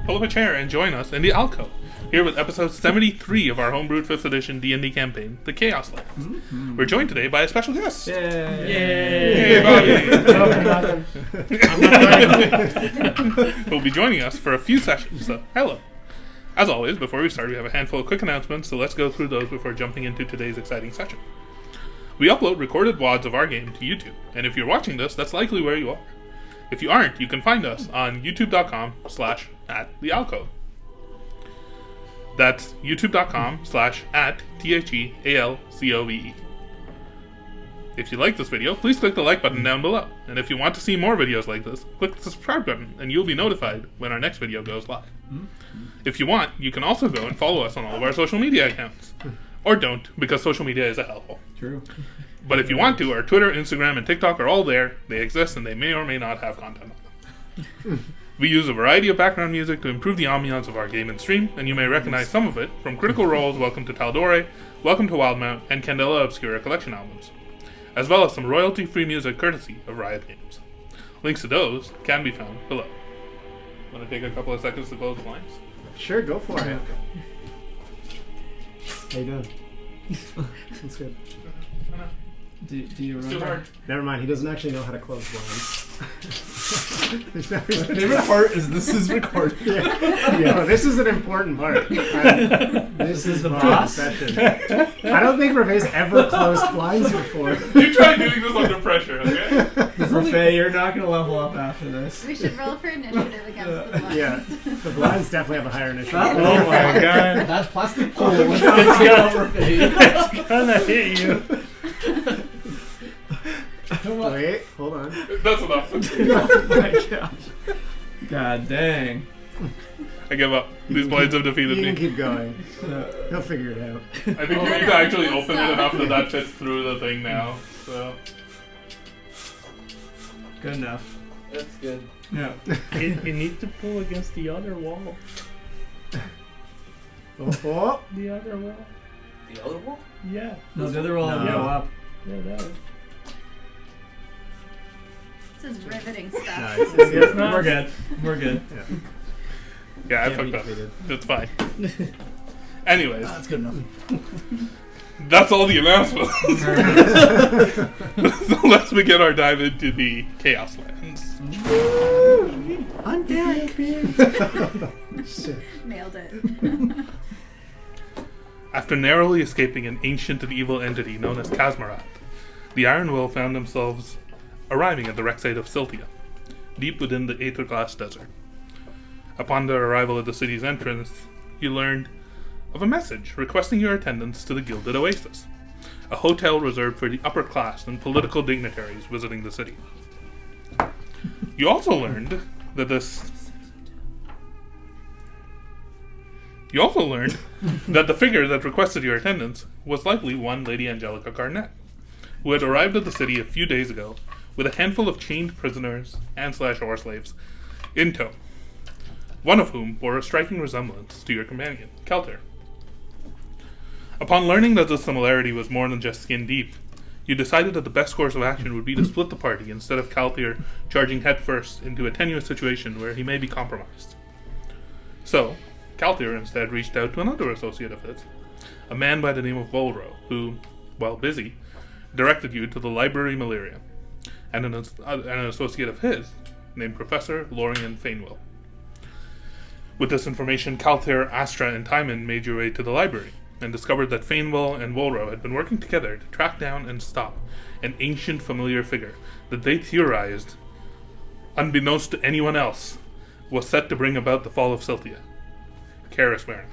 pull up a chair and join us in the alcove, here with episode 73 of our homebrewed 5th edition D&D campaign, the Chaoslands. Mm-hmm. We're joined today by a special guest. Yay! Hey, Bobby! I'm not He'll be joining us for a few sessions, so hello. As always, before we start, we have a handful of quick announcements, so let's go through those before jumping into today's exciting session. We upload recorded VODs of our game to YouTube, and if you're watching this, that's likely where you are. If you aren't, you can find us on youtube.com/@thealcove. That's youtube.com/@THEALCOVE. If you like this video, please click the like button down below. And if you want to see more videos like this, click the subscribe button and you'll be notified when our next video goes live. If you want, you can also go and follow us on all of our social media accounts. Or don't, because social media is a hellhole. True. But if you want to, our Twitter, Instagram, and TikTok are all there. They exist and they may or may not have content on them. We use a variety of background music to improve the ambiance of our game and stream, and you may recognize some of it from Critical Role's Welcome to Taldore, Welcome to Wildmount, and Candela Obscura collection albums, as well as some royalty-free music courtesy of Riot Games. Links to those can be found below. Want to take a couple of seconds to close the blinds? Sure, go for it. How you doing? That's good. Do you It's too hard. Never mind, he doesn't actually know how to close blinds. There's no My reason. favorite part is this is recorded. Yeah. No, this is an important part. This is the my boss? session. I don't think Rafe's ever closed blinds before. You try doing this under pressure, okay? Rafe, you're not going to level up after this. We should roll for initiative against the blinds. Yeah, the blinds definitely have a higher initiative. Oh my god. That's plastic pole. It's gonna It's gonna hit you. Wait, hold on. That's enough. Oh my gosh. God dang. I give up. These blinds have defeated You can me. keep going. He'll figure it out. I think you need to actually open it enough that fits through the thing now. So Good enough. That's good. Yeah. You need to pull against the other wall. Oh, The other wall. The other wall? Yeah. No, the other one will No. go up. Yeah, that one. This is riveting stuff. nice. We're good. We're good. yeah, I Can't be fucked up. defeated. It's fine. Anyways, That's good enough. that's all the announcements. So let's begin our dive into the Chaoslands. I'm dead. Shit. Nailed it. After narrowly escaping an ancient and evil entity known as Kazmarat, the Iron Will found themselves arriving at the wreck site of Siltia, deep within the Aetherglass Desert. Upon their arrival at the city's entrance, you learned of a message requesting your attendance to the Gilded Oasis, a hotel reserved for the upper class and political dignitaries visiting the city. You also learned that the figure that requested your attendance was likely one Lady Angelica Garnett, who had arrived at the city a few days ago with a handful of chained prisoners and /or slaves in tow, one of whom bore a striking resemblance to your companion, Kelter. Upon learning that the similarity was more than just skin deep, you decided that the best course of action would be to split the party instead of Kelter charging headfirst into a tenuous situation where he may be compromised. So, Kelter instead reached out to another associate of his, a man by the name of Volro, who, while busy, directed you to the Library Malaria, and an associate of his, named Professor Lorian Fainwell. With this information, Kalthir, Astra, and Timon made your way to the library, and discovered that Fainwell and Wolro had been working together to track down and stop an ancient familiar figure that they theorized, unbeknownst to anyone else, was set to bring about the fall of Siltia. Karis Baron.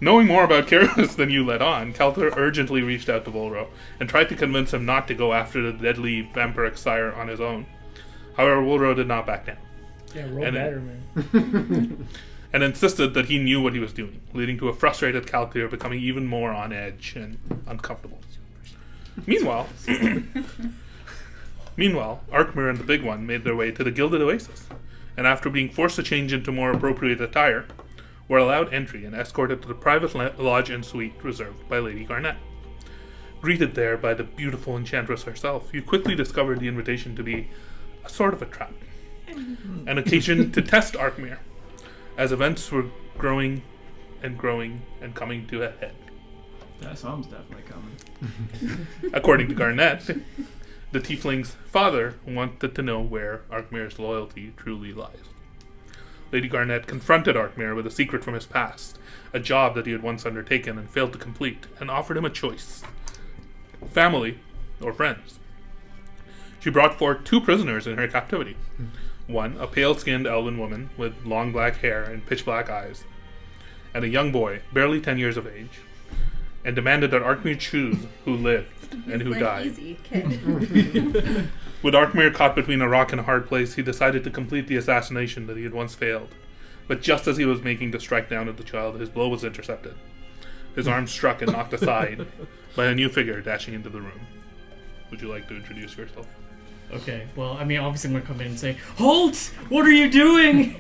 Knowing more about Karis than you let on, Kalthir urgently reached out to Volro and tried to convince him not to go after the deadly vampiric sire on his own. However, Volro did not back down. Yeah, roll And better, man. and insisted that he knew what he was doing, leading to a frustrated Kalthir becoming even more on edge and uncomfortable. Meanwhile, Arkmir and the Big One made their way to the Gilded Oasis, and after being forced to change into more appropriate attire, were allowed entry and escorted to the private lodge and suite reserved by Lady Garnett. Greeted there by the beautiful enchantress herself, you quickly discovered the invitation to be a sort of a trap. an occasion to test Arkmir, as events were growing and coming to a head. That song's definitely coming. According to Garnett, the tiefling's father wanted to know where Arkmir's loyalty truly lies. Lady Garnett confronted Arkmir with a secret from his past, a job that he had once undertaken and failed to complete, and offered him a choice: family or friends. She brought forth 2 prisoners in her captivity. One, a pale-skinned elven woman with long black hair and pitch-black eyes, and a young boy, barely 10 years of age, and demanded that Arkmir choose who lived and who died. Easy, kid. With Arkmir caught between a rock and a hard place, he decided to complete the assassination that he had once failed. But just as he was making to strike down at the child, his blow was intercepted. His arm struck and knocked aside by a new figure dashing into the room. Would you like to introduce yourself? Okay, well, I mean, obviously I'm gonna come in and say, "Halt! What are you doing?"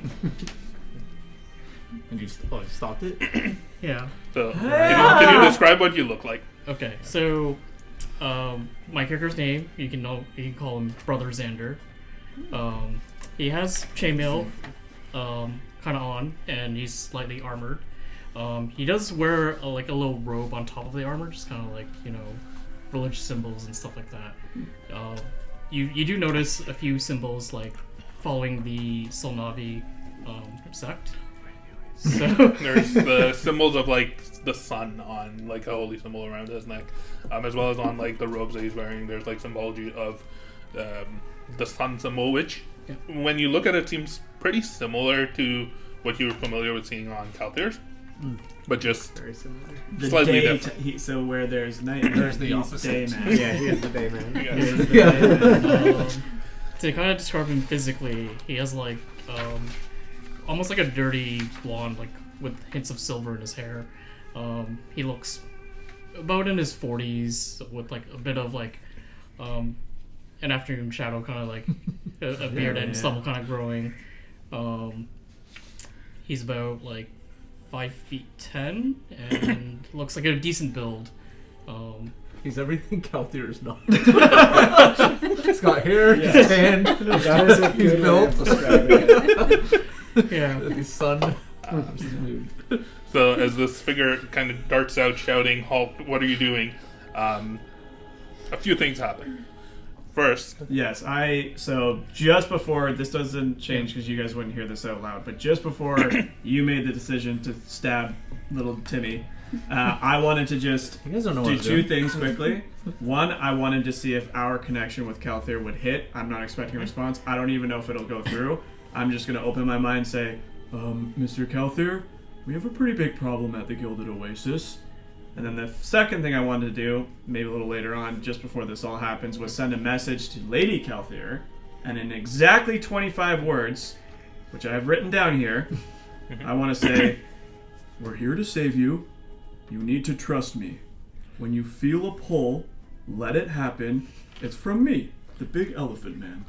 And you stopped it? Yeah. So, can you describe what you look like? Okay, so my character's name, you can call him Brother Xander. He has chainmail kind of on, and he's slightly armored. He does wear a little robe on top of the armor, just kind of like, religious symbols and stuff like that. You do notice a few symbols like following the Solnavi sect. So There's the symbols of like the sun on like a holy symbol around his neck, as well as on like the robes that he's wearing. There's like symbology of the sun symbol, which when you look at it seems pretty similar to what you were familiar with seeing on Kalthir's, but just Very similar. The slightly day different. so where there's night, There's the he's opposite. day man. Yeah, he is the day man. Yeah. He's the day man. to kind of describe him physically, he has like almost like a dirty blonde, like with hints of silver in his hair. He looks about in his 40s with like a bit of like an afternoon shadow, kind of like a beard and stubble kind of growing. He's about like 5'10" and looks like a decent build. He's everything Kalthir is not. He's got hair, Yeah. he's tanned, That is a he's good way built. of describing it. Yeah. His son. So as this figure kind of darts out shouting, "Halt, what are you doing?" A few things happen. First, Yes, so just before, this doesn't change because you guys wouldn't hear this out loud, but just before you made the decision to stab little Timmy, I wanted to just You guys don't know do what I'm 2 doing. things quickly. One, I wanted to see if our connection with Kalthir would hit. I'm not expecting a response. I don't even know if it'll go through. I'm just going to open my mind and say, Mr. Kalthir, we have a pretty big problem at the Gilded Oasis. And then the second thing I wanted to do, maybe a little later on, just before this all happens, was send a message to Lady Kalthir, and in exactly 25 words, which I have written down here, I want to say, "We're here to save you. You need to trust me. When you feel a pull, let it happen. It's from me, the big elephant man."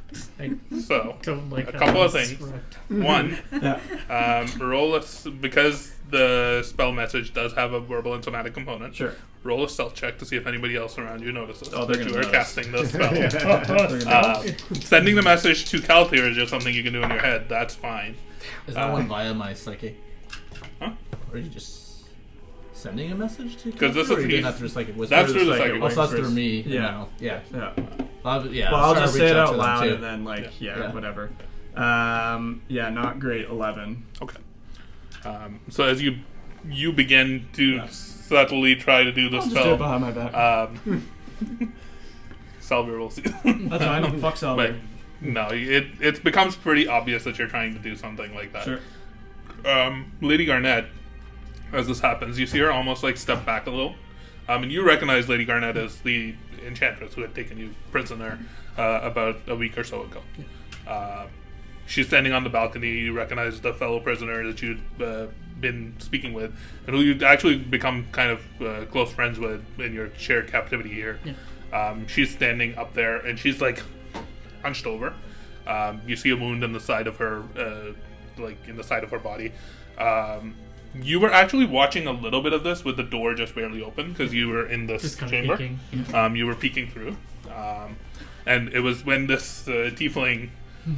so Don't like a how couple of this is things. wrote. One, Yeah, roll a because the spell message does have a verbal and somatic component. sure. Roll a stealth check to see if anybody else around you notices Oh, they're that you gonna are notice. casting the spell. Sending the message to Kalthir is just something you can do in your head. That's fine. Is that one via my psychic? Huh? Or are you just sending a message to? 'Cause this Kalthir, or is- you doing that through psychic whisper? That's through the psychic Oh, so that's whisper. through me. Yeah. now. Yeah. Yeah. Yeah. Well, I'll try to just reach say it to out them loud too. and then, Yeah. whatever. Yeah, not great. 11. Okay. So as you begin to subtly try to do the I'll just do it spell, behind my back. Salver will see. That's fine. Fuck But Salver. no, it becomes pretty obvious that you're trying to do something like that. Sure. Lady Garnett, as this happens, you see her almost like step back a little, and you recognize Lady Garnett as the enchantress who had taken you prisoner about a week or so ago. She's standing on the balcony. You recognize the fellow prisoner that you'd been speaking with, and who you'd actually become kind of close friends with in your shared captivity here. Yeah. She's standing up there, and she's like hunched over. You see a wound in the side of her, like in the side of her body. You were actually watching a little bit of this with the door just barely open because you were in this Just kind chamber. of peeking. Yeah. You were peeking through, and it was when this tiefling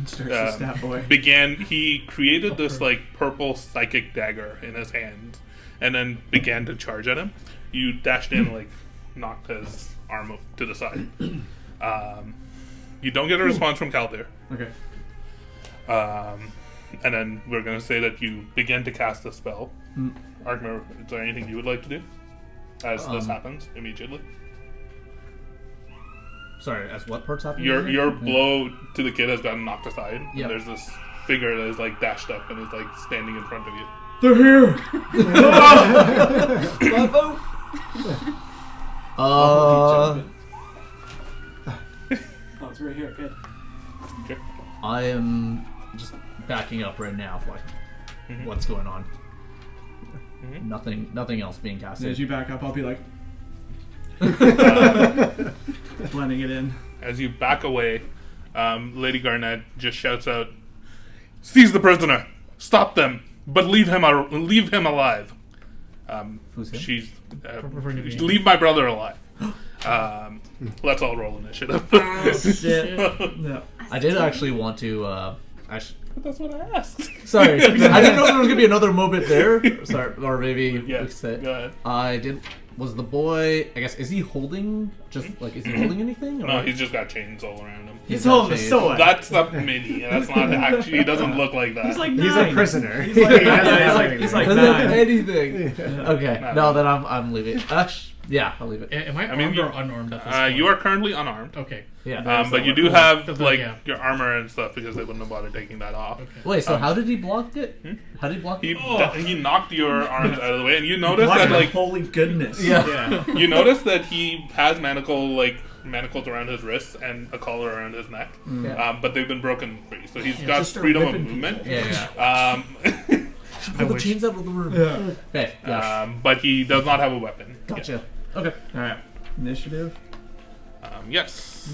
Starts to stat boy. He created this like purple psychic dagger in his hand, and then began to charge at him. You dashed in, like knocked his arm to the side. You don't get a response from Caldir. Okay. And then we're gonna say that you begin to cast the spell. Arkmer, is there anything you would like to do as this happens immediately? Sorry, as what part's happening? Your blow to the kid has gotten knocked aside. Yep. And there's this figure that is like dashed up and is like standing in front of you. They're here. Oh, it's right here. Good. Okay. I am just backing up right now. Like, what's going on? Nothing else being casted. As you back up, I'll be like blending it in. As you back away, Lady Garnett just shouts out, "Seize the prisoner! Stop them! But leave him alive." Who's him? She's Forgive me. leave my brother alive. Let's all roll initiative. Shit. No. I did actually want to. That's what I asked. Sorry, I didn't know there was gonna be another moment there. Sorry, or maybe Yeah, we said- go ahead. I did. Was the boy? I guess is he holding? Just like is he holding anything? No, he's just got chains all around him. He's got holding a shades. sword. That's a mini. That's not actually. He doesn't look like that. He's like He's nine. a prisoner. He's like, he's like Doesn't have nine. anything. Okay, No. no, then I'm leaving. Yeah, I'll leave it. Am I I mean, armed or unarmed at this point? you are currently unarmed. Okay. Yeah. But you do have That's like yeah. your armor and stuff because they wouldn't have bothered taking that off. Okay. Wait, so how did he block it? How did he block He it? he knocked your arms out of the way, and you notice What? that like Holy goodness. Yeah. you notice that he has manacles around his wrists and a collar around his neck, but they've been broken free, so he's got just start freedom of ripping movement. Yeah. Pull the wish. chains out of the room. Yeah. Okay. Yeah. But he does not have a weapon. Gotcha. Okay. All right. Initiative. Yes.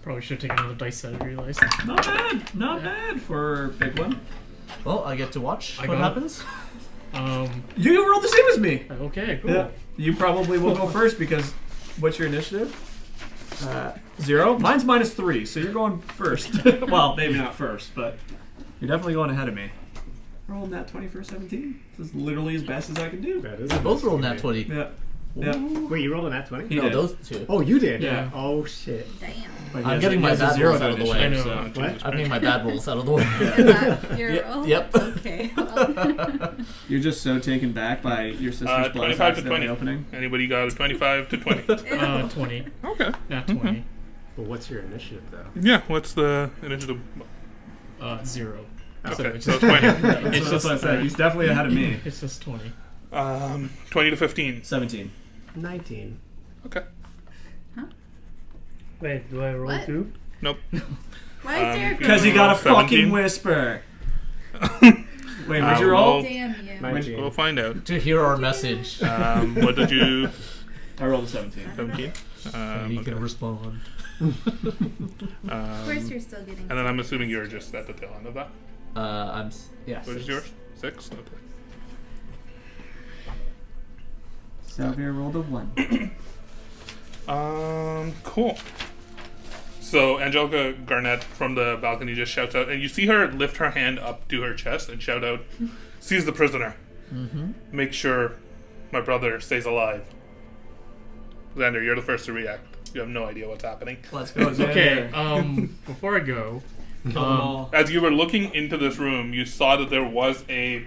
Probably should have taken another dice set, I realized. Not bad. Not bad for big one. Well, I get to watch I what got- happens. You rolled the same as me. Okay, cool. Yeah. You probably will go first because what's your initiative? 0. Mine's -3, so you're going first. Well, maybe not first, but you're definitely going ahead of me. Rolled that 20 for 17. This is literally as best as I can do. That is Both rolled nat 20. Yeah. Yeah. Wait, you rolled a nat 20? He No, did. those two. Oh, you did? Yeah. Oh, shit. Damn. But he I'm has getting he my has a bad 0 rolls out of the way. initiative, I know. so- What? I'm getting my bad rolls out of the way. Is that your roll? Yep. Okay. Well, You're just so taken back by your sister's blood 25 to accidentally 20. opening. Anybody got a 25 to 20? 20. Okay. Not 20. But what's your initiative, though? Yeah. What's the initiative? 0. Okay, it's so 20. It's just what I said. He's definitely ahead of me. It's just 20. 20 to 15. 17. 19. Okay. Wait, do I roll What? too? Nope. why is there a Because he got a 17. fucking whisper. Wait, what'd you well, roll? Damn you. 19. We'll find out. To hear our message, What did you? I rolled a 17. 17. you Okay. can respond. Of course you're still getting. And then I'm assuming you're just at the tail end of that. Yeah. What is yours? 6. Okay. Xavier rolled a 1. Cool. So Angelica Garnett from the balcony just shouts out, and you see her lift her hand up to her chest and shout out, "Seize the prisoner. Make sure my brother stays alive." Xander, you're the first to react. You have no idea what's happening. Let's go, Xavier. Okay, before I go, Kill them all. As you were looking into this room, you saw that there was a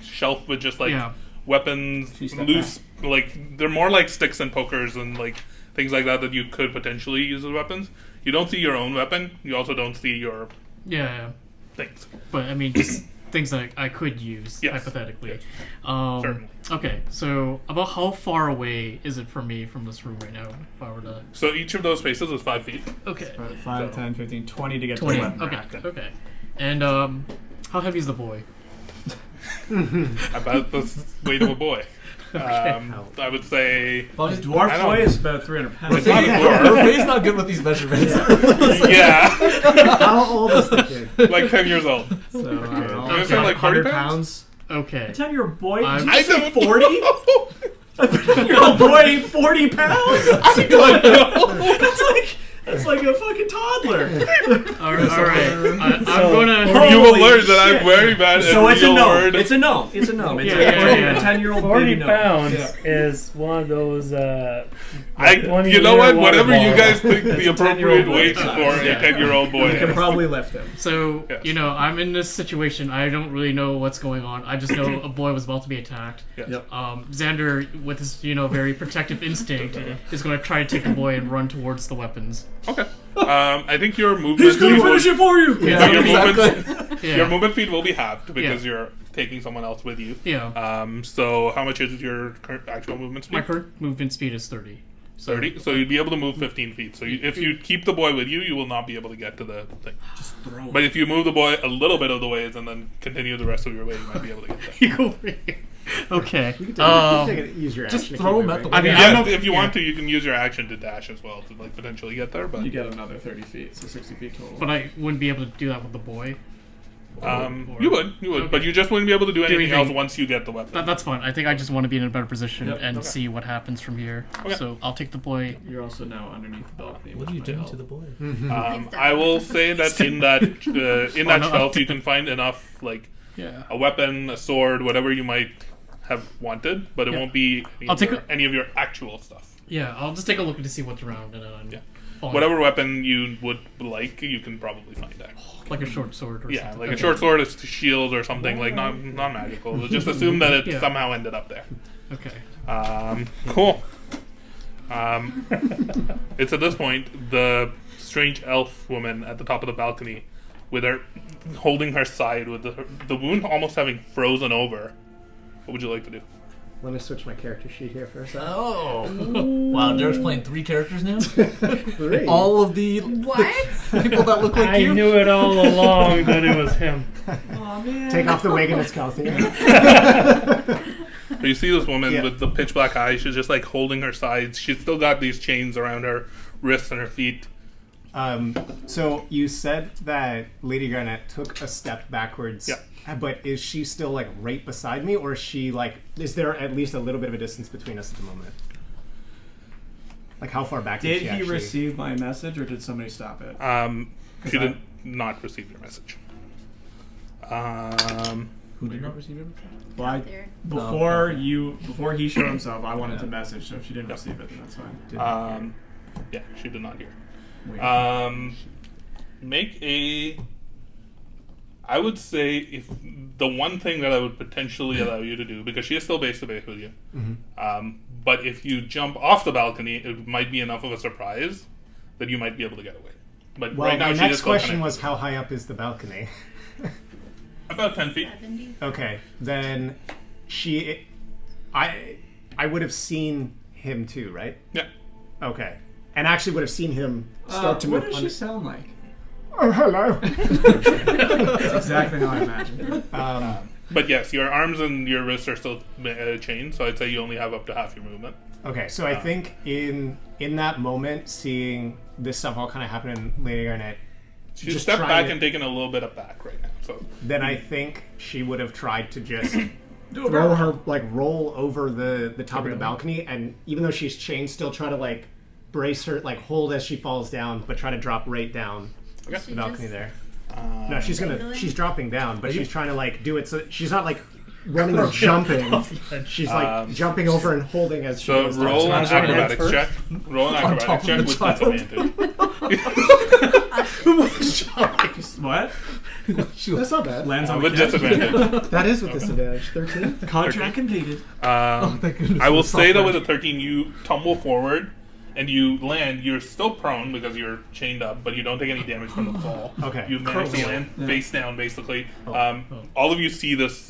shelf with just Yeah. weapons, Two step loose, they're more like sticks and pokers and things like that you could potentially use as weapons. You don't see your own weapon. You also don't see your yeah, things. but I mean, just things that I could use, Yes. hypothetically. Yes. Certainly. Okay, so about how far away is it from me from this room right now? If I were to... So each of those spaces is 5 feet. Okay. 5, 10, 15, 20 to get 20. to the weapon Okay, rack. okay. And how heavy is the boy? About the weight of a boy. I would say, His dwarf I don't- boy is about 300 pounds. it's not a Her dwarf. face not good with these measurements. Yeah, How old is the kid? like 10 years old. So, I don't know. You're gonna say like 40 100 pounds? Okay. A 10-year-old boy? I'm- Did I you say don't 40? know. A 10-year-old boy, 40 pounds? I don't know. That's like It's like a fucking toddler. All right. I'm So- gonna. You will Holy learn that I'm shit. very bad at So it's a real gnome. word. It's a gnome. It's a gnome. It's Yeah. a 10-year-old 40 baby gnome. pounds Yeah. is one of those. You know what? Whatever you guys think It's the a appropriate 10-year-old weight boy for size, a yeah. 10-year-old boy You can is. probably lift him. So Yes. I'm in this situation. I don't really know what's going on. I just know a boy was about to be attacked. Yes. Yep. Xander, with his very protective instinct, is going to try to take the boy and run towards the weapons. Okay. I think your movement He's gonna speed finish will, it for you. Yeah. your, exactly. movement, Yeah. your movement speed will be halved because Yeah. you're taking someone else with you. Yeah. So how much is your current actual movement speed? My current movement speed is 30. 30. So you'd be able to move 15 feet. So if you keep the boy with you, you will not be able to get to the thing. Just throw him. But if you move the boy a little bit of the ways and then continue the rest of your way, you might be able to get there. You go over here. Okay. You can take it, use your action. Just to throw keep him at moving. the I mean, Yeah, I'm if you want to, you can use your action to dash as well to potentially get there. But You get another 30 feet, so 60 feet total. But I wouldn't be able to do that with the boy. you would, Okay. but you just wouldn't be able to do anything anything. else once you get the weapon. That's fine. I think I just want to be in a better position Yep. and Okay. see what happens from here. Okay. So I'll take the boy. You're also now underneath the balcony. What are you doing to the boy? I will say that in that no. shelf you can find enough Yeah. a weapon, a sword, whatever you might have wanted, but it Yeah. won't be I'll take any of your actual stuff. Yeah, I'll just take a look to see what's around and then fall in. Whatever weapon you would like, you can probably find there. Like a short sword or Yeah, something. like Okay. a short sword, a shield, or something like non-magical. We'll just assume that it Yeah. somehow ended up there. Okay. Cool. It's at this point the strange elf woman at the top of the balcony, with her holding her side, with the wound almost having frozen over. What would you like to do? Let me switch my character sheet here for a second. Oh. Wow, Derek's playing 3 characters now? Three. All of the What? people that look like I you? knew it all along that it was him. Aw, man. Take off the wig and it's Calthea. So you see this woman Yeah. with the pitch black eyes. She's just holding her sides. She's still got these chains around her wrists and her feet. So you said that Lady Garnet took a step backwards. Yeah. But is she still right beside me, or is she is there at least a little bit of a distance between us at the moment? How far back Did she he actually... receive my message, or did somebody stop it? She did not receive your message. Who did not receive him? Well, There. before he showed himself, I wanted to message. So if she didn't receive it, then that's fine. Yeah, she did not hear. Wait. Make a. I would say if the one thing that I would potentially allow you to do, because she is still base to base with you, but if you jump off the balcony, it might be enough of a surprise that you might be able to get away. But Well, right now, my she next is still question connected. was how high up is the balcony? About 10 feet. 70. Okay, then I would have seen him too, right? Yeah. Okay, and actually would have seen him start to what move. does she sound like? Oh, hello. That's exactly how I imagined her. But yes, your arms and your wrists are still chained, so I'd say you only have up to half your movement. Okay, so I think in that moment, seeing this stuff all kind of happen in Lady Garnet, She's just stepped trying back to- and taken a little bit of back right now. So then I think she would have tried to just throw her roll over the top of the balcony, and even though she's chained, still try to brace her, hold as she falls down, but try to drop right down Okay. the balcony just- there. No, she's Dangling? she's dropping down, but she's trying to do it so she's not running or jumping. She's jumping over and holding as she So goes down. roll an That's right, acrobatics that's check. Roll an On top acrobatics of check the with child. disadvantage. What? That's not bad. Lands on With the catch. disadvantage. That is with disadvantage. 13. Contract completed. Thank goodness I will for say that with software. a 13, you tumble forward and you land. You're still prone because you're chained up, but you don't take any damage from the fall. Okay. You manage to land face down, basically. All of you see this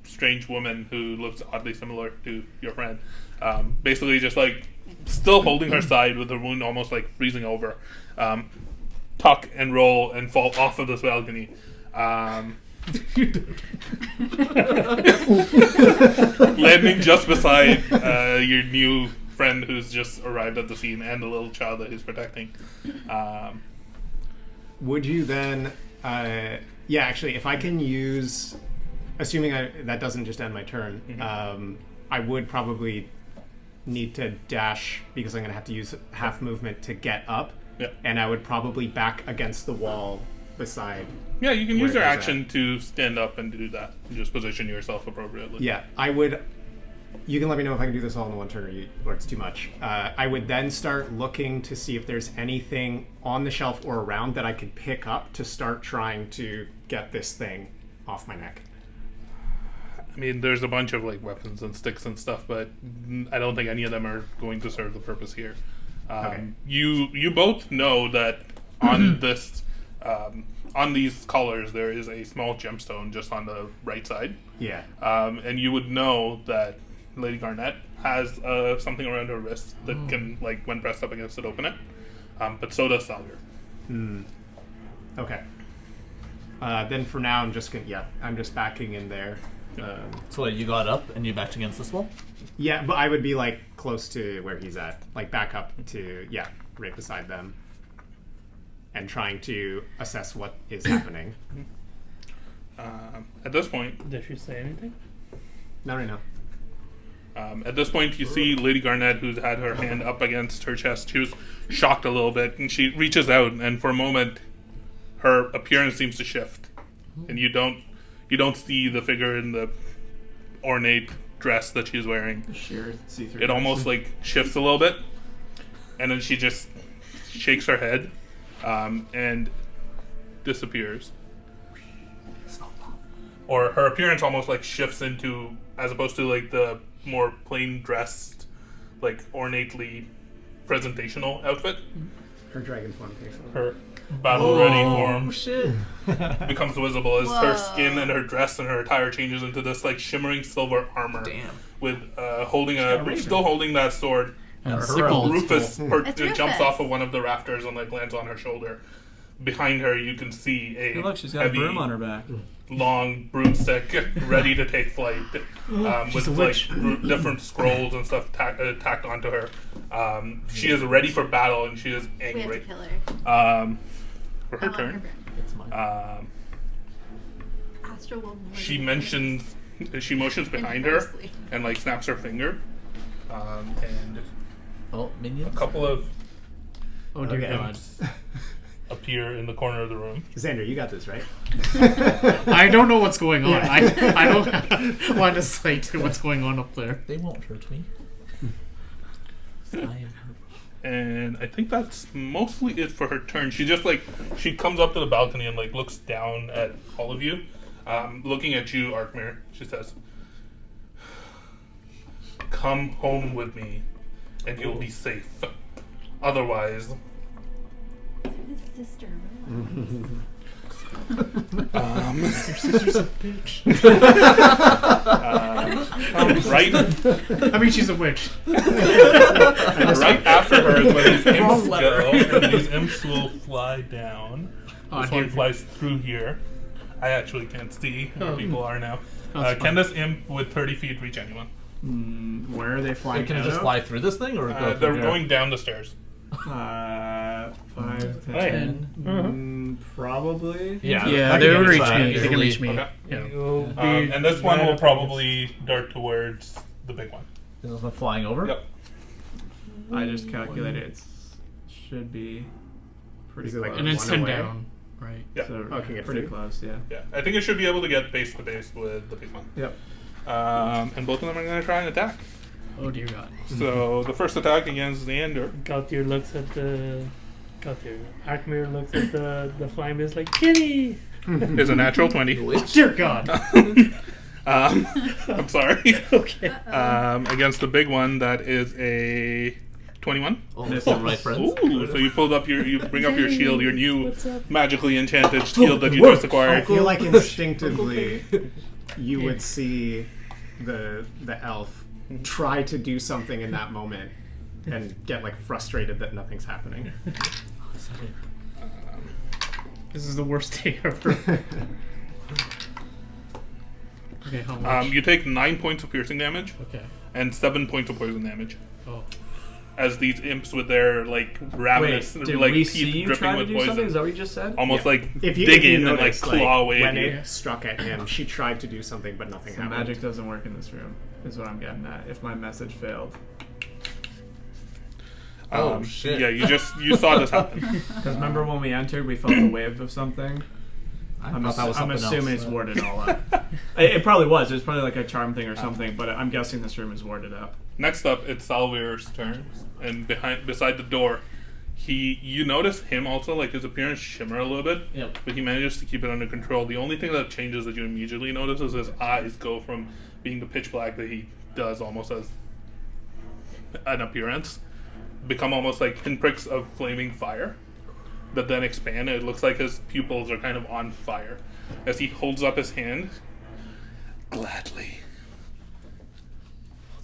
strange woman who looks oddly similar to your friend. Basically, just still holding her side with her wound almost freezing over. Tuck and roll and fall off of this balcony. Landing just beside your new friend who's just arrived at the scene and the little child that he's protecting. Would you then? Yeah, actually, if I can use, assuming that doesn't just end my turn, I would probably need to dash because I'm going to have to use half movement to get up. Yeah. and I would probably back against the wall beside. Yeah, you can Where use your is action to stand up and do that. Just position yourself appropriately. Yeah, I would. You can let me know if I can do this all in one turn or it's too much. I would then start looking to see if there's anything on the shelf or around that I could pick up to start trying to get this thing off my neck. I mean, there's a bunch of like weapons and sticks and stuff, but I don't think any of them are going to serve the purpose here. Okay. You both know that on this on these collars there is a small gemstone just on the right side, Yeah. and you would know that Lady Garnett has something around her wrist that can, like, when pressed up against it, open it. But so does Salgar. Okay. Then for now, I'm just backing in there. So you got up and you backed against this wall? Yeah, but I would be like close to where he's at, like back up to right beside them, and trying to assess what is happening. At this point, Did she say anything? Not right now. At this point, you see Lady Garnett, who's had her hand up against her chest. She was shocked a little bit, and she reaches out, and for a moment, her appearance seems to shift, and you don't see the figure in the ornate dress that she's wearing. Sheer see-through. It almost like shifts a little bit, and then she just shakes her head, and disappears. Or her appearance almost like shifts into, as opposed to like the more plain dressed, like ornately presentational outfit, Her dragon form takes over. her battle ready form shit. becomes visible as her Whoa. skin and her dress and her attire changes into this like shimmering silver armor. Damn. With holding got a raven. still holding that sword. And Rufus It's jumps Rufus. off of one of the rafters and like lands on her shoulder. Behind her, you can see a Hey, look, she's got a heavy, broom on her back. long broomstick ready to take flight, with a like witch. different scrolls and stuff tacked onto her. She is ready for battle and she is We have to angry. kill her. For I her want turn, It's mine. Astra will more she than mentions she motions behind her Inversely. and like snaps her finger, and Oh, minions. a couple of Oh dear Okay. God. appear in the corner of the room. Xander, you got this, right? I don't know what's going on. I don't want to say to what's going on up there. They won't hurt me. I am hurt. And I think that's mostly it for her turn. She just like she comes up to the balcony and like looks down at all of you, looking at you, Arkmir. She says, "Come home with me, and you'll be safe. Otherwise, His sister. right I mean, she's a witch. right after her is when these imps go, and these imps will fly down. This one flies through here. I actually can't see where people are now. Can this imp with 30 feet reach anyone? Where are they flying? Can it out just of? fly through this thing, or go They're through here? going down the stairs. 5, 10. 10. Probably. Yeah, Yeah, I they can would get reach inside me. They can easily. reach me. Okay. Yeah. You'll be And this one right will up probably dart towards the big one. Is this one flying over? Yep. I just calculated it should be pretty Is it like close. And it's One 10 away. down. Right. Yeah. So, Okay, get pretty through. close, yeah. Yeah. I think it should be able to get base to base with the big one. Yep. And both of them are going to try and attack. Oh dear God. So the first attack against Xander. Gautier looks at the. Gautier. Arkmir looks at the flying beast like, kitty! Is a natural 20. Dear God. I'm sorry. Okay. Against the big one, that is a 21. Oh, that's all right, friends. Ooh, so you pulled up you bring up your shield, your new What's up? magically enchanted shield that you just I acquired. feel like instinctively you would see the elf try to do something in that moment and get like frustrated that nothing's happening. This is the worst day ever. Okay, how much? You take 9 points of piercing damage Okay. and 7 points of poison damage. Oh. As these imps with their like ravenous Wait, did like we teeth see you dripping try to with do poison, something? Is that what you just said? almost Yeah. like If you dig in notice, and like claw away when at you. it struck at him, she tried to do something, but nothing So happened. magic doesn't work in this room, is what I'm getting at. If my message failed. Oh, shit. Yeah, you saw this happen. Because remember when we entered, we felt a wave of something. I'm thought that was something assuming else. it's warded all up. It probably was. It was probably like a charm thing or something, but I'm guessing this room is warded up. Next up, it's Salvir's turn, and beside the door, you notice him also, like his appearance shimmer a little bit, Yep. but he manages to keep it under control. The only thing that changes that you immediately notice is his eyes go from being the pitch black that he does almost as an appearance, become almost like pinpricks of flaming fire that then expand, and it looks like his pupils are kind of on fire as he holds up his hand gladly.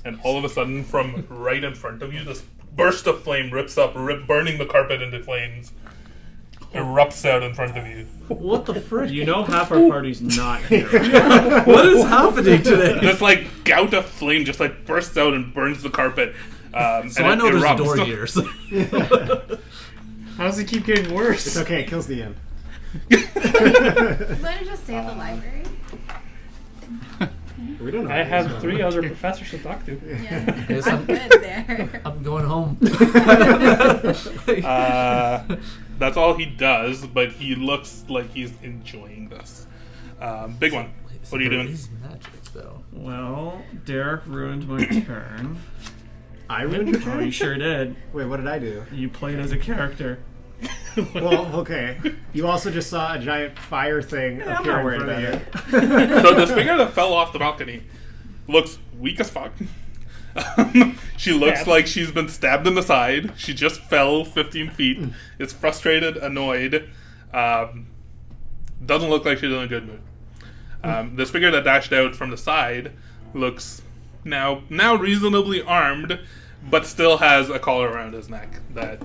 And all of a sudden, from right in front of you, this burst of flame rips up, burning the carpet into flames, erupts out in front of you. What the frick? You know half our party's not here. What is happening today? This like gout of flame just like bursts out and burns the carpet. So and I know it there's a erupts. door here. So. How does it keep getting worse? It's okay, it kills the imp. You want to just stay at the library? We don't know. I have 3 other professors to talk to. Yeah. Yes, I'm I'm- good there. I'm going home. That's all he does, but he looks like he's enjoying this. Big one. What are you doing? There is magic, though. Well, Derek ruined my turn. I ruined your Oh, turn? you sure did. Wait, what did I do? You played as a character. Well, okay. You also just saw a giant fire thing I'm appear not in worried front about of you. So this figure that fell off the balcony looks weak as fuck. She looks Stabbed. like she's been stabbed in the side. She just fell 15 feet. Is frustrated, annoyed. Doesn't look like she's in a good mood. This figure that dashed out from the side looks now reasonably armed, but still has a collar around his neck that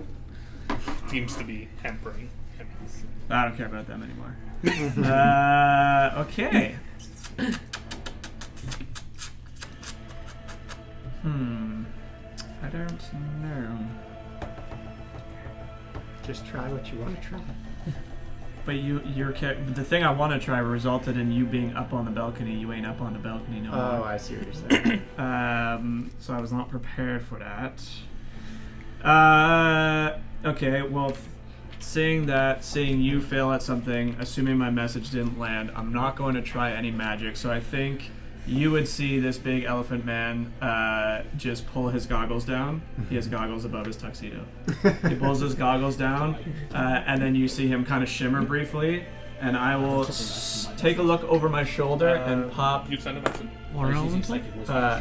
seems to be hampering him. I don't care about them anymore. Okay. I don't know. Just try what you want to try. But the thing I want to try resulted in you being up on the balcony. You ain't up on the balcony no Oh, more. I see what you're saying. So I was not prepared for that. Okay, well, seeing you fail at something, assuming my message didn't land, I'm not going to try any magic. So I think you would see this big elephant man just pull his goggles down. He has goggles above his tuxedo. He pulls his goggles down, and then you see him kind of shimmer briefly. And I will take a look over my shoulder and pop. You send a message. Warren Elemental?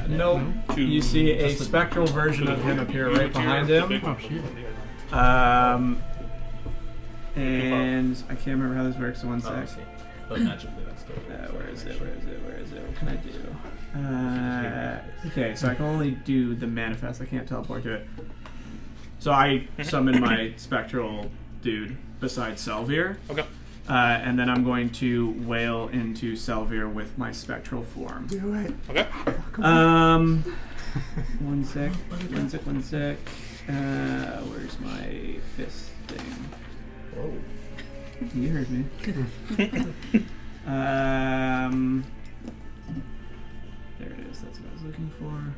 No, you see a spectral version of him appear right behind him. And I can't remember how this works. So one sec. But magically, that's still. Where is it? What can I do? Okay, so I can only do the manifest. I can't teleport to it. So I summon my spectral dude beside Selvir. Okay. And then I'm going to wail into Selvir with my spectral form. Do it. Okay. One sec. Where's my fist thing? Whoa. You heard me. There it is. That's what I was looking for.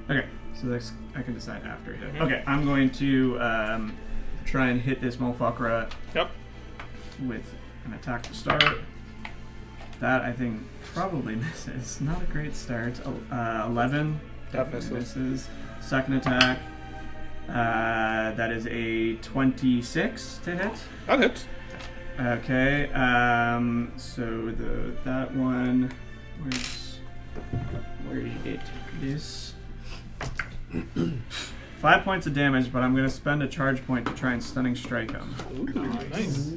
Okay, so that's I can decide after hit. Okay, I'm going to try and hit this motherfucker Yep. with an attack to start. That I think probably misses. Not a great start. 11. That Definitely misses. misses. Second attack. That is a 26 to hit. That hits. Okay. So that one. Where's it? This. 5 points of damage, but I'm going to spend a charge point to try and stunning strike him. Nice.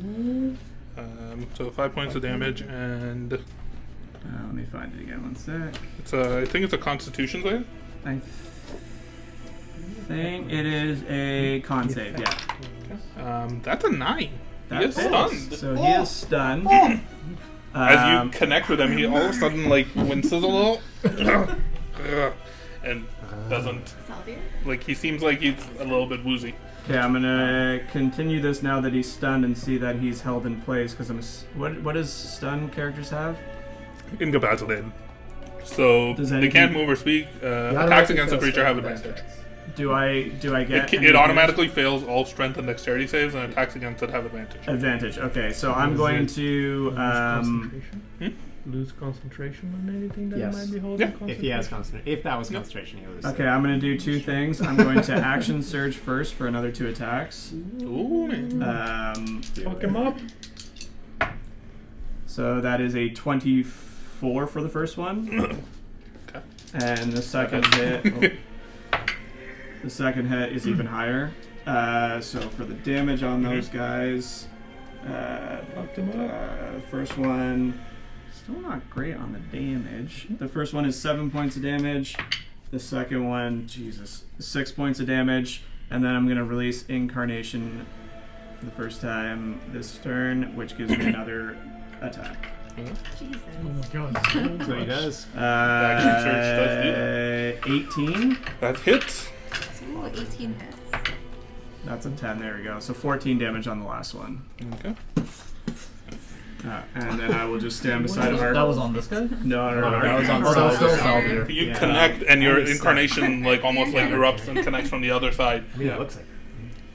So 5 points of damage, and Let me find it again. One sec. it's I think it's a Constitution save. I think it is a con save. Yeah. That's a 9. He That is fails. stunned. So he is stunned. As you connect with him, he all of a sudden like winces a little, and doesn't Salvier? like. He seems like he's a little bit woozy. Okay, I'm gonna continue this now that he's stunned and see that he's held in place. Because what does stun characters have? Incapacitated. So Does they anything- can't move or speak. Attacks against the creature have advantage. Do I get It automatically fails all strength and dexterity saves, and attacks against it have advantage. advantage? Okay, so I'm going to Lose concentration on anything that Yes. might be holding Yeah. concentration? If he has concentration, if that was concentration, he would. Okay, I'm going to do two things. I'm going to action surge first for another 2 attacks. Ooh, man. Fuck him up. So that is a 24 for the first one. Okay. And the second hit. The second hit is even higher. So for the damage on those guys, first one still not great on the damage. The first one is 7 points of damage. The second one, 6 points of damage. And then I'm gonna release Incarnation for the first time this turn, which gives me another attack. Jesus. Oh my god. So he does. Action surge does 18. That hits. Ooh, 18 hits. That's a 10. There we go. So 14 damage on the last one. Okay. And then I will just stand beside of her. That was on this guy? No, that was on Oh, that was still Salvia. Salvia. You Yeah. connect, and your Nice. incarnation like almost like erupts and connects from the other side. I mean, it looks like.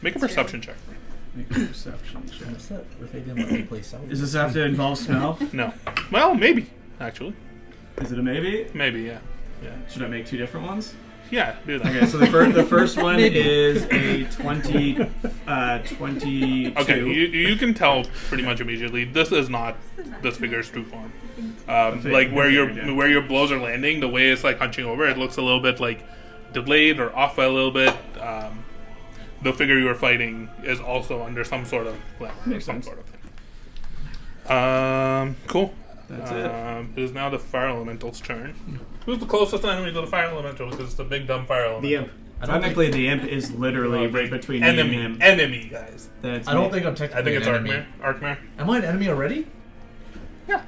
Make a perception check. Make a perception check. I'm upset if they didn't let me play Salvia. Does this have to involve smell? No. Well, maybe actually. Is it a maybe? Maybe, yeah. Should I make 2 different ones? Yeah, do that. Okay, so the first one is a 22. Okay, you can tell pretty much immediately. This is not this figure's true form. Like where your blows are landing, the way it's like hunching over, it looks a little bit like delayed or off by a little bit. The figure you are fighting is also under some sort of glamour, Makes some sense. sort of thing. Cool. That's it. It is now the fire elemental's turn. Who's the closest enemy to the fire elemental? Because it's the big dumb fire elemental. The imp. Technically, the imp is literally right between me and him. Enemy, guys. Then it's I don't me. think I'm I technically think it's an enemy. Arkmare. Am I an enemy already? Yeah.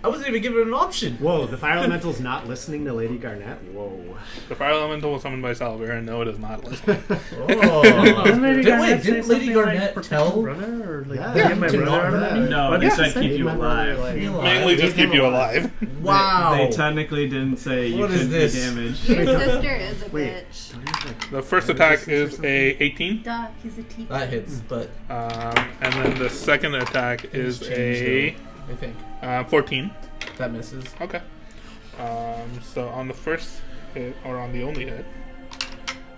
I wasn't even given an option. Whoa, the fire elemental's not listening to Lady Garnett. Whoa. The fire elemental was summoned by Salver, and no, it is not listening. Oh. Didn't Lady Garnett say Didn't Lady something Garnett like, protect tell? my brother? Or like, Yeah. get my To brother not out of that. me? No, What they did said say? keep you My brother, alive. like- Mainly just keep you alive. Wow. They technically didn't say you What is couldn't be this? damaged. Your sister is a Wait. bitch. The first attack is a 18, Duh, he's a teacher. That hits, but and then the second attack is a I think 14. that misses. Okay. So on the first hit, or on the only hit,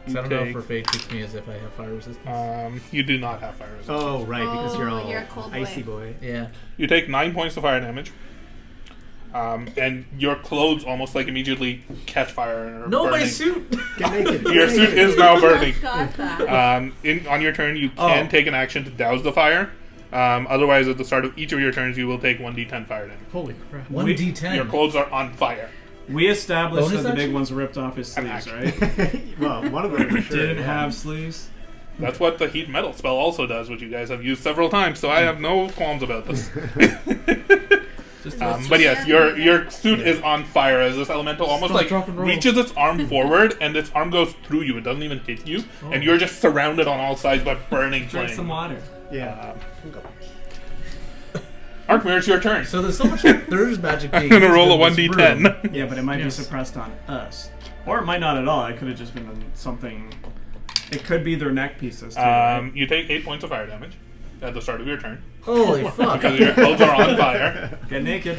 'Cause I don't you know if take, her fate treats me as if I have fire resistance. you do not have fire resistance. Oh, right, because you're Oh, all you're a cold boy. icy boy. Yeah. You take 9 points of fire damage. And your clothes almost like immediately catch fire and are No, burning. my suit. Get naked. Your suit is now burning. Just got that. On your turn, you can take an action to douse the fire. Otherwise, at the start of each of your turns, you will take 1d10 fire damage. Holy crap. 1d10. Your clothes are on fire. We established Bonus that the big action? ones ripped off his sleeves, action. right? Well, one of them for sure. Didn't yeah. have sleeves. That's what the heat metal spell also does, which you guys have used several times, so I have no qualms about this. But yes, your suit is on fire as this elemental almost Stop, like drop, and roll. reaches its arm forward, and its arm goes through you. It doesn't even hit you, and you're just surrounded on all sides by burning Drink flame. some water. Yeah. Arkmare, it's your turn. So there's so much. There's magic. I'm gonna roll a 1d10. Yeah, but it might Yes. be suppressed on us. Or it might not at all. It could have just been something. It could be their neck pieces, too. right? You take 8 points of fire damage at the start of your turn Holy fuck. because your clothes are on fire. Get naked.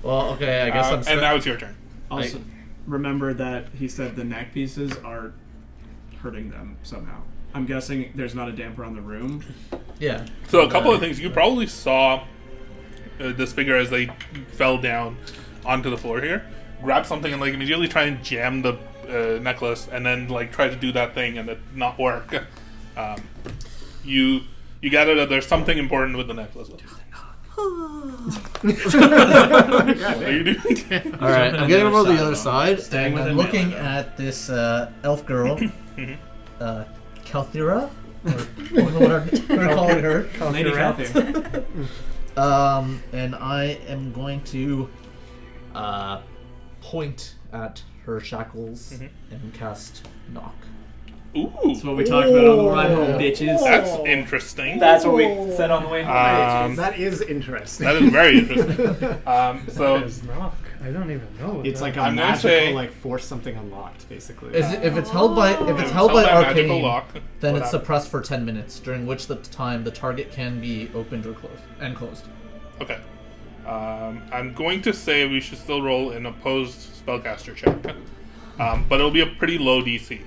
Well, okay, I guess I'm. And now it's your turn. Also, remember that he said the neck pieces are hurting them somehow. I'm guessing there's not a damper on the room. Yeah. So a couple of things. You probably saw this figure as they fell down onto the floor here. Grab something and like immediately try and jam the necklace, and then like try to do that thing and it not work. You gather that there's something important with the necklace. What are you doing? All right, I'm getting over to the other side, Staying and I'm within looking melee. at this elf girl, Kalthira. Or I don't know what we're calling her. Lady Cathy. And I am going to point at her shackles and cast knock. Ooh, That's what we talked about on the ride home, bitches. that's interesting. That's what we said on the way home. That is interesting. That is very interesting. So What is knock? I don't even know. What It's that like a I'm gonna magical, say- like force something unlocked, basically. If it's held by magical arcane, lock, then what it's happens? suppressed for 10 minutes, during which the time the target can be opened or closed. Okay. I'm going to say we should still roll an opposed spellcaster check, but it'll be a pretty low DC.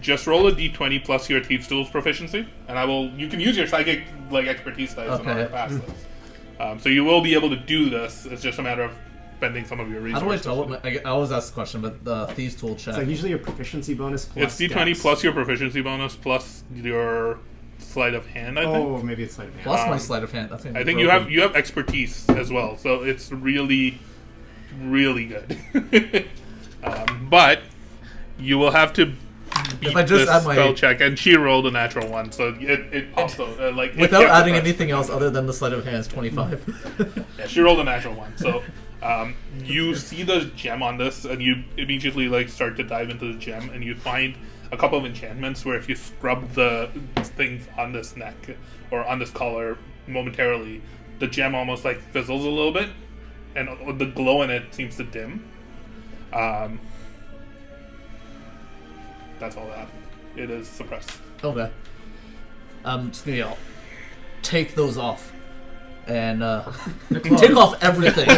Just roll a d20 plus your Thieves' Tools proficiency, and you can use your psychic expertise dice in order to pass this. So you will be able to do this. It's just a matter of spending some of your How do I resources. tell what I always ask the question, but the Thieves' Tool check. It's like usually your proficiency bonus plus. It's d20 dex. plus your proficiency bonus plus your sleight of hand. I think. Oh, maybe it's sleight of hand. plus my sleight of hand. That's gonna I be think broken. you have expertise as well, so it's really, really good. But you will have to beat I just this add my- spell check, and she rolled a natural one, so it also it Without gets adding suppressed. anything else other than the sleight of hand is 25. Yeah, she rolled a natural one, so you see the gem on this, and you immediately start to dive into the gem, and you find a couple of enchantments where if you scrub the things on this neck or on this collar momentarily, the gem almost fizzles a little bit, and the glow in it seems to dim. That's all that happened. It is suppressed. Okay. Just maybe I'll take those off. And take off everything.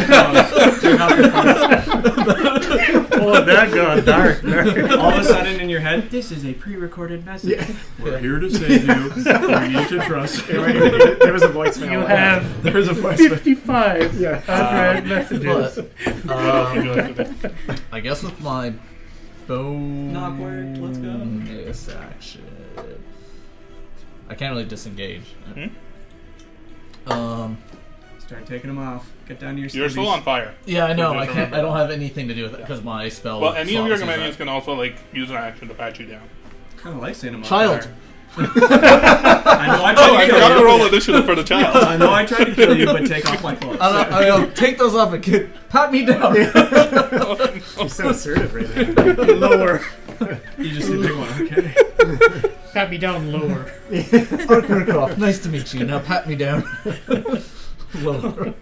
Oh, that got dark. All of a sudden in your head, this is a pre-recorded message. We're here to save you. You need to trust. There was a voicemail. You have There's a voicemail. 55 unread messages. But, I guess with my Knockwork, let's go. bonus action, I can't really disengage. Start taking them off. Get down to your You're still skivvies. on fire. Yeah, I know. Just I can't. remember. I don't have anything to do with it because my spell. Well, any of your slots is companions that. can also use an action to pat you down. Kind of like saying I'm on Child. fire. I know I tried Oh, I to kill forgot you. to roll initiative for the child. I know I tried to kill you, but take off my clothes. I go, take those off and pat me down. You're so assertive right now. Lower. You just did a big one. Okay. Pat me down lower. Arknercroft, nice to meet you. Now pat me down. Lower.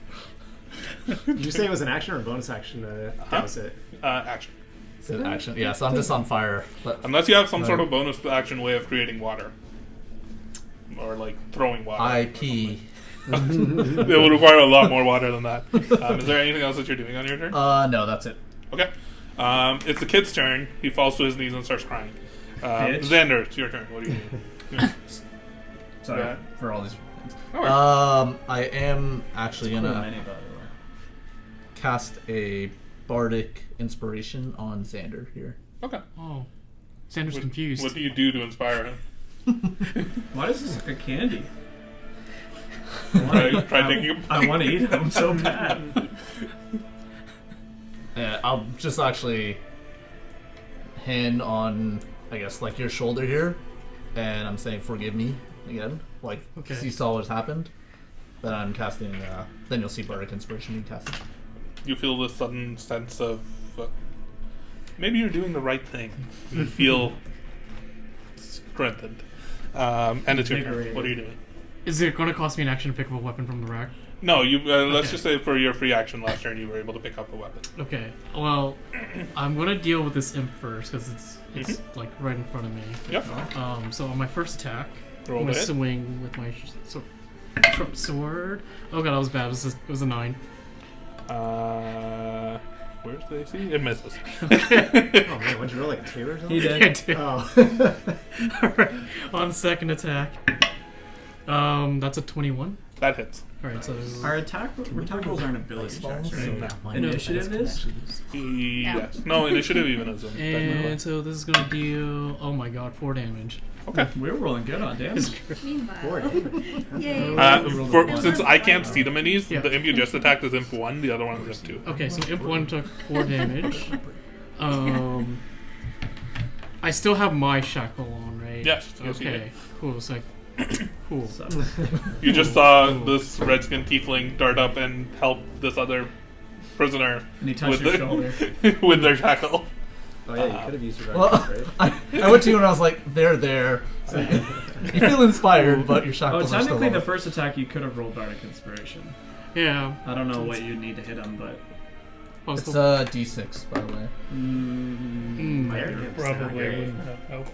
Did you say it was an action or a bonus action? That was it. Action. Is it action? Yeah, so I'm just on fire. But Unless you have some sort of bonus action way of creating water. Or throwing water. I pee. It will require a lot more water than that. Is there anything else that you're doing on your turn? No, that's it. Okay. It's the kid's turn. He falls to his knees and starts crying. Bitch. Xander, it's your turn. What do you do? Sorry Yeah. for all these things. Alright. I am actually Cool, gonna many, by the way. cast a bardic inspiration on Xander here. Okay. Oh, Sandra's confused. What do you do to inspire him? Why does this look like candy? Try taking a I want to eat them so bad. Yeah, I'll just actually hand on, I guess, your shoulder here, and I'm saying forgive me again. Okay. Because you saw what happened. Then I'm casting, then you'll see bardic inspiration you cast it. You feel this sudden sense of maybe you're doing the right thing. You feel strengthened. And it's your turn. What are you doing? Is it going to cost me an action to pick up a weapon from the rack? No, you. Let's just say for your free action last turn, you were able to pick up a weapon. Okay. Well, I'm going to deal with this imp first because it's right in front of me. Yep. So on my first attack, Roll I'm going to to hit. swing with my short sword. Oh god, that was bad. It was a 9. Where's the AC? It misses. Oh man, what'd you roll, 2 or something? He did. Yeah, dude. Oh. Alright, on second attack. That's a 21. That hits. Alright, so Our attack rolls aren't ability checks, right? No. Initiative is? Yes. No, initiative even is. and so this is gonna deal, oh my god, 4 damage. Okay. We're rolling good on damage. Meanwhile, yay. Since I can't see the minis, Yeah. the imp you just attacked is imp 1, the other one is imp 2. Okay, so imp 1 took 4 damage. I still have my shackle on, right? Yes. Yes, you Okay, did. cool. So cool. You just saw this redskin tiefling dart up and help this other prisoner And he touched with your shoulder. with their shackle. Oh yeah, you could have used your Well, right? I went to you and I was like, they're there. So you feel inspired, but your Oh, shackles are still technically, on. the first attack you could have rolled Bardic Inspiration. Yeah. I don't know what you need to hit him, but It's D6, by the way. Probably wouldn't have helped.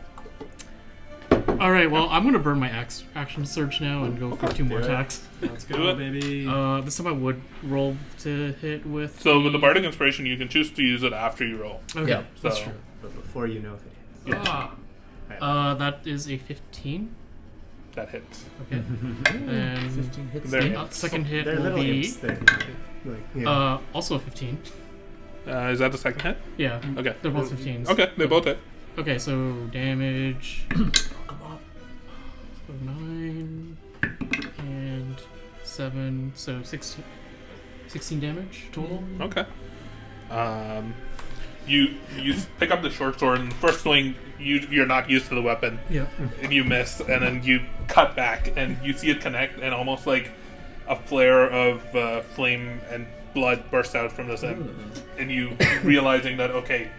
Alright, well, I'm gonna burn my action surge now and go for 2 more Do it. attacks. let's Do go, it. baby. This time I would roll to hit with. So with the Bardic Inspiration, you can choose to use it after you roll. Okay, Yeah, that's so- true. But before you know if it hits. That is a 15. That hits. Okay. And 15 hits. There. second hit They're will little be imps. They're like, yeah. also a 15. Is that the second hit? Yeah, Okay. they're both 15s. Okay, they both hit. Okay, so damage. So 9 and 7, so 16. 16 damage total. Okay. You pick up the short sword, and the first swing, you're not used to the weapon, Yeah. and you miss, and then you cut back, and you see it connect, and almost like a flare of flame and blood bursts out from this end, and you realizing that okay,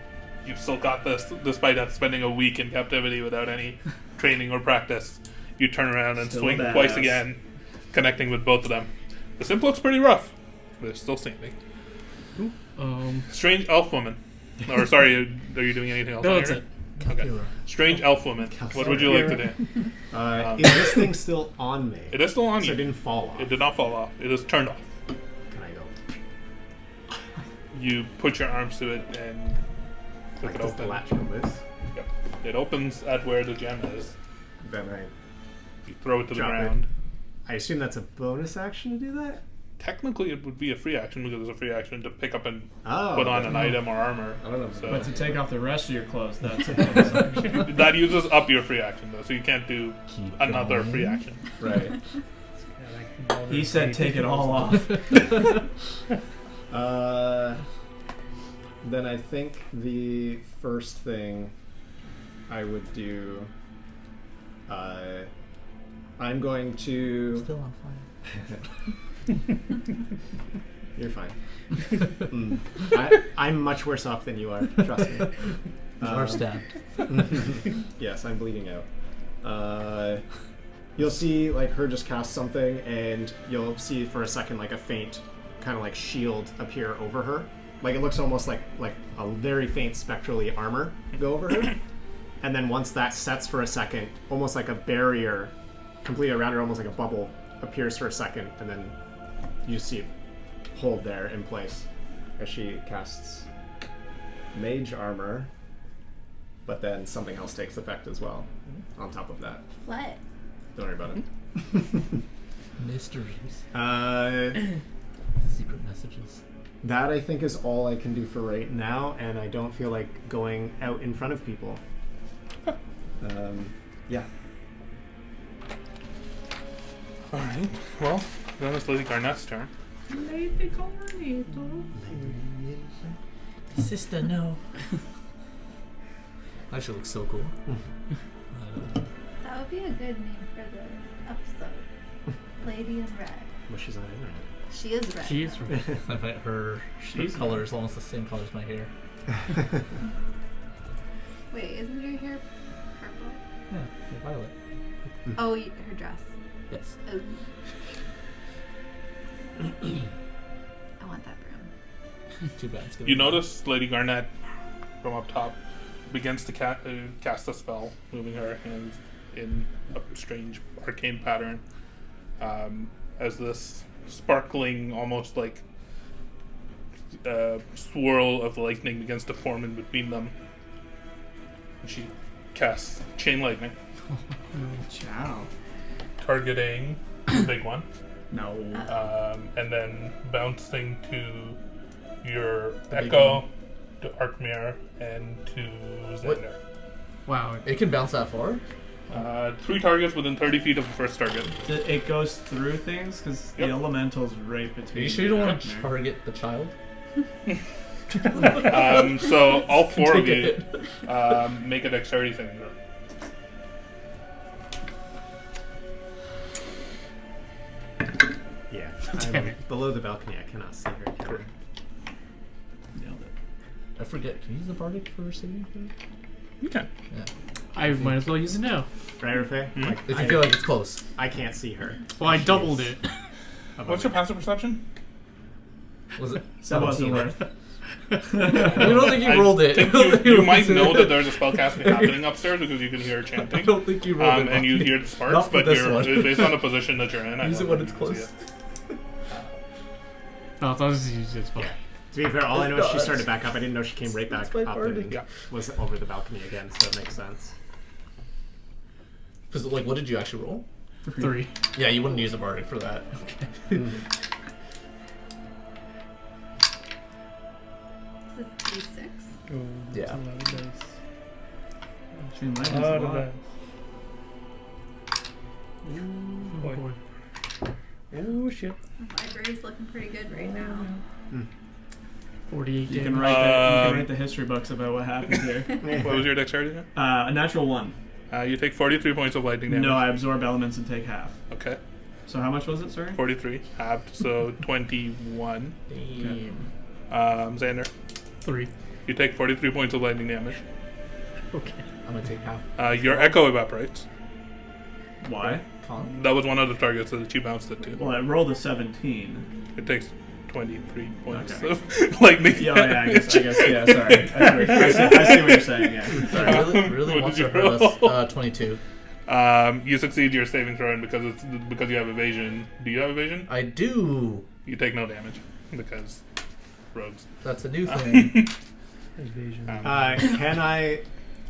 you've still got this, despite spending a week in captivity without any training or practice. You turn around and Still swing badass. twice again, connecting with both of them. The simp looks pretty rough, but it's still standing. Strange elf woman. Or sorry, are you doing anything else? No, on that's here? it. Okay. Strange elf woman. What would you like to do? Is this thing still on me? It is still on So you. it didn't fall off. It did not fall off. It is turned off. Can I go? You put your arms to it and click Like, it does the open. latch go loose? Yep. It opens at where the gem is. Then You throw it to the Drop it. ground. I assume that's a bonus action to do that? Technically, it would be a free action because it's a free action to pick up and Oh. put on an item or armor. I don't know. So But to take off the rest of your clothes, that's a bonus action. that uses up your free action though, so you can't do Keep another going. free action. Right. He said take it all off. Then I think the first thing I would do, I'm going to. Still on fire. You're fine. I'm much worse off than you are. Trust me. You are stabbed. Yes, I'm bleeding out. You'll see like her just cast something, and you'll see for a second like a faint kind of like shield appear over her. Like it looks almost like a very faint spectrally armor go over her. And then once that sets for a second, almost like a barrier completely around her, almost like a bubble appears for a second, and then you see it hold there in place as she casts mage armor, but then something else takes effect as well on top of that. What? Don't worry about it. Mysteries. Secret messages. That I think is all I can do for right now, and I don't feel like going out in front of people. Yeah. Alright, well, then it's Lady Garnet's turn. Sister, no. That should look so cool. That would be a good name for the episode. Lady in Red. Well, she's on internet. She is red. She is right. I bet her color is almost the same color as my hair. Wait, isn't your hair purple? Yeah, violet. Oh, her dress. Yes. Oh. I want that broom. Too bad. It's gonna You be- notice Lady Garnet from up top begins to cast a spell, moving her hands in a strange arcane pattern. As this sparkling, almost like swirl of lightning begins to form in between them. And she casts Chain Lightning, Ciao. targeting the big one, No. and then bouncing to your big Echo, to Arkmir, and to Xander. Wow. It can bounce that far? 3 targets within 30 feet of the first target. It goes through things because Yep. the elemental's right Are between. you sure you don't want to Arkmir. target the child? So all 4 of Take you it. make a dexterity saving throw. Yeah. Damn I'm it. below the balcony. I cannot see her. Can I? Nailed it. I forget. Can you use the bardic for saving throw? You can. Yeah. I might as well use it now. Right, Rafay? Hmm? Like, If you feel like it's close. I can't see her. Well, I doubled it. What's your passive perception? Was it? That wasn't 17? worth. I don't think you rolled it. Think you might know that there's a spellcasting happening upstairs because you can hear her I chanting. don't think you rolled it. And you hear the sparks, Not for but this you're one. based on the position that you're in. I Use don't it when think it's you can see close. No, I thought this was just fine. Yeah. To be fair, all I know is she It's started back up. I didn't know she came right back It's my up party. and Yeah. was over the balcony again, so it makes sense. Because, like, what did you actually roll? 3. Yeah, you wouldn't use a bardic for that. Okay. Is it D6? Oh, that's Yeah. a lot of dice. Chain lightning's A a lot of lot. dice. Boy. Oh shit. The library's looking pretty good right now. 48 You can damage. write you can write the history books about what happened here. What was your dexterity again? A natural 1. You take 43 points of lightning damage. No, I absorb elements and take half. Okay. So how much was it, sorry? 43 halved, so 21. Xander, 3. you take 43 points of lightning damage. Okay. I'm gonna take half. Your echo evaporates. Why? Con. That was one of the targets that you bounced it to. Well, I rolled a 17. It takes 23 points Okay. of lightning Yeah, damage. I guess, yeah, sorry. I see what you're saying, yeah. Sorry. Really What wants did to you hurt us. roll? 22. You succeed your saving throw, and because you have evasion. Do you have evasion? I do. You take no damage because rogues. That's a new thing. Evasion. Can I,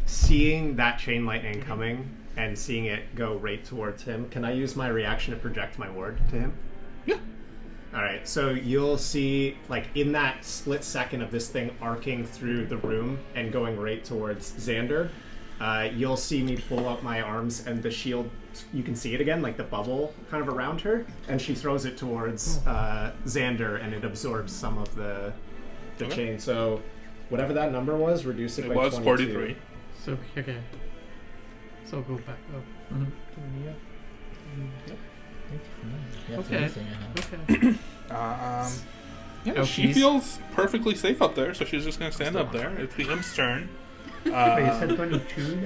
seeing that chain lightning coming and seeing it go right towards him, can I use my reaction to project my ward to him? Yeah. Alright, so you'll see, like, in that split second of this thing arcing through the room and going right towards Xander, you'll see me pull up my arms and the shield, you can see it again, like the bubble kind of around her, and she throws it towards Xander and it absorbs some of the Okay. chain. So whatever that number was, reduce it It by was 22. 43. So, okay. So go back up. Yeah, it's a Okay. new thing I have. Okay. Yeah, Oh, she she's- feels perfectly safe up there, so she's just gonna stand up there. It's the imp's turn. Wait, you said 22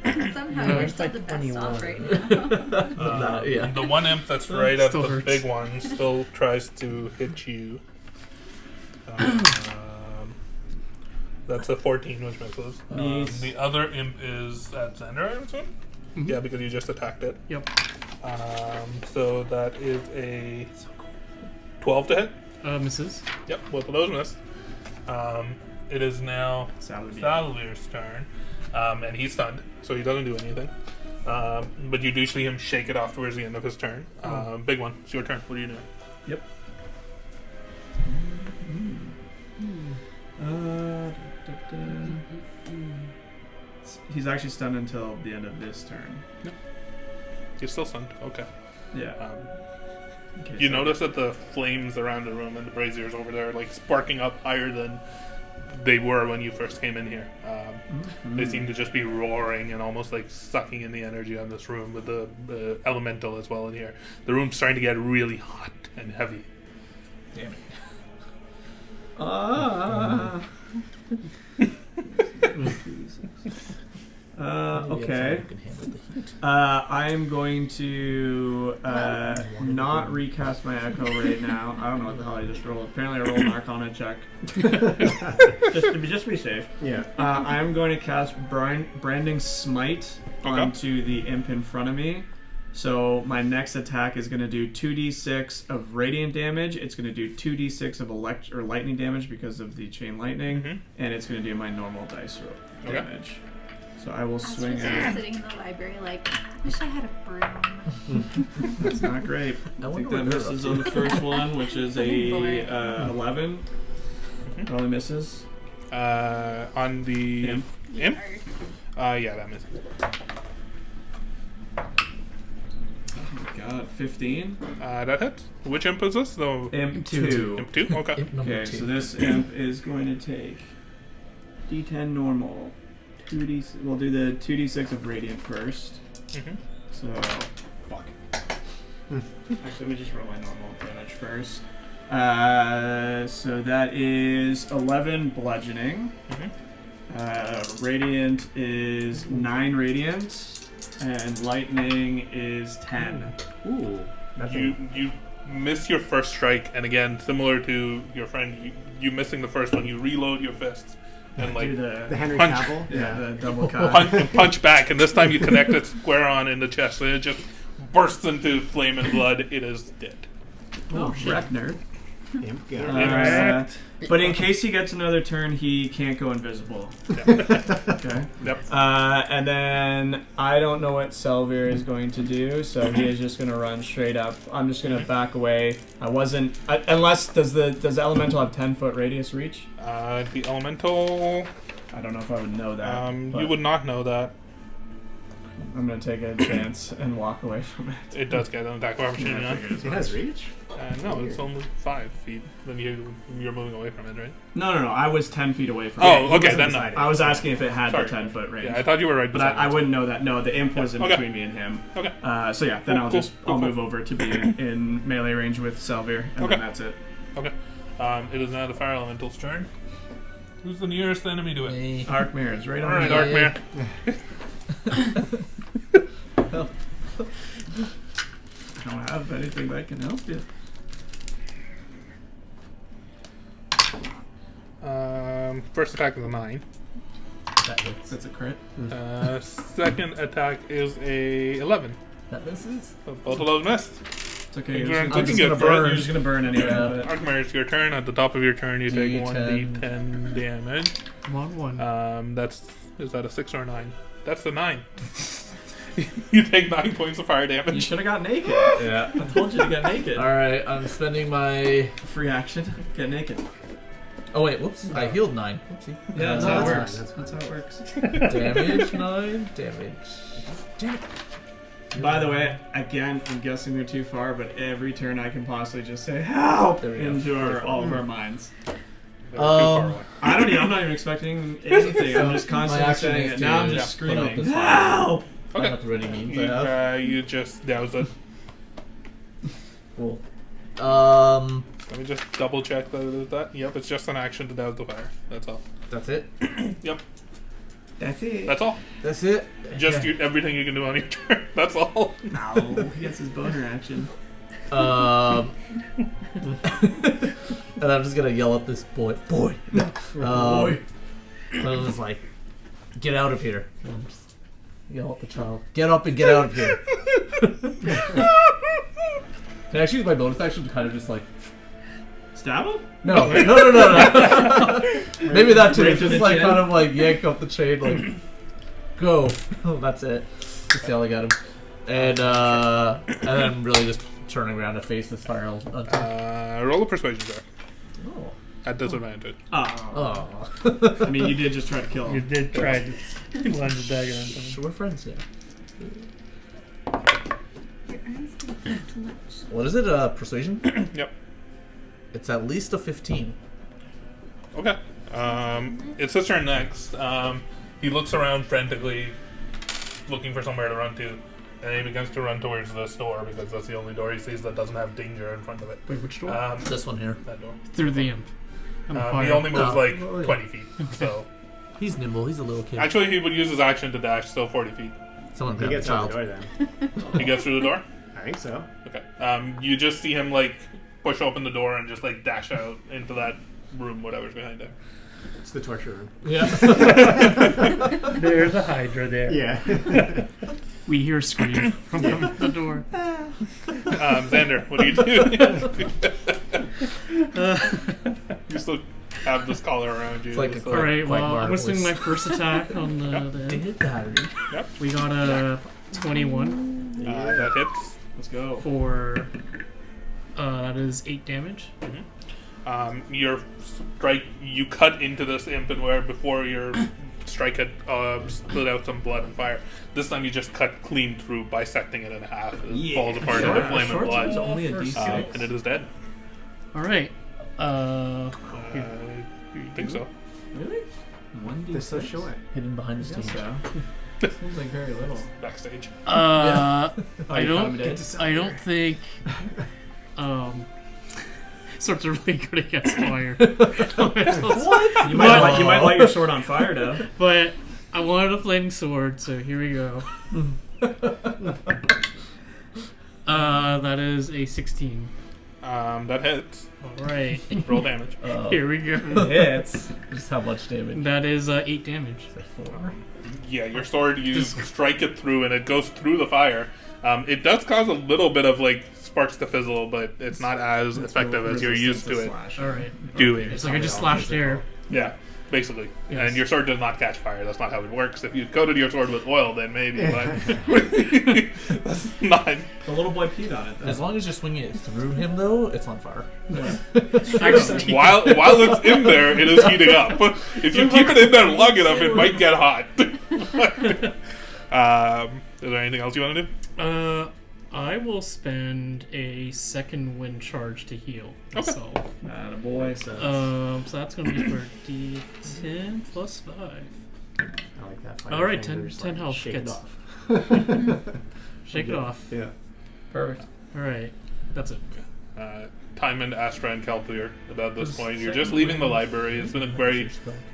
there? Somehow No, you're it's still like the best off 21. right now. Yeah. The one imp that's right at Still the hurts. big one still tries to hit you. That's a 14, which misses. Nice. The other imp is at Xander, I would assume? Yeah, because you just attacked it. Yep. So that is a 12 to hit. Misses. Yep, both of those missed. It is now Salad. Salavir's turn, and he's stunned, so he doesn't do anything. But you do see him shake it off towards the end of his turn. Big one, it's your turn. What are you doing? Yep. He's actually stunned until the end of this turn. He's still stunned. Okay. Yeah. Um, Okay, you so- notice that the flames around the room and the braziers over there are like sparking up higher than they were when you first came in here. They seem to just be roaring and almost like sucking in the energy on this room with the elemental as well in here. The room's starting to get really hot and heavy. Damn it. Okay. You can handle the heat. I'm going to not recast my echo right now. I don't know what the hell I just rolled. Apparently, I rolled an Arcana check. just to be safe. Yeah. I'm going to cast Branding Smite Okay. onto the imp in front of me. So my next attack is going to do 2d6 of radiant damage. It's going to do 2d6 of lightning damage because of the chain lightning, Mhm. and it's going to do my normal dice roll Okay. damage. So I will I was swing just at. sitting in the library like, I wish I had a broom. That's not great. I I think wonder that what they're misses up on to. the first one, which is a 11. It only misses. On the Imp. imp? Or- Yeah, that misses. Oh my god, 15? That hits. Which imp is this? No, Imp 2. imp 2? Okay. Imp number Okay, 2. so this imp is going to take D10 normal. 2d. We'll do the 2d6 of radiant first. Mhm. So, fuck. Actually, let me just roll my normal damage first. So that is 11 bludgeoning. Radiant is 9 radiant, and lightning is 10. Ooh. You miss your first strike, and again, similar to your friend, you missing the first one, you reload your fists and like Do The Henry Punch. Cavill. yeah, the double cut. punch back, and this time you connect it square on in the chest, and it just bursts into flame and blood. It is dead. Oh, wreck nerd. Imp guy. But in case he gets another turn, he can't go invisible. Okay. Yep. And then I don't know what Selvir is going to do, so he is just going to run straight up. I'm just going to back away. Unless does the elemental have 10-foot radius reach? The elemental. I don't know if I would know that. You would not know that. I'm going to take a chance and walk away from it. It does get an attack of opportunity on. It has reach? No, it's only 5 feet. Then you're moving away from it, right? No. I was 10 feet away from it. Oh, okay, wasn't then inside no. I was asking if it had Sorry. the 10-foot range. Yeah, I thought you were right. But beside I me. wouldn't know that. No, the imp was in Okay. between me and him. Okay. So yeah, then Cool, I'll cool. move over to be in melee range with Selvir, and Okay. then that's it. Okay. It is now the fire elemental's turn. Who's the nearest enemy to it? Hey. Arc Mirror is right All on right, the Darkmare. I don't have anything that can help you. First attack is a 9. That hits. That's a crit. Second attack is a 11. That misses. So both of those missed. It's okay. You're You're just just, gonna gonna burn. You're just gonna burn anyway. but- Arkmare, it's your turn. At the top of your turn, you take D10. 1d10 damage. Come on, one. Is that a 6 or a 9? That's a 9. You take 9 points of fire You damage. should have got naked. Yeah. I told you to get naked. Alright, I'm spending my. Free action. Get naked. Oh, wait, whoops. I healed 9. Whoopsie. Yeah, that's No, how it that's works. fine, That's how it works. Damage, 9. Damage. Damn it. By the way, again, I'm guessing they're too far, but every turn I can possibly just say help There we go. into all of our minds. They're too far away. I'm not even expecting anything. I'm just constantly action saying is it. to Now I'm put just up screaming, this fire. help! Okay. That's what it means I have. You just douse it. Cool. Let me just double check that it is that. Yep, it's just an action to douse the fire. That's all. That's it. Yep, That's it. that's all. That's it. Just everything you can do on your turn. That's all. No, he gets his boner action. And I'm just gonna yell at this boy. Boy. Boy. I was like, get out of here. And just yell at the child. Get up and get out of here. Can I actually use my bonus action to kind of just like. Stab him? No. Maybe that too. Right through Just the like chin? kind of like yank up the chain, like go. That's it. Just yelling at him, and then really just turning around to face this fire. Roll a persuasion check Oh. at disadvantage. Oh. I mean, you did just try to kill You him. did try to lunge the dagger into him. So we're friends now. Your arms don't do too much. What is it? Persuasion? Yep. It's at least a 15. Okay. It's his turn next. He looks around frantically, looking for somewhere to run to, and he begins to run towards this door because that's the only door he sees that doesn't have danger in front of it. Wait, which door? This one here. That door. Through the imp. And the He fire. only moves Oh. like Oh, yeah. 20 feet. So He's nimble. He's a little kid. actually, he would use his action to dash, so 40 feet. Someone He grab the gets out child. the door then. He gets through the door. I think so. Okay. You just see him like push open the door and just like dash out into that room, whatever's behind him. It's the torture room. Yeah. There's a Hydra there. Yeah. We hear a scream from the door. Xander, what do you do? You still have this collar around you. It's like a so- All right, Quite well, I'm marvelous. swing my first attack on the imp. We got a 21 that hits. Let's go. for that is 8 damage. Your strike, you cut into this imp, and where before your strike had split out some blood and fire, this time you just cut clean through, bisecting it in half. It falls apart into flame and blood, only a D6. and it is dead. All right. You think so? Really? 1D6? They're so short. Hidden behind the I guess stage. so. Seems like very little. Backstage. I you don't. found it? I don't think. Swords are really good against fire. You might light your sword on fire, though. But I wanted a flaming sword, so here we go. That is a 16. That hits. Alright. Roll damage. Here we go. Hits. Just how much damage? That is 8 damage. 4. Yeah, your sword, you strike it through, and it goes through the fire. It does cause a little bit of like sparks to fizzle, but it's not as effective as you're used to it Alright. doing. It's like I just slashed air. Yeah, basically. Yes. And your sword does not catch fire. That's not how it works. If you coated your sword with oil, then maybe, but that's not. The little boy peed on it, though. As long as you're swinging it through him, though, it's on fire. I just While it's in there, it is heating up. If you keep it in there long enough, it might get hot. Is there anything else you want to do? I will spend a second wind charge to heal myself. Boy, So that's going to be for D10 plus 5. I like that. Fire All right, fingers, 10 health Shake it gets- off. Shake it off. Yeah. Perfect. All right, that's it. Timon, Astra, and Kelpier. About this point, you're just leaving the library. It's been a very.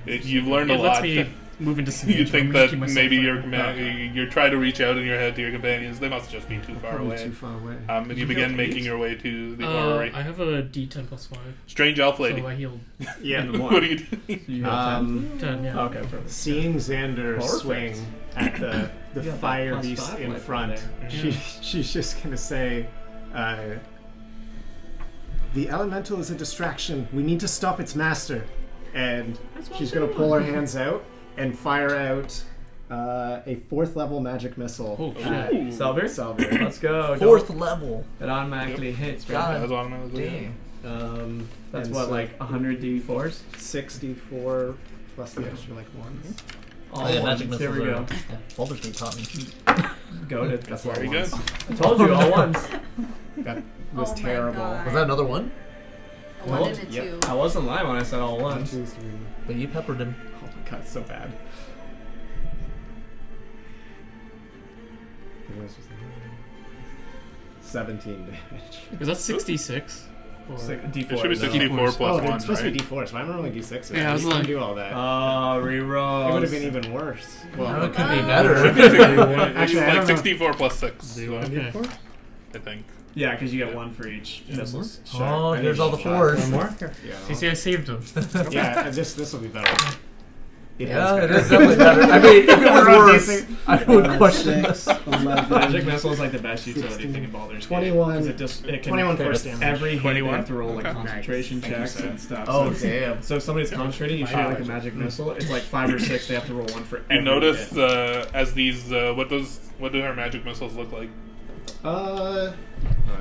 You've learned a It lets lot. me move into some. You think that maybe you're trying to reach out in your head to your companions. They must just be too far Probably away. too far away. And you begin making your way to the orrery. I have a D10 plus 5, Strange elf lady. so I healed Yeah. What do you do? You have 10. Yeah. Okay, perfect. Seeing Xander Perfect. swing at the You got fire that beast +5 in life front, there. she's just gonna say, "The elemental is a distraction. We need to stop its master." And she's gonna pull her hands out and fire out a 4th level magic missile. Oh, at shit. Salver? Salver. Let's go. 4th level. It automatically hits. God. That's automatically. Dang. That's and what, so like 100 D4s? 64 plus the extra like ones. Oh, yeah, magic There missiles we go. Yeah, Baldur's Gate taught me. Goated. That's all Very good. ones. I told you, all ones. That was Oh my terrible. God. Was that another one? A 1 and a Yep. 2. I wasn't lying when I said all 1, ones. 2, 3. But you peppered him. Oh my god, it's so bad. It was just 17 damage. Is that 66? Or- D4. It should be 64 plus Oh, 1, it's supposed right? to be D4, so I'm rolling D6. Yeah, I was you can like- do all that. Oh, reroll. It would have been even worse. Well, it could Oh. be better. Actually, It's I like don't know. 64 plus 6. Do So, okay. I think. Yeah, because you get 1 for each. Missiles. Oh, I here's need all the to- 4s. One more? See, I saved him. Yeah, this will be better. It Yeah, it is is definitely better. I mean, if it was worse, Decent. I would question this. 6, 11, Magic missile is like the best utility 16, thing in Baldur's Gate. 21. 'Cause it can 21 hit force damage. every hit 21? you have to roll like Okay. concentration Thank you, checks sir. and stuff. Oh, so, damn. so if somebody's concentrating, you shoot like a magic missile. It's like 5 or 6. They have to roll 1 for You every notice hit. as these what do her magic missiles look like? I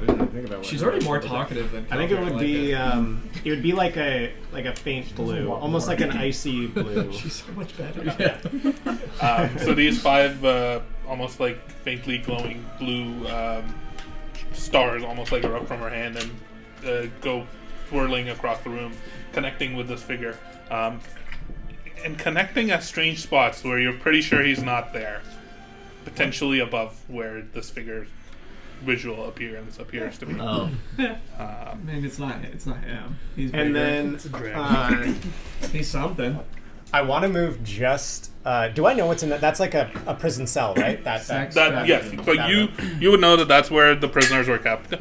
didn't even think about what She's it already was. more talkative than I think it Kelpier, would like be it would be like a faint blue, almost like an icy blue. She's so much better. So these 5 almost like faintly glowing blue stars almost like erupt from her hand and go swirling across the room, connecting with this figure, and connecting at strange spots where you're pretty sure he's not there, potentially above where this figure's visual appearance appears to be. Oh. I mean, it's not him. He's bigger. And then It's a dragon. he's something. I want to move just. Do I know what's in that? That's like a prison cell, right? Sex. That yes, so you would know that that's where the prisoners were kept.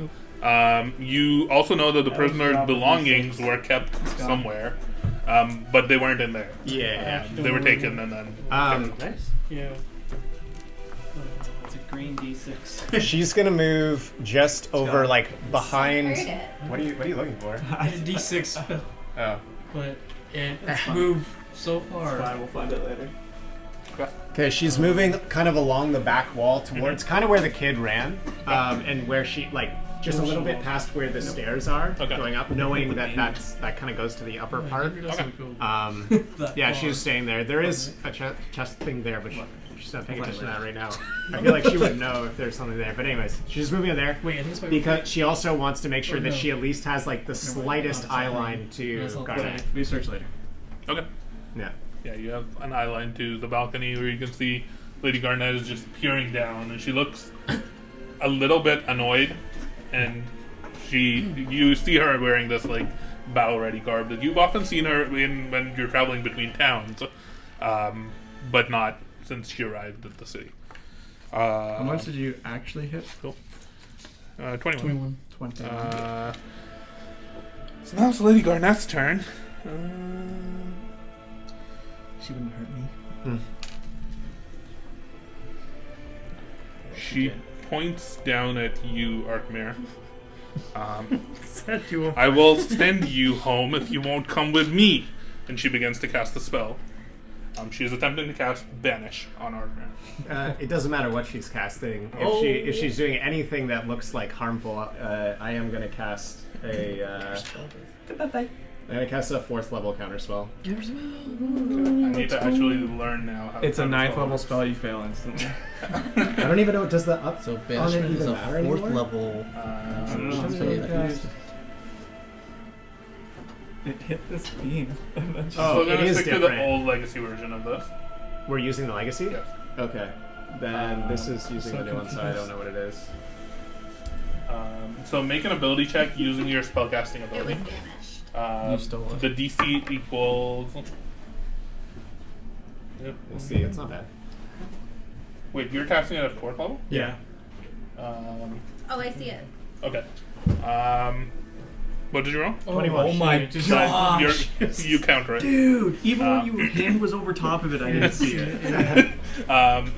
You also know that the prisoners' belongings were kept somewhere, but they weren't in there. Yeah. They were taken and then. Nice. Yeah. It's a green D6. She's gonna move just over, like behind. Heard it. What are you looking for? I did D6 fell, Oh. but it moved so far. Fine, we'll find it later. Okay, she's moving kind of along the back wall towards kind of where the kid ran, and where she just a little bit past where the stairs are Okay. going up, knowing that that kind of goes to the upper part. Okay. Yeah, she's staying there. There is a chest thing there, but she's not paying attention to that right now. I feel like she would know if there's something there. But anyways, she's moving in there Wait, I think it's my because she also wants to make sure that no. she at least has like the slightest eye line to That's all Garnet. right. Research later. Okay. Yeah. Yeah, you have an eye line to the balcony where you can see Lady Garnet is just peering down, and she looks a little bit annoyed, and You see her wearing this like battle-ready garb that you've often seen her in when you're traveling between towns, but not since she arrived at the city. How much did you actually hit? Cool. 21. 21. So now it's Lady Garnet's turn. She wouldn't hurt me. She points down at you, Arkmir. Set you up. I will send you home if you won't come with me. And she begins to cast the spell. She is attempting to cast Banish on Arkmir. It doesn't matter what she's casting. If she's doing anything that looks like harmful, I am going to cast a. I'm going to cast a 4th level counterspell. I need to actually learn now how It's a to 9th spell level works. spell. You fail instantly. I don't even know. Does the up So on it banishment is even a matter 4th anymore? level. I don't know. Doesn't really cast- It hit this beam. Oh, So we're it gonna is stick to the different. old legacy version of this. We're using the legacy? Yes. Okay. Then this is using the new one, so I don't know what it is. So make an ability check using your spellcasting It was ability. banished. You stole it. The DC equals. Yep. We'll see. It's not bad. Wait, you're casting it at 4th level? Yeah. Oh, I see it. Okay. What did you roll? 21. Oh my Just god. You counter it. Dude, even when your hand was over top of it, I didn't see it.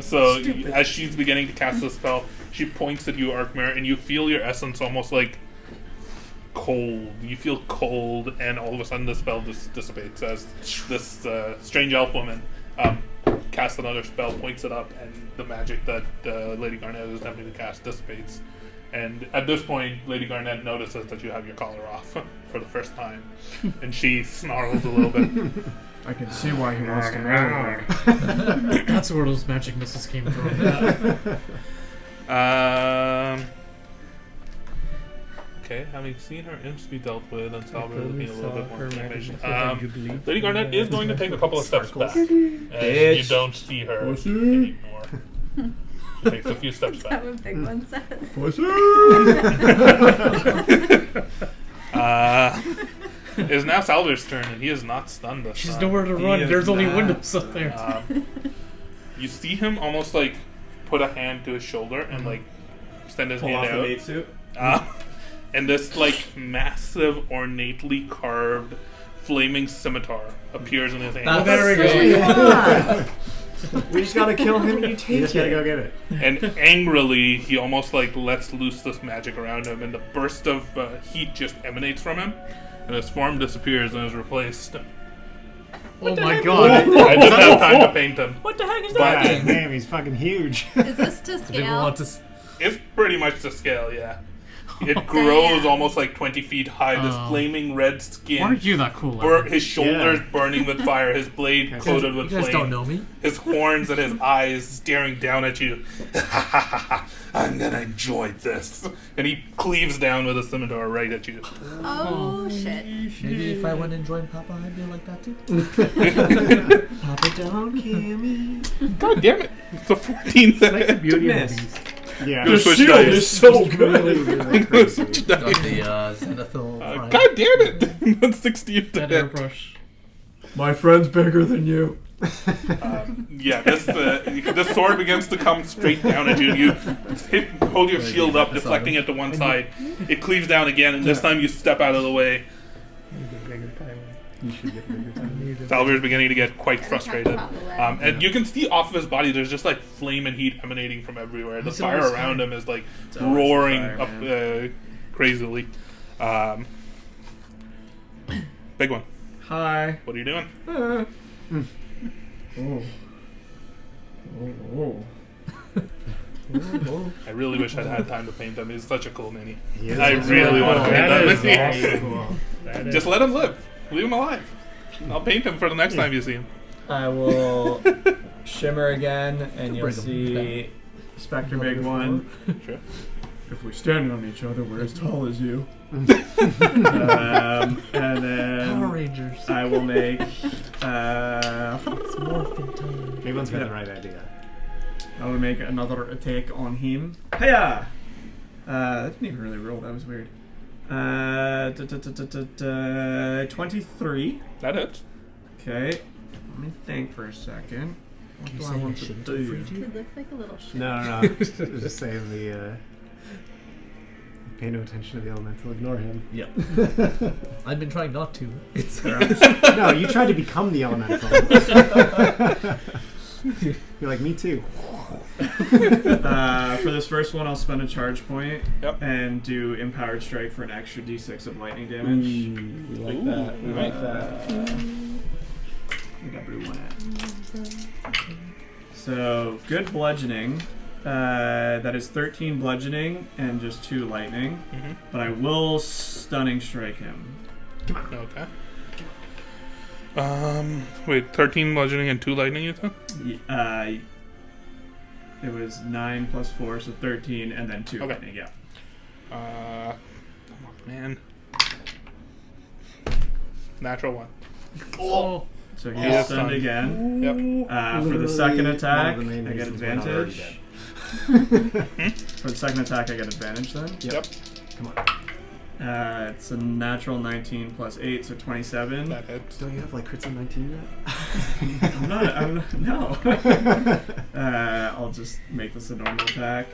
So as she's beginning to cast the spell, she points at you, Arkmir, and you feel your essence almost like cold. You feel cold, and all of a sudden the spell just dissipates as this strange elf woman casts another spell, points it up, and the magic that Lady Garnet is attempting to cast dissipates. And at this point, Lady Garnet notices that you have your collar off for the first time, and she snarls a little bit. I can see why he wants to marry her. That's where those magic missiles came from. Okay, having seen her imps be dealt with and Salvador looking a little bit more Her damaged, magic missiles and Lady Garnet is going to take a couple of steps back. And you don't see her Pussy. anymore. She takes a few steps That's back. how a big one says. It is now Salvador's turn, and he is not stunned this She's time. nowhere to He run. is There's only not. windows up there. You see him almost like put a hand to his shoulder and like extend his Pull hand off the out. maid suit. And this like massive, ornately carved, flaming scimitar appears in his hand. That's there we go. sick. We just gotta kill him and you You take just gotta it. go get it. And angrily, he almost like lets loose this magic around him, and the burst of heat just emanates from him, and his form disappears and is replaced. Oh my god. I didn't have time to paint him. What the heck is God that? damn, he's fucking huge. Is this to People scale? want to. It's pretty much to scale, yeah. It grows almost like 20 feet high. This Oh. flaming red skin. Why aren't you that cool? His shoulders Yeah. burning with fire, his blade coated with You guys flame, don't know me. his horns and his eyes staring down at you. I'm gonna enjoy this. And he cleaves down with a scimitar right at you. Oh, shit. Maybe if I went and joined Papa, I'd be like that too. Papa don't kill me. God damn it! It's a 14 It's like the beauty of Miss. movies. Yeah. Good switch dice. so Really, really crazy. Switch Got dice. the Zenithal. Prime. God damn it! That's 16 to That hit. airbrush. My friend's bigger than you. Yeah, this sword begins to come straight down at you. You hold your shield up, deflecting it to one side. It cleaves down again, and this time you step out of the way. You get bigger time. You should get bigger time. Salvador's beginning to get quite And frustrated. tap on the leg. And you can see off of his body, there's just like flame and heat emanating from everywhere. The He's fire always around him is like always roaring the fire, up crazily. Big one. Hi. What are you doing? Oh. I really wish I'd had time to paint him. He's such a cool mini. He is I awesome. really want to paint That that is mini. awesome. Cool. That is Just let him live. Leave him alive. I'll paint him for the next time you see him. I will shimmer again, and you'll Bring 'em see. Spectre Big One. Sure. If we stand on each other, we're as tall as you. And Power then Rangers. I will make. It's morphin' time. Big one's got the right idea. I will make another attack on him. Hiya! That didn't even really roll. That was weird. 23. That hits. Okay. Let me think for a second. What You do I saying I want to shouldn't do? have freed you? It looks like a little ship. No. I was just saying pay no attention to the elemental. Ignore him. Yep. I've been trying not to. It's No, you tried to become the elemental. You're like, me too. For this first one, I'll spend a charge point and do Empowered Strike for an extra d6 of lightning damage. We like that. We like that. I got blue one at. So, good bludgeoning. That is 13 bludgeoning and just 2 lightning. Mm-hmm. But I will stunning strike him. Okay. Wait, 13 bludgeoning and 2 lightning, you said? It was 9 plus 4, so 13, and then 2 Okay. lightning, yeah. Come on, man. Natural 1. Oh, So he's Yeah, stunned stunned. again. Yep. For the second attack, one of the main I get reasons we're not already advantage. dead. For the second attack, I get advantage then. Yep. Come on. It's a natural 19 plus 8, so 27. That hits. Don't you have like crits on 19 No. I'll just make this a normal attack.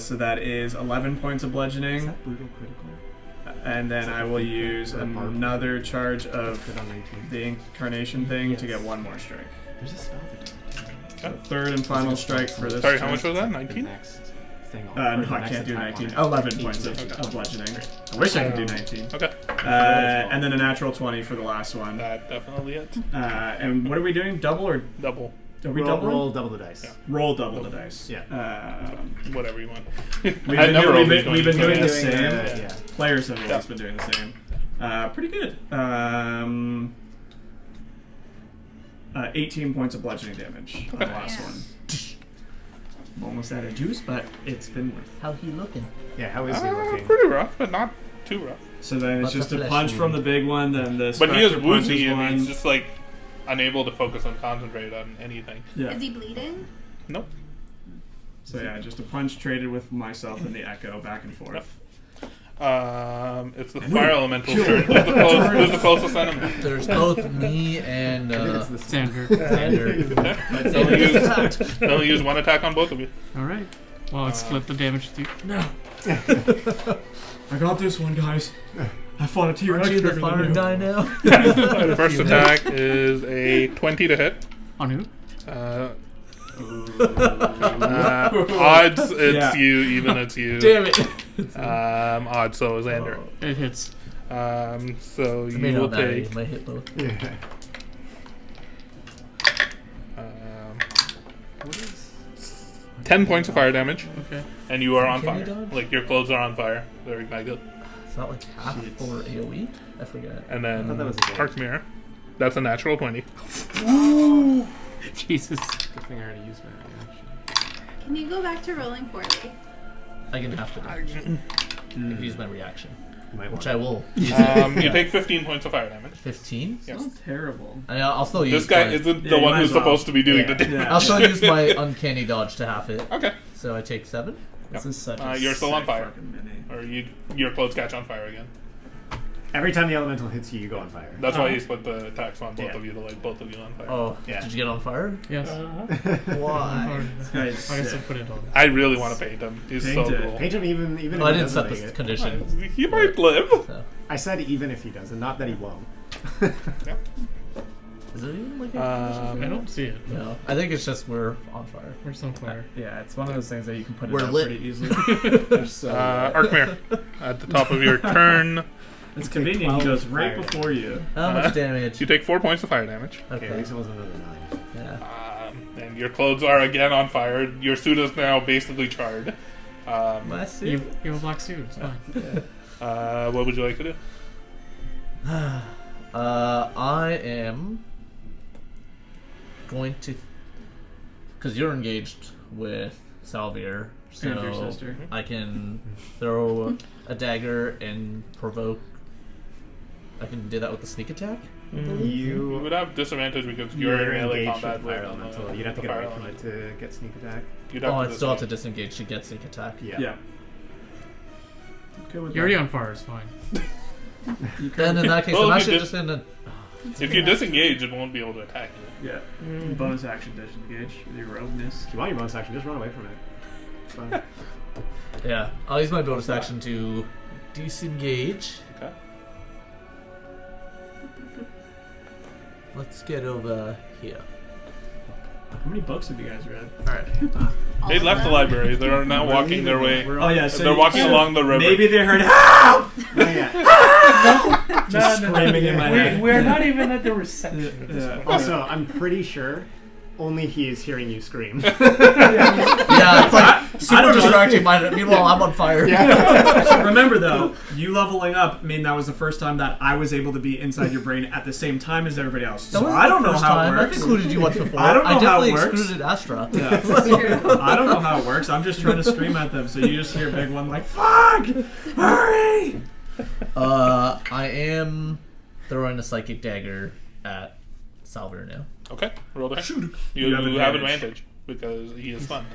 So that is 11 points of Is bludgeoning. that brutal critical? And then Is that I a will feat use for a bard? another charge of Crit on 19. the incarnation thing to Yes. get 1 more strike. There's a spell that does it. So third and final strike for this. Sorry, how turn. much was that? The 19? next thing No, I can't do 19. 11 points of bludgeoning. I wish I could do 19. Okay. And then a natural 20 for the last one. That definitely hits. And what are we doing? Double or Double. are we double? Roll double the dice. Yeah. Roll double the dice. Yeah. Whatever you want. We've been doing the same. Yeah. Players have always been doing the same. Pretty good. 18 points of bludgeoning damage on the last Yeah. one. I'm almost out of juice, but it's been worth. How he looking? Yeah, how is he looking? Pretty rough, but not too rough. So then it's Lots just of a flesh punch from the wound. big one, then the But he is spectre punches woozy and one. he's just like unable to focus and concentrate on anything. Yeah. Is he bleeding? Nope. So yeah, just a punch traded with myself and the echo back and forth. It's the fire elemental's turn. Who's the closest enemy? There's both me and I think it's this Xander. Xander. They only use 1 attack on both of you. All right. Well, let's split the damage with you. No. I got this one, guys. I fought a T-Rex. Aren't you the bigger fire than you. guy now? The first attack is a 20 to hit. On who? Odds, it's Yeah. you. Even, it's you. Damn it. Odds, so is Xander. It hits. So I may you will not matter. take You might hit both. Yeah. What is 10 points of fire damage, Okay. and you are on Can you fire. dodge? Like, your clothes are on fire. They're ignited. It's not like half for AoE? I forget. And I then thought that was a Arc Mirror. That's a natural 20. Jesus. good thing I already used my reaction. Can you go back to rolling poorly? I can have to dodge. I can use my reaction, You might which want I will. You take 15 points of fire damage. 15? Yes. Not terrible. I'll still use This guy my, isn't Yeah, the you one might who's as well. supposed to be doing Yeah. the damage. I'll still use my uncanny dodge to half it. Okay. So I take 7. This is such a You're still on sick fire. fucking mini. Or your clothes catch on fire again. Every time the elemental hits you, you go on fire. That's why he split the attacks on both Yeah. of you to light both of you on fire. Oh, Yeah. did you get on fire? Yes. Why? I Guys, guess I put it on. I really want to paint him. He's Paint so it. cool. Paint him even Oh, if I he didn't set doesn't the make it. condition. He might live. So. I said even if he doesn't, not that he won't. Is it even like a I don't see it. No, I think it's just we're on fire. We're on fire. yeah, it's one of those things that you can put it We're out lit. pretty easily. Arc Mirror. At the top of your turn, It's convenient. He 12 goes right fire. before you. How much damage? you take 4 points of fire damage. Okay, at least it wasn't another 9. Yeah. And your clothes are again on fire. Your suit is now basically charred. My You suit. have a black suit. It's fine. What would you like to do? I am going to, because you're engaged with Salvier, And your so sister. I can throw a dagger and provoke. I can do that with the sneak attack. You would have disadvantage because you're in melee engaged combat with fire with, elemental. You'd have to the get fire away from it elemental. to get sneak attack. You'd Oh, have I to still have to disengage. disengage to get sneak attack. Yeah. Yeah. Okay with You're already that. on fire. It's fine. Then in that case, Well, I'm if you actually did- just gonna. If you disengage, it won't be able to attack you. Yeah. Mhm. Bonus action disengage with your rogueness. If you want your bonus action, just run away from it. It's fine. Yeah, I'll use my bonus action to disengage. Okay. Let's get over here. How many books have you guys read? Alright. They left the library. They are now walking their way. Oh yeah, so They're walking along the river. Maybe they heard help. Not yet. Just screaming in my head. We're not even at the reception at this Yeah. point. Also, I'm pretty sure only he is hearing you scream. Yeah, it's like super don't know. distracting. Meanwhile, I'm on fire. So remember though, you leveling up mean that was the first time that I was able to be inside your brain at the same time as everybody else. That So was I the don't know first how time. it I've works. excluded you once before. I don't know how it definitely works. excluded Astra. Yeah. I don't know how it works. I'm just trying to scream at them, so you just hear Big One like, "Fuck! Hurry!" I am throwing a psychic dagger at Salver now. Okay, roll the shoot. You You have have advantage. advantage because he is stunned.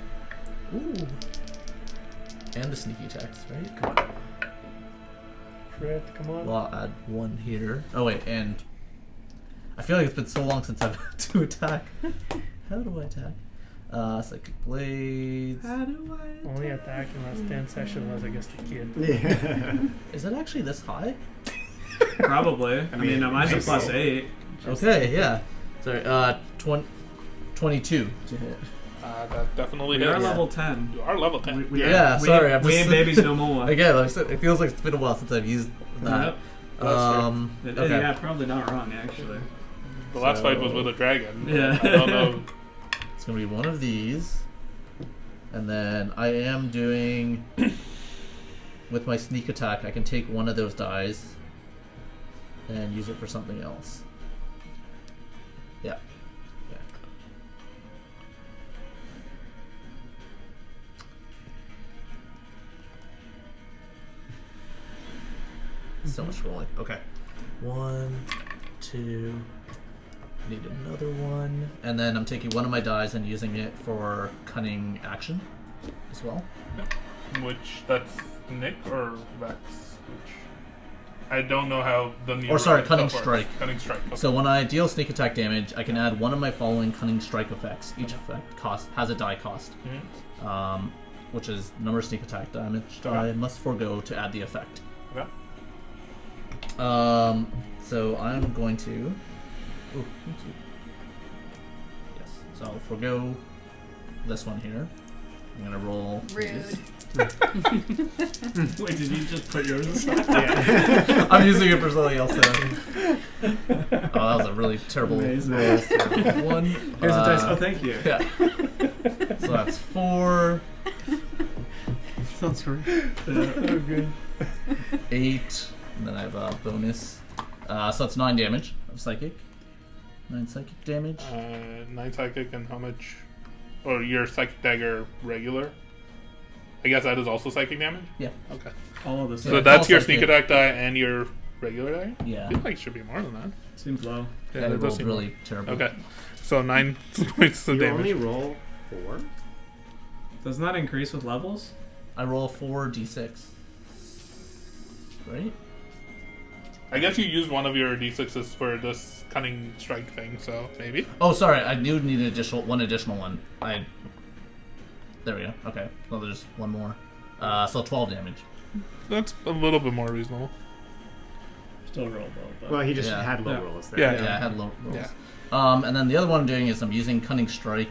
Ooh. And the sneaky attacks, right? Crit, come on. Well, I'll add one here. Oh wait, and I feel like it's been so long since I've had to attack. How do I attack? Psychic blades. How do I? Only attack in last 10 sessions was against the kid. Yeah. Is it actually this high? Probably. I mean, mine's a nice. +8. Okay, yeah. Sorry, 22 to hit. That definitely We are hits. level 10. You are level 10. Yeah, sorry, I'm we just- ain't babies no more. Again, like I said, it feels like it's been a while since I've used that. Yep. Okay. Yeah, probably not wrong actually. The last So- fight was with a dragon. Yeah. I don't know. It's gonna be one of these, and then I am doing with my sneak attack. I can take one of those dice and use it for something else. Yeah. So much rolling. Okay. 1, 2. Need another one. And then I'm taking one of my dice and using it for cunning action as well. Which, that's Nick or Vex? Which, I don't know how the new Or sorry, stuff Cunning works. Strike. Cunning Strike. Okay. So when I deal sneak attack damage, I can add one of my following cunning strike effects. Each effect has a die cost, Mhm. which is number of sneak attack damage Okay. I must forego to add the effect. Okay. So I'm going to. Ooh, thank you. Yes. So I'll forego this one here. I'm gonna roll. Rude. Wait, did you just put yours aside? Yeah. I'm using it for something else. Oh, that was a really terrible Amazing. roll. One. Here's the dice. Oh, thank you. Yeah. So that's 4, Sounds great. Oh, good. 8, and then I have a bonus. So that's 9 damage of psychic. 9 psychic damage. 9 psychic and how much? Or your psychic dagger regular? I guess that is also psychic damage? Yeah. Okay. All of this. So Yeah, that's it's your all sneak psychic. attack die and your regular die? Yeah. I feel like it should be more than that. Seems low. Yeah, that I does rolled seem really terrible. Okay. So 9 points of You damage. only roll 4? Doesn't that increase with levels? I roll 4d6. Right? I guess you used one of your d6s for this cunning strike thing, so maybe. Oh, sorry. I do need one additional one. There we go. Okay. Well, there's one more. So 12 damage. That's a little bit more reasonable. Still roll low, but Well, he just Yeah. had low Yeah. rolls there. Yeah. Yeah, I had low rolls. Yeah. And then the other one I'm doing is I'm using Cunning Strike.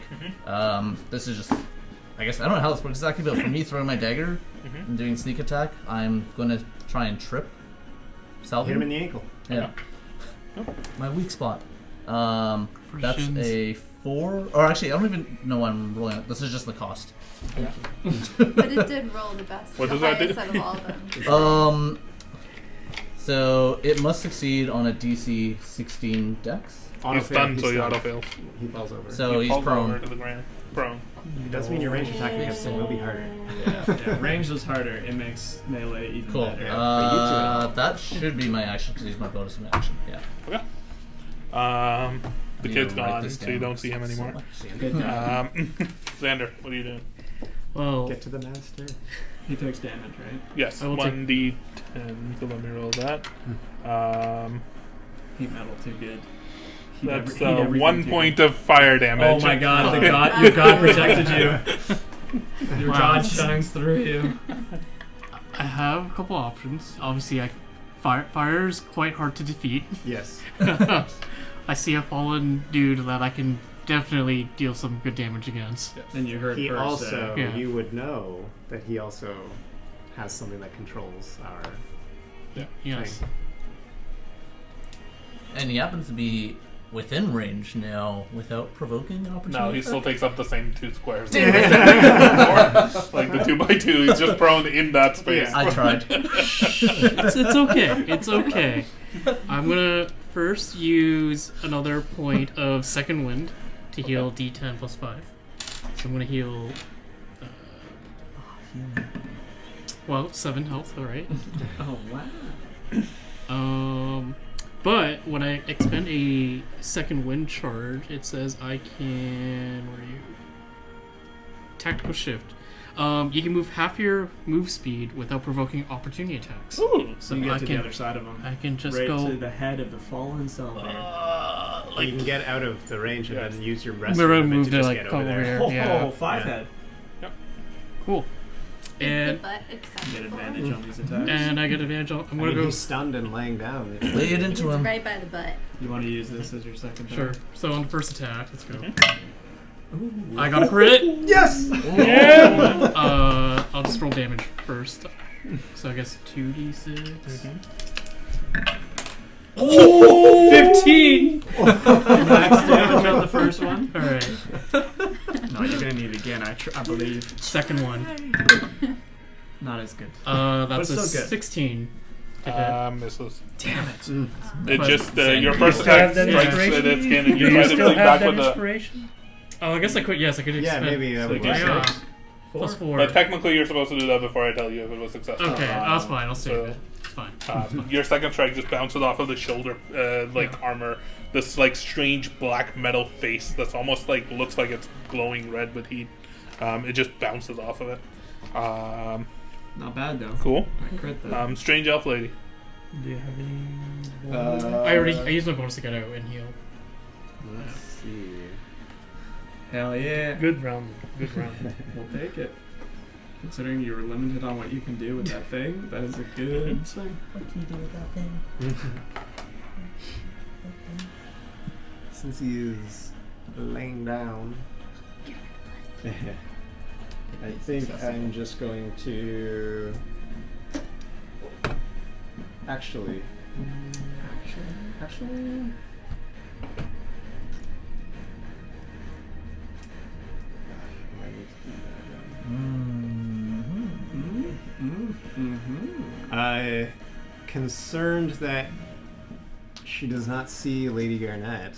This is just, I guess, I don't know how this works exactly, but for me throwing my dagger and doing sneak attack, I'm going to try and trip Salvin. Hit him in the ankle. Yeah. My weak spot. That's shins. a 4. Or actually, I don't even know what I'm rolling. This is just the cost. But it did roll the best. What the does that highest do? out of all of them. So it must succeed on a DC 16 Dex. Auto He's stunned, fail, so he stunned. auto fails. He falls over. So he's falls prone. over to the ground. Prone. it does mean your range attack against him will be harder. yeah, range is harder. It makes melee even Cool. better. but you two That should be my action because he's my bonus of action. Yeah. Okay. The Need kid's to write gone, this so you down. don't see him So anymore. much. Good job. Xander, what are you doing? Well, Get to the master. He takes damage, right? Yes, I will take- 1d10. So let me roll that. Heat metal too good. Heat That's heat everything 1 too point good. of fire damage. Oh my god, the god, your god protected you. Your god shines through you. I have a couple options. Obviously, fire is quite hard to defeat. Yes. I see a fallen dude that I can definitely deal some good damage against. And you heard He her also, Yeah. you would know that he also has something that controls our Yes. thing. And he happens to be within range now without provoking an opportunity. No, he still attack? takes up the same 2 squares. Like the 2x2, he's just prone in that space. I tried. It's okay. It's okay. I'm gonna first use another point of second wind to heal D10 plus 5. So I'm gonna heal. Well, 7 health. All right. Oh wow. But when I expend a second wind charge, it says I can. Where are you? Tactical shift. You can move half your move speed without provoking opportunity attacks. Ooh. So you get I to can- the other side of him. I can just right go. to the head of the fallen Selvar. You can get out of the range and then use your rest We're gonna movement move to to just like get come over over there. here. Yeah. Oh, 5 Yeah. head. Cool. Is And the butt Get accessible? advantage on these attacks. and I get advantage. I'm I gonna mean, go. he's stunned and laying down. Lay it It's into him. right by the butt. You want to use this as your second Sure. turn? So on the first attack, let's go. Ooh. I got a crit. Yes! I'll just roll damage first. So I guess 2d6. 15! Max damage on the first one. All right. No, you're gonna need it again, I believe. Second one. Not as good. That's But a still good. 16 to hit. Misses. Damn it. It But- just your first still have attack that strikes inspiration? at its skin, and Do you you try to still flee have back that with the. inspiration? Oh, I guess I could. Yes, I could Yeah, expend. maybe that would be Yeah. six. Plus 4. But technically, you're supposed to do that before I tell you if it was successful. Okay, that's fine. I'll save So- it. It's fine. Your second strike just bounces off of the shoulder, armor. This like strange black metal face that's almost like looks like it's glowing red with heat. It just bounces off of it. Not bad though. Cool. I crit though. Strange elf lady. Do you have any? I used my bonus to get out and heal. Let's see. Hell yeah. Good round. Good round. We'll take it. Considering you were limited on what you can do with that thing, that is a good thing. What can you do with that thing? Since he is laying down, I think I'm just going to. Actually. Concerned that she does not see Lady Garnett,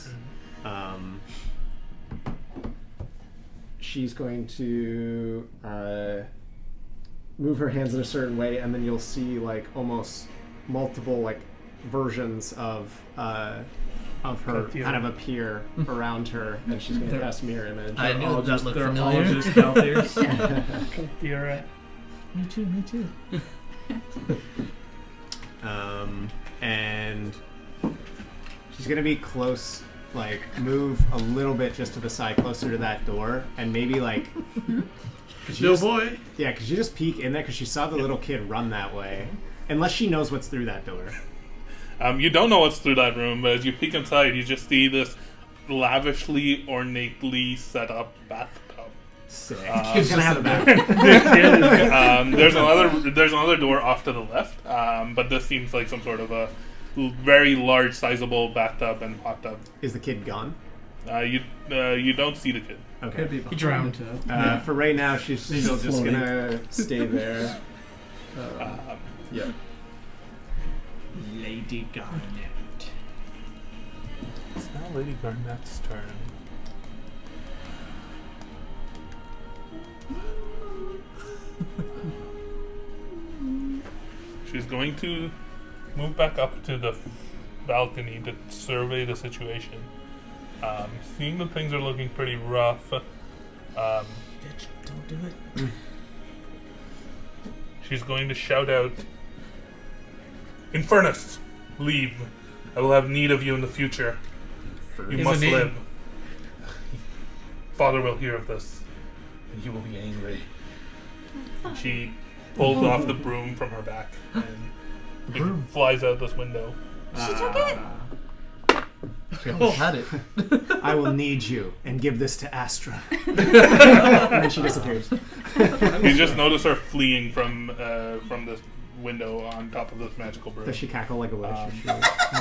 she's going to move her hands in a certain way, and then you'll see like almost multiple like versions of her Katira. kind of appear around her, and she's going to cast mirror image. I knew all that just, looked they're familiar. all just Kelthirs. You're Me too, me too. And she's gonna be close, like move a little bit just to the side, closer to that door, and maybe like. Boy. Yeah, because you just peek in there because she saw the little kid run that way, unless she knows what's through that door. You don't know what's through that room, but as you peek inside, you just see this lavishly, ornately set up bathtub. Sick. She's gonna have a bath. There's another door off to the left, but this seems like some sort of a very large, sizable bathtub and hot tub. Is the kid gone? You don't see the kid. Okay. Could be He drowned. For right now, she's still just floating. gonna stay there. Yeah. Lady Garnet. It's now Lady Garnet's turn. She's going to move back up to the balcony to survey the situation. Seeing that things are looking pretty rough, Bitch, don't do it. she's going to shout out, Infernus, leave. I will have need of you in the future. You Is must it me? live. Father will hear of this, and he will be angry. And she pulls off the broom from her back and it flies out this window. She took it. She almost had it. I will need you and give this to Astra. And then she disappears. You just notice her fleeing from this window on top of this magical broom. Does she cackle like a witch?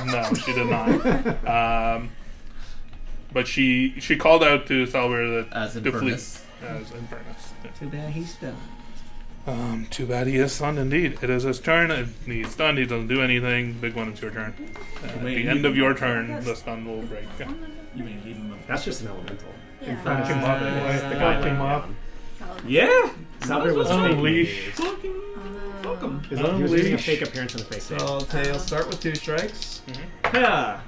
No, she did not. But she called out to Salver that As to flee Infernus. as Infernus. Too bad he's done. Too bad he is stunned indeed. It is his turn. If he's stunned, he doesn't do anything. Big one, it's your turn. At Wait, the end of your turn, the stun will break. You mean leave him up? That's just an elemental. Yeah. Infernus Fuck him up, is boy. the guy Fuck him laying up. down. Yeah. Salver was Unleash. fake. Fuck him. He was using a Unleash. fake appearance and a fake So name. I'll start with 2 strikes. Mhm. Yeah.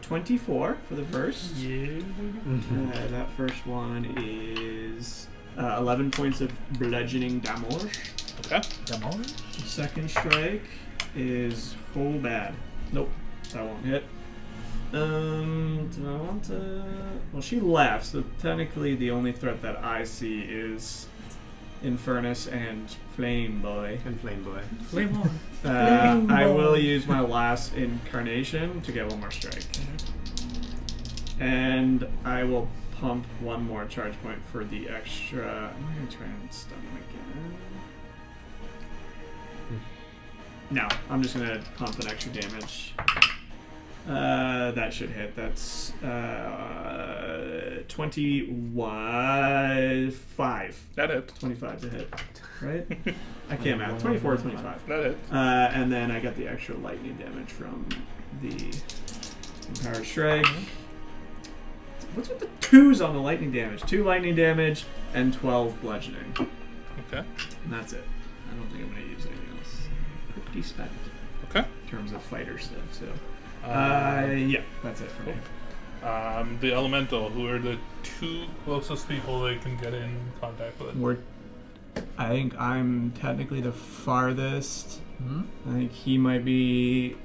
24 for the first. Yeah. That first one is 11 points of bludgeoning damage. Okay. Demolish? Second strike is whole bad. Nope, that won't hit. Do I want to? Well, she left, so technically the only threat that I see is Infernus and Flame Boy. And Flame Boy. Flame on. I will use my last incarnation to get one more strike. And I will pump one more charge point for the extra. I'm going to try and stun him again. No, I'm just going to pump an extra damage. That should hit. That's 25. That hits. 25 to hit, right? I can't math. 24 or 25. That hits. And then I got the extra lightning damage from the Empowered Strike. What's with the 2s on the lightning damage? 2 lightning damage and 12 bludgeoning. Okay. And that's it. I don't think I'm going to use anything else. Pretty spent Okay. in terms of fighter stuff, so. Yeah, that's it for me. The elemental, who are the 2 closest people they can get in contact with. I think I'm technically the farthest. Hmm? I think he might be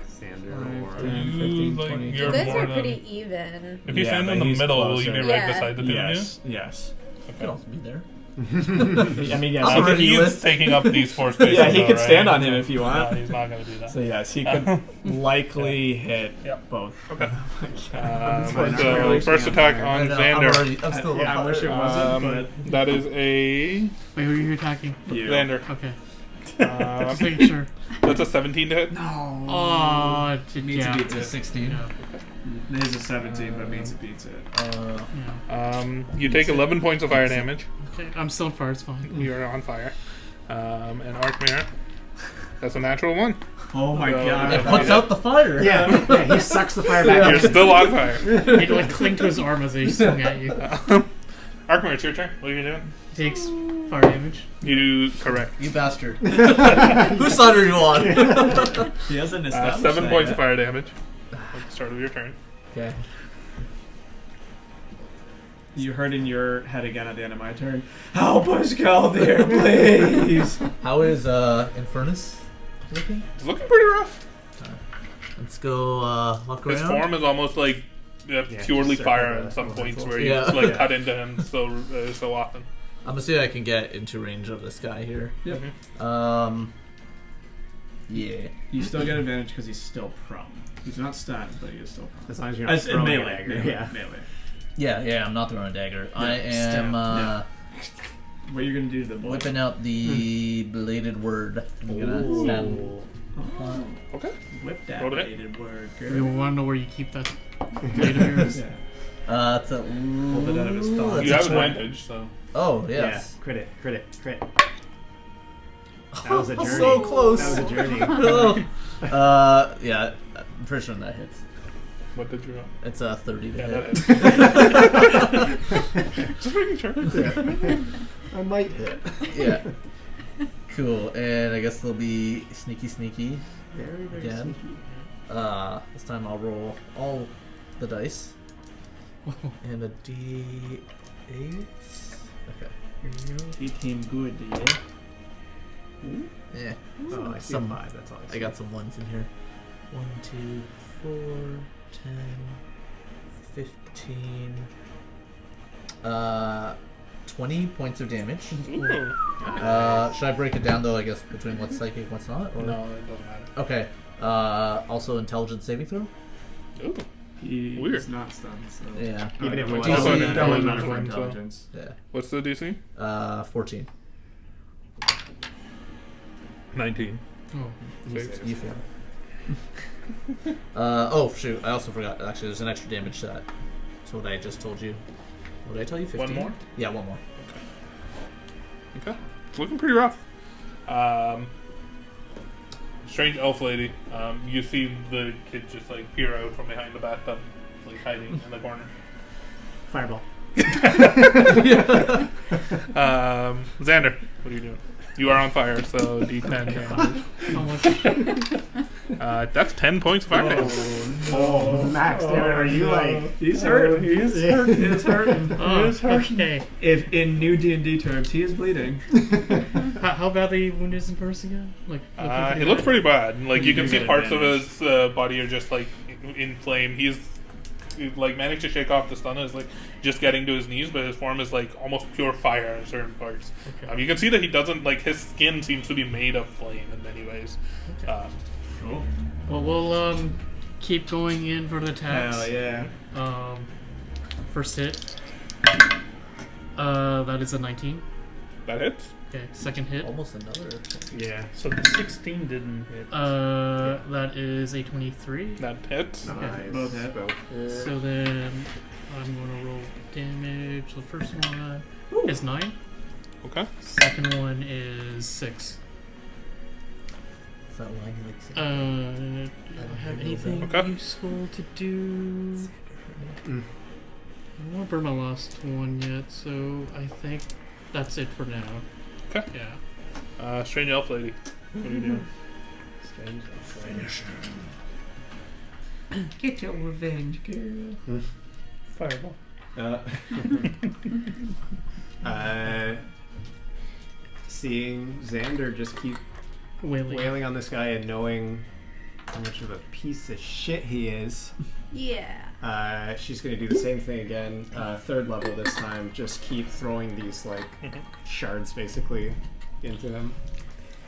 Sander 5, or 10, You, 15, like, 20. you're You guys more are than- pretty even. If you Yeah, stand but in the he's middle, will you be closer. right Yeah. beside the 2 Yes, yes. You could also be there. I mean, yes, I'm he already He's list. taking up these 4 spaces. Yeah, he though, could right? stand on him if you want. No, he's not going to do that. So yes, he could likely hit Yep. both. Okay. That's So really first stand attack there. on I know, Xander. I'm still Yeah, I wish it wasn't, That is a Wait, who are you attacking? You. Xander. Okay. Uh, Just making sure. that's a 17 to hit. No. Oh, Means yeah. it beats It's it. 16. Yeah. It is a 17, but means it beats it. Yeah. You take 11 points of fire damage. Okay, I'm still on fire. It's fine. You're on fire. And Arkmir, that's a natural 1. Oh my So- god. It puts out the fire. Yeah, he sucks the fire back. You're still on fire. It like clinged to his arm as he swung at you. Arkmir, it's your turn. What are you doing? Takes fire damage. You do correct. You bastard. Whose side are you on? He hasn't established 7 that points yet. of fire damage at the start of your turn. Okay. You heard in your head again at the end of my turn. Help us, Calvir, please. How is Infernus looking? It's looking pretty rough. Let's go walk His around. form is almost like purely just fire circle in the some points elemental. where you Yeah. just, like Yeah. cut into him so often. I'm assuming I can get into range of this guy here. Yep. Yeah. You still get advantage because he's still prone. He's not stunned, but he is still prone. As long as you're not As in throwing a melee, dagger. melee, Yeah. melee. Yeah, I'm not throwing a dagger. I still, am What are you gonna do to the boy? whipping out the bladed word. I'm gonna stab him. Oh, Okay. whip that Roll it. bladed word, You girl. want to know where you keep that blade of yours? Yeah. It's a Hold it out of his thumb. that's You a have 20. advantage, so. Oh Yeah, yes. crit. That was a journey. So close. That was a journey. Yeah, I'm pretty sure that hits. What did you roll? It's a 30 to Yeah, hit. that is. Just making sure. I might hit. Yeah. Cool. And I guess they'll be sneaky. Very, very Again. sneaky. This time I'll roll all the dice. And a D8. Okay. Here you go. Hit him good, yeah. Yeah. Oh, I see Some- 5. That's all I see. I got some ones in here. 1, 2, 4, 10, 15. 20 points of damage. Ooh. Should I break it down though? I guess between what's psychic and what's not. Or? No, it doesn't matter. Okay. Also, intelligence saving throw. Ooh. He's Weird. not stunned, so. Yeah. Even if it was DC that wouldn't matter for 21, so- intelligence. Yeah. What's the DC? 14. 19. Oh, Six. You fail. Oh shoot! I also forgot. Actually, there's an extra damage to that. So what I just told you. What did I tell you? 15? One more? Yeah, one more. Okay. It's looking pretty rough. Strange elf lady. You see the kid just like peer out from behind the bathtub, like hiding in the corner. Fireball. Xander, what are you doing? You are on fire, so D10 damage. how much? That's 10 points of fire damage. Oh, Max, are you like... He's hurt. He's He is hurting. Oh, okay. If in new D&D terms, he is bleeding. How badly wounded is the person again? Like, He looks pretty bad. Like you can You see get parts of advantage. his body are just like in flame. He's like managed to shake off the stun. Is like just getting to his knees, but his form is like almost pure fire in certain parts. Okay. You can see that he doesn't like his skin seems to be made of flame in many ways. Cool. Well, we'll keep going in for the attacks. Hell yeah. First hit. That is a 19. That hits. Okay, second hit. Almost another. Yeah. So the 16 didn't hit. That is a 23. That hits. Nice. Both hit. So then I'm going to roll damage. The first one is 9. Okay. Second one is 6. Is that why you like Do I have anything Okay. useful to do? I don't want to burn my last one yet, so I think that's it for now. Okay. Yeah. Strange elf lady. What are you doing? Strange. Finish Get your revenge, girl. Fireball. Seeing Xander just keep wailing on this guy and knowing how much of a piece of shit he is, Yeah. she's going to do the same thing again. Third level this time. Just keep throwing these like shards basically into him.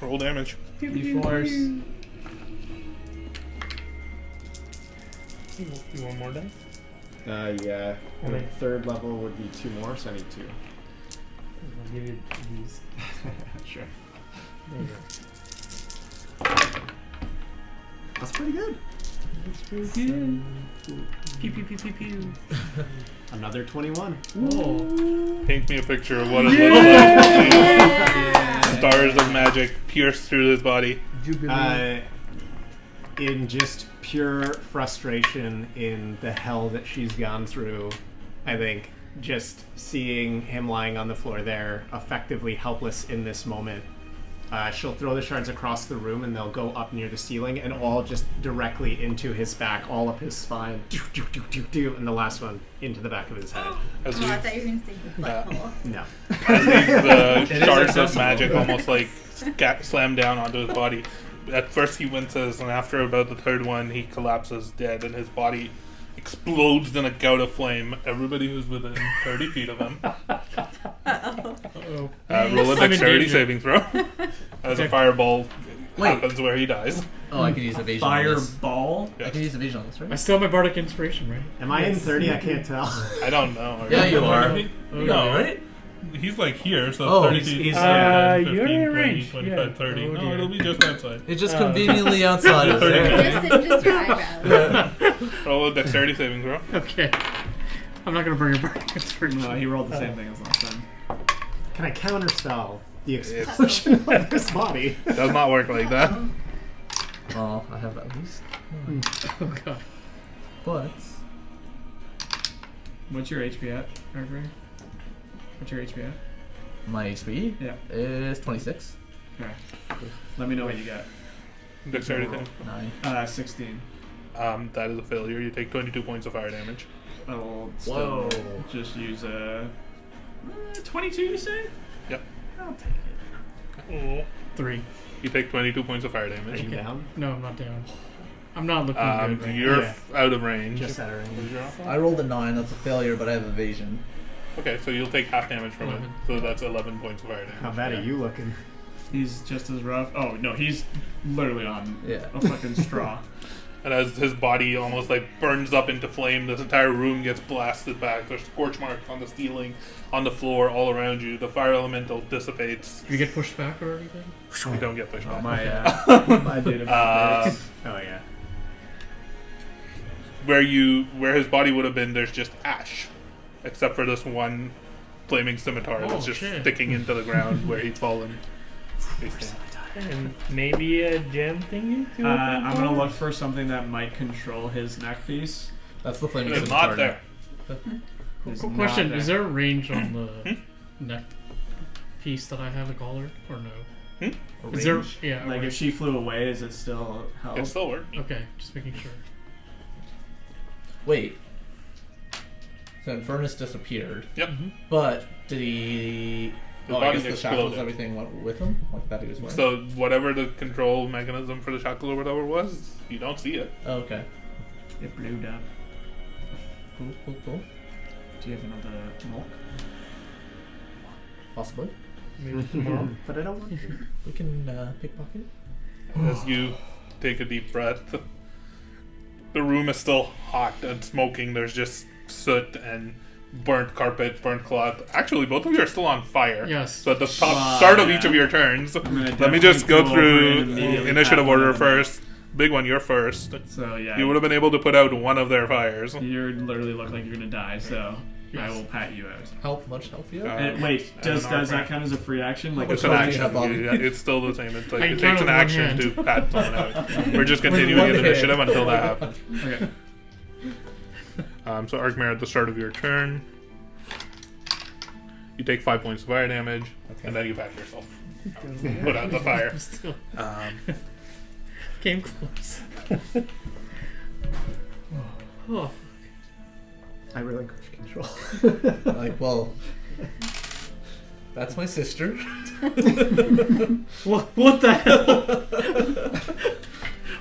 Roll damage. You force. You want more dice? Yeah. How many? Third level would be 2 more, so I need 2. I'll give you these. Sure. There you go. That's pretty good. That's pretty good. Pew pew pew pew pew. Another 21. Whoa. Paint me a picture of what it looks like. Please. Stars of magic pierce through his body. In just pure frustration in the hell that she's gone through, I think just seeing him lying on the floor there, effectively helpless in this moment, she'll throw the shards across the room and they'll go up near the ceiling and all just directly into his back, all up his spine, and the last one into the back of his head. As Oh, I thought you were going to say the butthole. No. As these It is shards of accessible. magic almost like slam down onto his body. At first he winces, and after about the third one, he collapses dead, and his body explodes in a gout of flame. Everybody who's within 30 feet of him. Uh-oh. Roll a I'm in dexterity danger. saving throw. As a Okay. fireball Wait. happens where he dies. Oh, I can use evasion on this. Fireball. I can use evasion on this, I right? still have my bardic inspiration, right? Am I in 30? I can't tell. I don't know. Yeah, you are. No, right? He's like here, so Oh, 30 he's- feet. he's- 10, you're 15, in 20, range. 25, Yeah. 30. Oh, No, dear. it'll be just outside. It's just Oh. conveniently outside of there. Just your eyebrows. Roll a dexterity saving throw. Okay. I'm not gonna bring your bardic inspiration. No, he rolled the same thing as last time. Can I counterspell the explosion of his body? Does not work like that. Oh, I have at least one. Oh god. But What's your HP at, Arthur? What's your HP at? my HP Yeah. is 26. Okay. Let me know what you got. Dexterity thing. 9. 16. That is a failure. You take 22 points of fire damage. I will still Whoa. just use a 22, you say? Yep. I'll take it. 3. You take 22 points of fire Are damage. you down? No, I'm not down. I'm not looking good. Right You're Yeah. out of range. Just at her range. I rolled a 9. That's a failure, but I have evasion. Okay, so you'll take half damage from it. 11. So that's 11 points of fire damage. How bad are you looking? He's just as rough. Oh, no, he's literally on Yeah. a fucking straw. And as his body almost like burns up into flame, this entire room gets blasted back. There's scorch marks on the ceiling, on the floor, all around you. The fire elemental dissipates. Do you get pushed back or anything? You don't get pushed back. My data breaks. Oh yeah. Where his body would have been, there's just ash, except for this one flaming scimitar that's just shit. sticking into the ground where he'd fallen. And maybe a gem thingy to I'm gonna look for something that might control his neck piece. That's the flaming It's scimitar. not there. It's Quick not question: there. is there a range on the neck piece that I have a collar or no? A Is there? range. Yeah. Like, if she flew away, is it still held? It still works. Okay, just making sure. Wait. So Infernus disappeared, Yep. but did he? His I body guess the shackles, exploded. everything went with him, like that he was wearing. So whatever the control mechanism for the shackle or whatever was, you don't see it. Oh, okay. It blew up. Cool. Do you have another milk? Possibly. maybe tomorrow. But I don't want to. We can pickpocket. As you take a deep breath, the room is still hot and smoking. There's just soot and burnt carpet, burnt cloth. Actually, both of you are still on fire. Yes. So at the start of each of your turns, let me just go through initiative order first. Big one, you're first. So yeah, You would have been able to put out one of their fires. you literally look like you're gonna die. So I will pat you out. Much healthier. And wait, and does an arc that rack. count as a free action? Like It's Which an one do you action. have, Bobby? Yeah, it's still the same. It's like I it can takes count an with one action hand. to pat someone out. We're just continuing one in hand. initiative until that happens. Okay. So Arkmare, at the start of your turn, you take 5 points of fire damage, and then you pat yourself. Put out the fire. Still Um, came close. Oh, I relinquish control. Like, well, that's my sister. what the hell?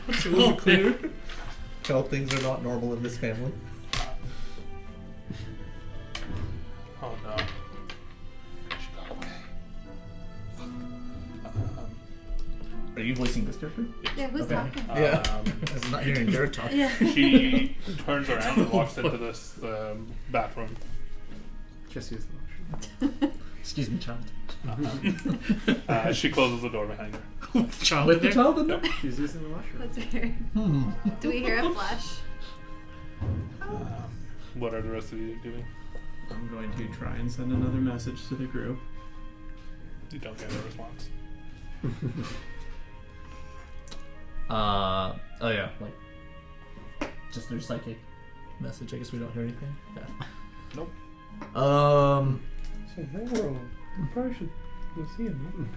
What's wrong there? Tell things are not normal in this family. oh no. She got away. Are you voicing this character? Yeah, who's Okay. talking? Yeah. Um, I'm not hearing Jared talk. Yeah. she turns around and walks into this bathroom. Just use the motion. Excuse me, child. She closes the door behind her. Child With in the there? child in there? She's using the mushroom. That's weird. Do we hear a flash? What are the rest of you doing? I'm going to try and send another message to the group. You don't get a response. Oh yeah, like just their psychic message. I guess we don't hear anything. Yeah. Nope. So Zoro, you probably should go see him.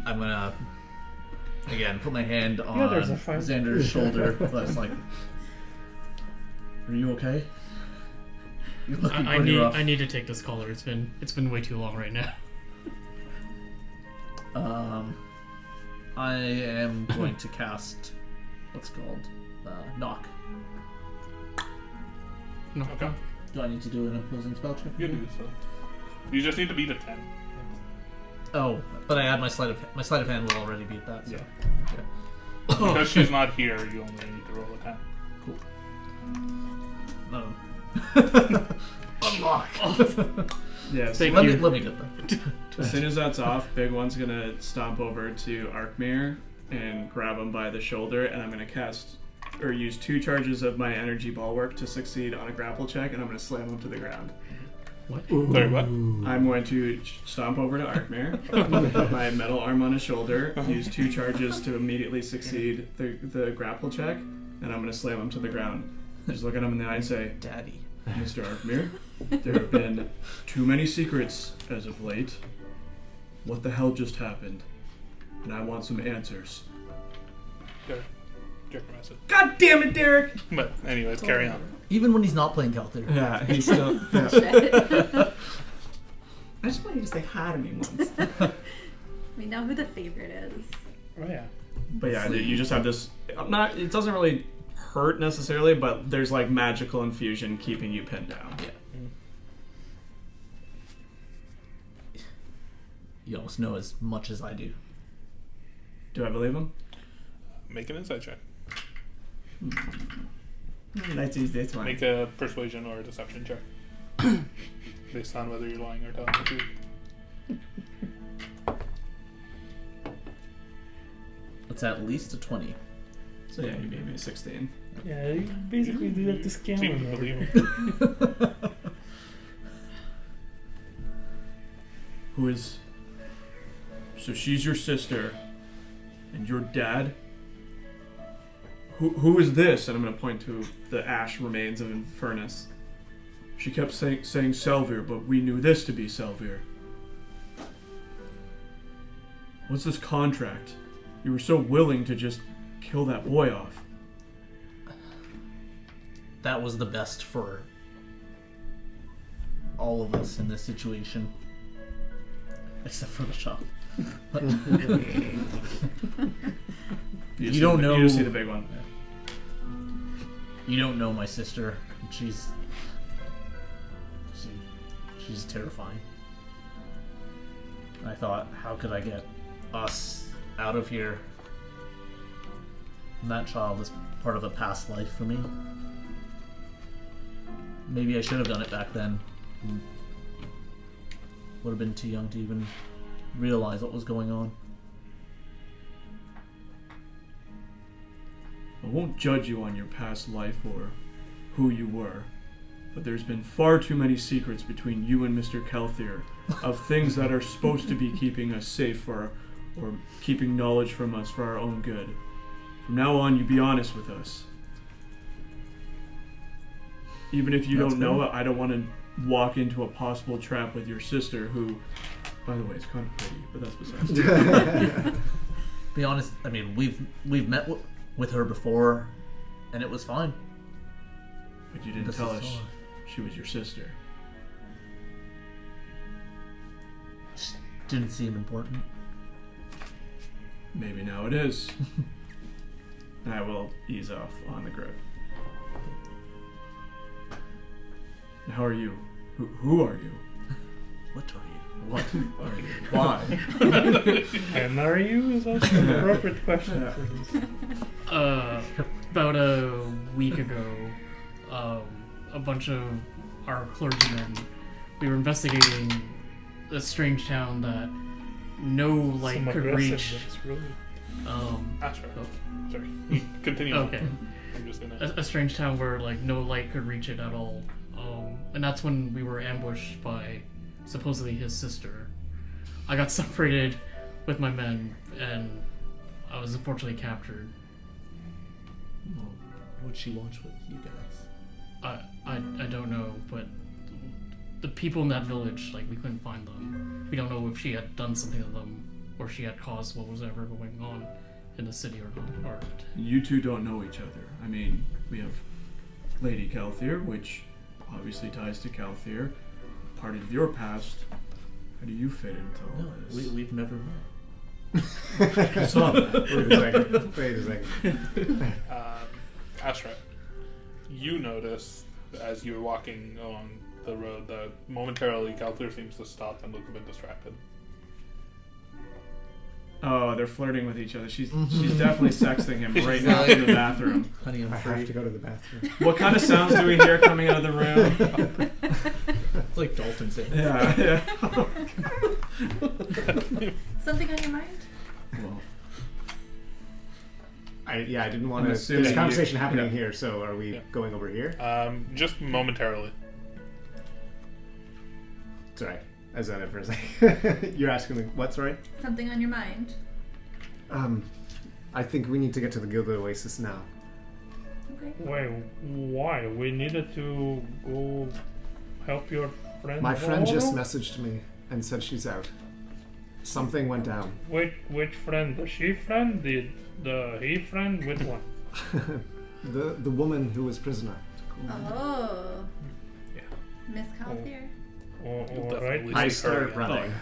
I'm gonna again put my hand on Yeah, there's a fire. Xander's shoulder. That's like, are you okay? You're looking I pretty need rough. I need to take this collar. It's been way too long right now. I am going to cast what's called knock. No. Okay. Do I need to do an opposing spell check? You do so. You just need to beat a 10. Oh, but I add my sleight of hand will already beat that. So. Yeah. Okay. Because she's not here, you only need to roll a 10. No. Unlock. Yeah. So Thank let you. me get that. as soon as that's off, Big One's gonna stomp over to Arkmere and grab him by the shoulder, and I'm gonna cast or use 2 charges of my energy bulwark to succeed on a grapple check, and I'm gonna slam him to the ground. Sorry, what? I'm going to stomp over to Arkmere, put my metal arm on his shoulder, use 2 charges to immediately succeed the grapple check, and I'm gonna slam him to the ground. Just look at him in the eye and say, Daddy. Mr. Arkmere, there have been too many secrets as of late. What the hell just happened? And I want some answers. Check your message. God damn it, Derek! But anyways, carry on. Even when he's not playing Calther. Yeah, he's still. Shit. I just want you to say hi to me once. We know who the favorite is. Oh yeah. But yeah, you just have this. It doesn't really hurt necessarily, but there's like magical infusion keeping you pinned down. Yeah. You almost know as much as I do. Do I believe him? Make an insight check. Let's use this one. Make a persuasion or a deception check. Based on whether you're lying or telling the truth. It's at least a 20. So yeah, you gave me a 16. Yeah, you basically do that to scam Seem to him. believe him. Who is? So she's your sister, and your dad. Who is this? And I'm gonna point to the ash remains of Infernus. She kept saying Selvir, but we knew this to be Selvir. What's this contract? You were so willing to just kill that boy off. That was the best for all of us in this situation. Except for the shop. You don't know. You just see the big one. You don't know my sister. She's terrifying. I thought, how could I get us out of here? And that child is part of a past life for me. Maybe I should have done it back then. Would have been too young to even realize what was going on. I won't judge you on your past life or who you were, but there's been far too many secrets between you and Mr. Kelthir of things that are supposed to be keeping us safe or keeping knowledge from us for our own good. From now on, you be honest with us. Even if you don't know it, I don't want to walk into a possible trap with your sister, who, by the way, is kind of pretty, but that's besides the point. Be honest, I mean, we've met with her before, and it was fine. But you didn't tell us she was your sister. Didn't seem important. Maybe now it is. And I will ease off on the grip. How are you? Who are you? What are you? What are you? Why? And are you is also an appropriate question for this. About a week ago, a bunch of our clergymen, we were investigating a strange town that no light Some could reach. aggressiveness, really. That's right. Sorry. Continue. Okay. I'm just gonna. A strange town where like no light could reach it at all. And that's when we were ambushed by supposedly his sister. I got separated with my men, and I was unfortunately captured. Well, what'd she launch with you guys? I don't know, but the people in that village, like, we couldn't find them. We don't know if she had done something to them, or she had caused what was ever going on in the city or not. Or You two don't know each other. I mean, we have Lady Kelthir, which obviously ties to Kelthir. Part of your past. How do you fit into all No, this? we've never met. I saw that. Wait a second. Ashra, you notice as you're walking along the road that momentarily Kelthir seems to stop and look a bit distracted. Oh, they're flirting with each other. She's definitely sexting him right now in the bathroom. Honey, I'm I free. have to go to the bathroom. What kind of sounds do we hear coming out of the room? It's like dolphin sounds. Yeah. Something on your mind? Well, I didn't want I'm to. assuming There's a conversation you- happening yeah. here, so are we Yeah. going over here? Just momentarily. Sorry, I was on it for a second. You're asking me what? Sorry. Something on your mind? I think we need to get to the Gilded Oasis now. Okay. Wait, why? We needed to go help your friend. My friend just Oro? messaged me and said she's out. Something went down. Which friend? The she friend? The he friend? Which one? The woman who was prisoner. Oh. Yeah. Miss Calthier? You'll Alright. definitely I see her start again.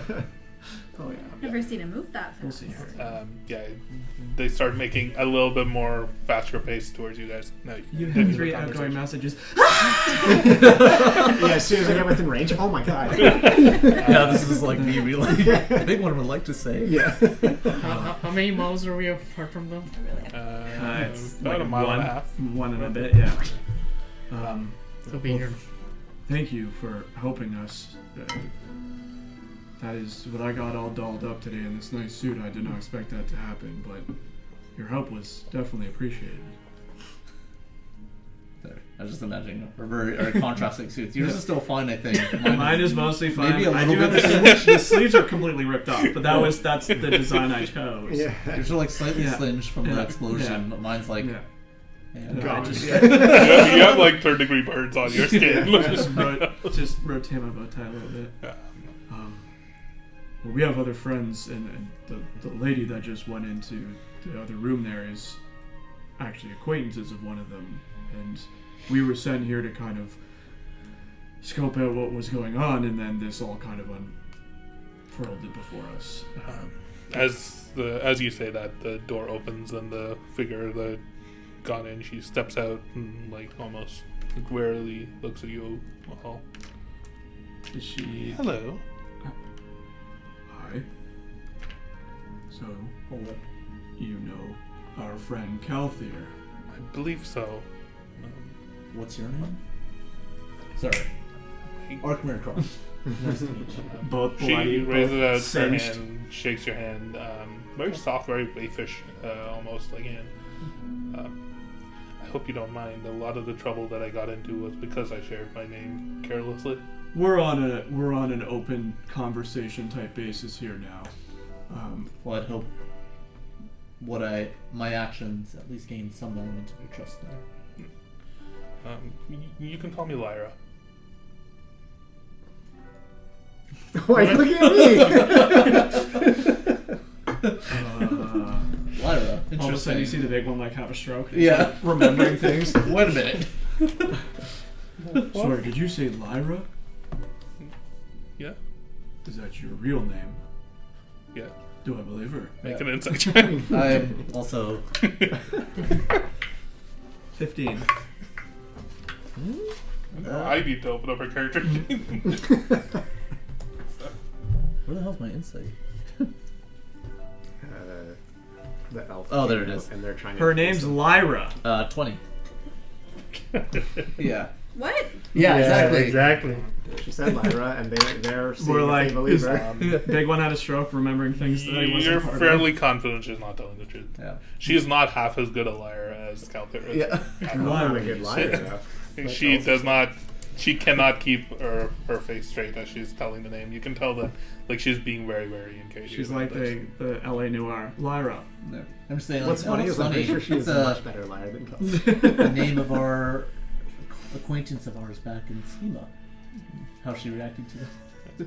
running. Oh yeah. Never seen him move that We'll fast. see her. Yeah, they start making a little bit more faster pace towards you guys. No, You continue have the 3 outgoing conversation. messages. Yeah, as soon as I get within range, oh my god. Yeah, this is like me really. I think one would like to say. Yeah. How many miles are we apart from them? It's About like a mile and a half. One and a bit, yeah. So being Well, here. Thank you for helping us. That is what I got all dolled up today in this nice suit. I did not expect that to happen, but your help was definitely appreciated. There. I was just imagining our contrasting suits. Yours is still fine, I think. Mine is mostly fine. Maybe a I little do have bit. the sleeves are completely ripped off, but that's the design I chose. Yeah. Yours are like slightly Yeah. singed from Yeah. the explosion, Yeah. but mine's like. Yeah. Yeah. No, I God. just, You have like 3rd-degree burns on your skin. just rotate my bow tie a little bit. Yeah. Well, we have other friends, and the lady that just went into the other room there is actually acquaintances of one of them, and we were sent here to kind of scope out what was going on, and then this all kind of unfurled it before us. As you say that, the door opens and the figure that got in, she steps out and like almost warily looks at you all. Is she? Hello. Hi. So, you know our friend Calthier. I believe so. What's your name? Sorry. Arkmir Cross. Nice to meet you. Both She bloody, raises both out her singed. hand, shakes your hand. Very soft, very wayfish, almost like hand. I hope you don't mind. A lot of the trouble that I got into was because I shared my name carelessly. We're on an open conversation type basis here now. Well, I'd hope my actions at least gain some element of your trust there. You can call me Lyra. Why are you looking at me? Lyra, All of a sudden, interesting. you see the big one like have a stroke. It's Yeah. like remembering things. Wait a minute. Sorry, did you say Lyra? Yeah? Is that your real name? Yeah. Do I believe her? Make Yeah. an insight check. I'm also. 15. I need to open up her character sheet. Where the hell's my insight? The elf. Oh, there it came is. out, And they're trying Her to name's Lyra. 20. Yeah. What? Yeah, exactly. Exactly. She said Lyra, and they're seeing We're if like, they believe is- her. Big one had a stroke, remembering things that he wasn't You're part fairly confident she's not telling the truth. Yeah. She is not half as good a liar as Calthir is. Yeah. I'm not a good liar, though. She does not. She cannot keep her face straight as she's telling the name. You can tell that, like, she's being very, very engaged. She's like the LA Noir. Lyra. No. I'm saying, What's like, funny oh, is I'm pretty sure it's she's a a much better liar than Kelsey. the name of our acquaintance of ours back in Schema. How's she reacting to that? You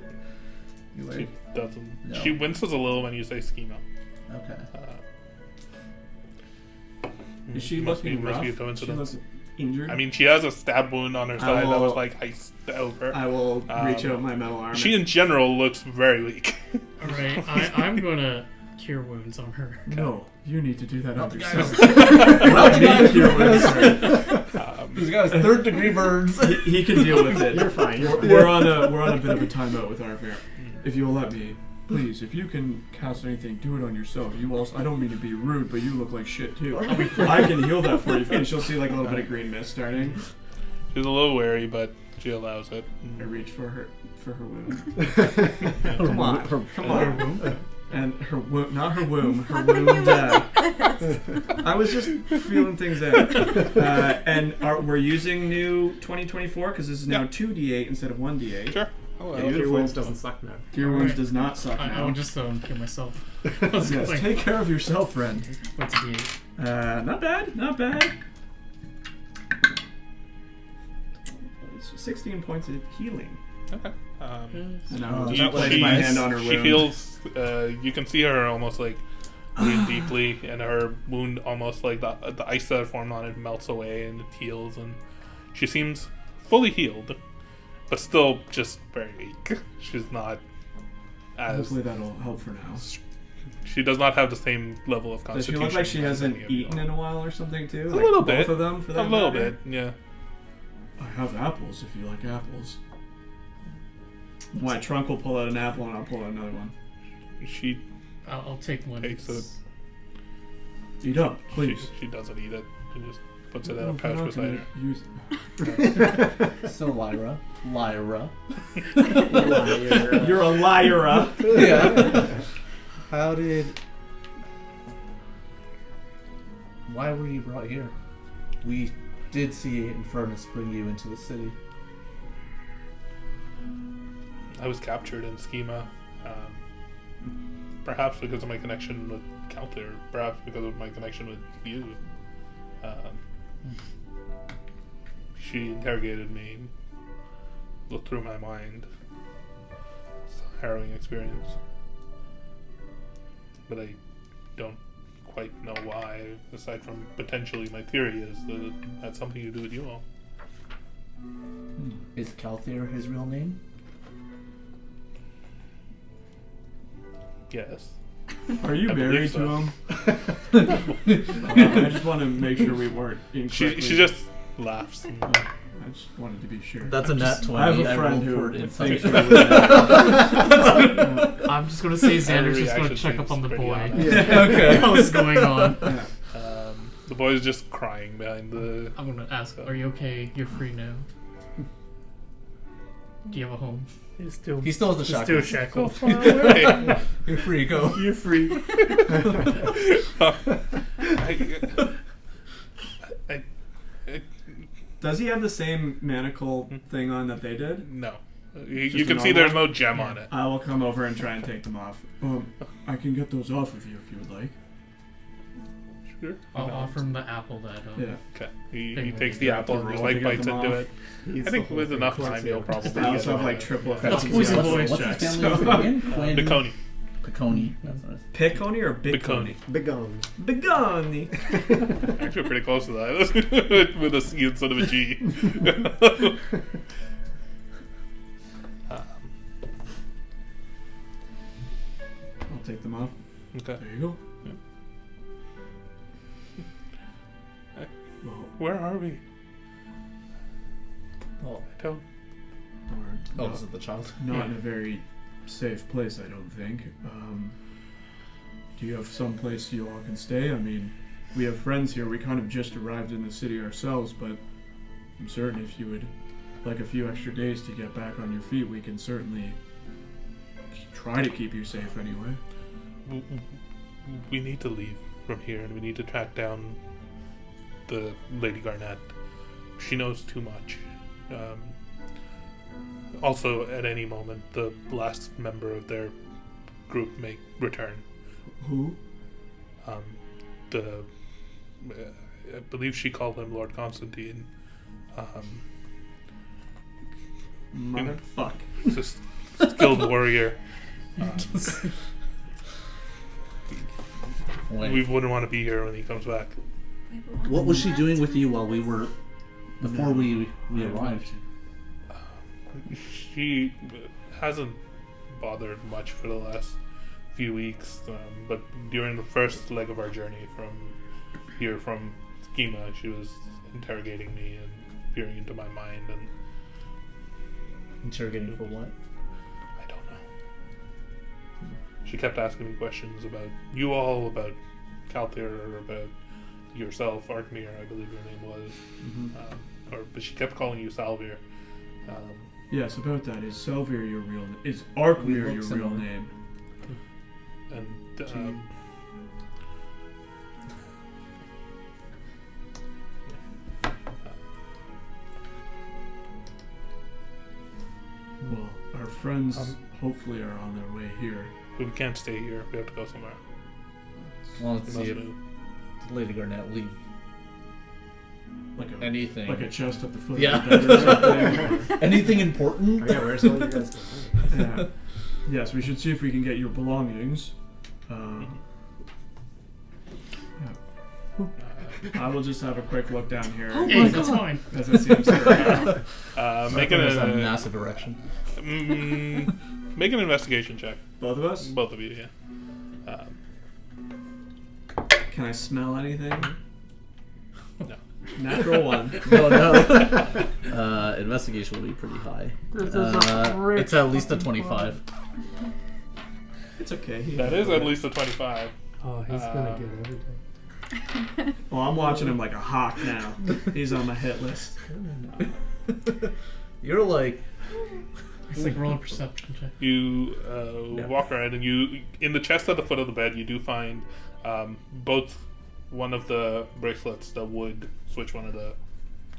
She worried? doesn't. No. She winces a little when you say schema. Okay. Is she must be looking rough? a She coincidence. looks injured. I mean, she has a stab wound on her side that will- was like iced over. I will reach Um, out my metal arm. She, in general, looks very weak. Alright, I'm gonna cure wounds on her. No, you need to do that on the yourself. guy Not me, cure wounds, sir. This guy's 3rd degree burns. He can deal with it. You're fine. You're fine. We're on a bit of a timeout with Arkmir. If you'll let me, please. If you can cast anything, do it on yourself. You also. I don't mean to be rude, but you look like shit too. I can heal that for you. And she'll see like a little bit of green mist starting. She's a little wary, but she allows it. I reach for her wound. Come on. Come on. And her womb, not her womb, her How come wound. you I was just feeling things out. And we're using new 2024 because this is now Yeah. 2d8 instead of 1d8. Sure. Yeah, Cure Wounds doesn't suck now. Cure wounds does not suck I now. will just heal myself. Yes, Like, take care of yourself, friend. what's a D8? Not bad, not bad. 16 points of healing. Okay. And I will Oh, just that was place my nice. hand on her She wound. feels. You can see her almost like breathe deeply, and her wound almost like the ice that had formed on it melts away and it heals, and she seems fully healed. but still just very weak. She's not as. Hopefully that'll help for now. She does not have the same level of Does she constitution. look like she as any hasn't of you eaten all. in a while or something too? A Like little both bit. of them for A that little matter? bit, yeah. I have apples if you like apples. My trunk will pull out an apple and I'll pull out another one. She I'll take one. takes it. Eat up, please. She doesn't eat it. She just puts it in No, a if pouch you're not beside gonna her. use- So Lyra. You're a liar. Yeah. How did? Why were you brought here? We did see Infernus bring you into the city. I was captured in Schema. Perhaps because of my connection with Calter. Perhaps because of my connection with you. She interrogated me, looked through my mind. It's a harrowing experience. But I don't quite know why, aside from potentially my theory is that it had something to do with you all. Is Calthair his real name? Yes. Are you I married believe to him? I just want to make sure we weren't incorrectly. She just laughs. I just wanted to be sure. That's a nat 20. I have a friend rolled who for thinks insight. I'm just gonna say Her Xander's just gonna reaction check up on the seems pretty boy. honest. Okay. What's going on? Yeah. The boy's just crying behind the. I'm gonna ask, are you okay? You're free now. Do you have a home? He's still He still has the still shackles. shackled. Hey, You're free, go. You're free. I, Does he have the same manacle thing on that they did? no. Just You can a see normal there's no gem on it. I will come over and try and take them off. I can get those off of you if you would like. Sure. I'll offer him the apple that. Yeah. Okay. He Thing takes will the be apple and roll just to like get bites them into off. it. I think with enough time you'll probably I also get have like it. triple Okay. effects. That's poison What's, voice what's his checks. family name again? Quinn. Baconi. Piconi. That's nice. Piconi or Baconi. Biconi? Begone. Bigoni. Actually, pretty close to that. With a C instead of a G. I'll take them off. Okay. There you go. Yeah. Well, Where are we? Oh, I don't. we're oh, this is the child. not in a very safe place, I don't think. Do you have some place you all can stay? I mean, we have friends here. We kind of just arrived in the city ourselves, but I'm certain if you would like a few extra days to get back on your feet, we can certainly try to keep you safe anyway. We need to leave from here, and we need to track down the Lady Garnett. She knows too much. Also, at any moment, the last member of their group may return. Who? I believe she called him Lord Constantine. Motherfuck. He's a skilled warrior. Wait. We wouldn't want to be here when he comes back. What was she doing with you while we were before we arrived? She hasn't bothered much for the last few weeks, but during the first leg of our journey from Schema, she was interrogating me and peering into my mind, and Interrogating for what? I don't know. She kept asking me questions about you all, about Calthair, about yourself, Arkmir, I believe your name was, but she kept calling you Salvir. Yes, about that. Is Selvir your real name? Is Arkmir We your look real similar. name? And Well, our friends hopefully are on their way here. we can't stay here. We have to go somewhere. Wanted to We see must if move. Lady Garnett leave Like a anything. like a chest at the foot Yeah. of the bed or something. Anything important? Oh, yeah, where's all you guys? Yeah. Yes, we should see if we can get your belongings. I will just have a quick look down here. Hey, that's mine. As it seems to Make There's a an massive erection. make an investigation check. both of us? Both of you, yeah. Can I smell anything? No. Natural 1. No. Investigation will be pretty high. This is a rich It's at least a 25. It's okay. That is at least a 25. Oh, he's gonna get everything. Well, I'm watching him like a hawk now. He's on my hit list. You're like, It's like roll a perception check. You walk around, and you in the chest at the foot of the bed, you do find both one of the bracelets that would switch one of the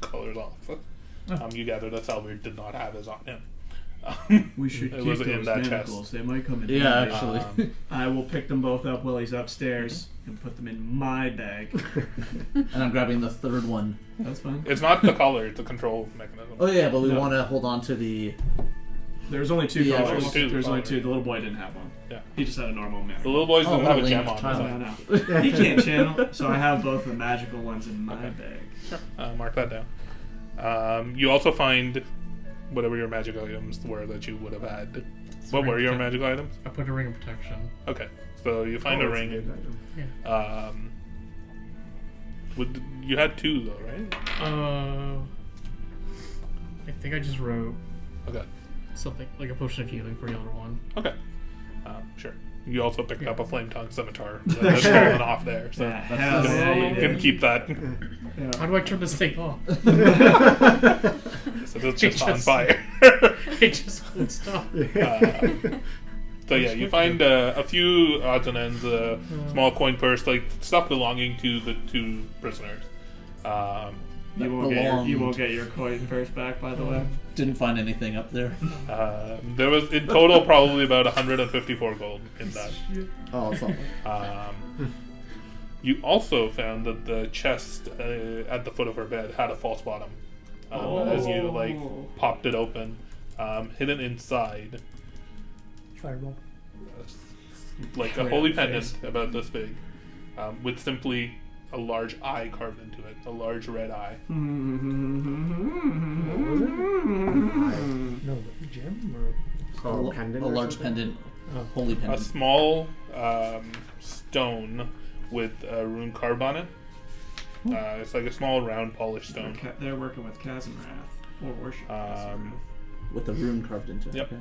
colors off. You gather that Salvador did not have his on him. We should It keep was those in that manacles. chest. They might come in yeah, handy. actually. I will pick them both up while he's upstairs and put them in my bag. And I'm grabbing the third one. That's fine. It's not the color; it's a control mechanism. Oh yeah, but we No. want to hold on to the. There's only 2 Yeah, colors. there's two There's only colors. 2. The little boy didn't have one. Yeah. He just had a normal man. The little boys Oh, didn't what have a a gem lame on. child. I know. He can't channel, so I have both the magical ones in my bag. Mark that down. You also find whatever your magic items were that you would have had. What were your magic items? I put a ring of protection. Okay, so you find a Oh, that's ring. good item. You had 2 though, right? I think I just wrote Okay. something like a potion of healing for the other one. Okay. Sure. You also picked up a flame tongue scimitar that's fallen off there, so Yeah, hell yeah, you you can did. keep that. How do I turn this thing off? So it's just on fire. It just won't stop. So yeah, you find a few odds and ends, a small coin purse, like stuff belonging to the 2 prisoners. You won't get your coin purse back, by the way. Didn't find anything up there. There was in total probably about 154 gold in that. Oh, it's not. You also found that the chest at the foot of her bed had a false bottom. As you popped it open, hidden inside, Fireball. like a holy pendant about this big, with simply a large eye carved into it, a large red eye. No, the gem or Oh, pendant a or large something? pendant. Oh. Holy A pendant. small stone with a rune carved on it. It's like a small round polished stone. They're working with Kazimrath. Or worship Kazimrath. With a rune carved into it. Yep.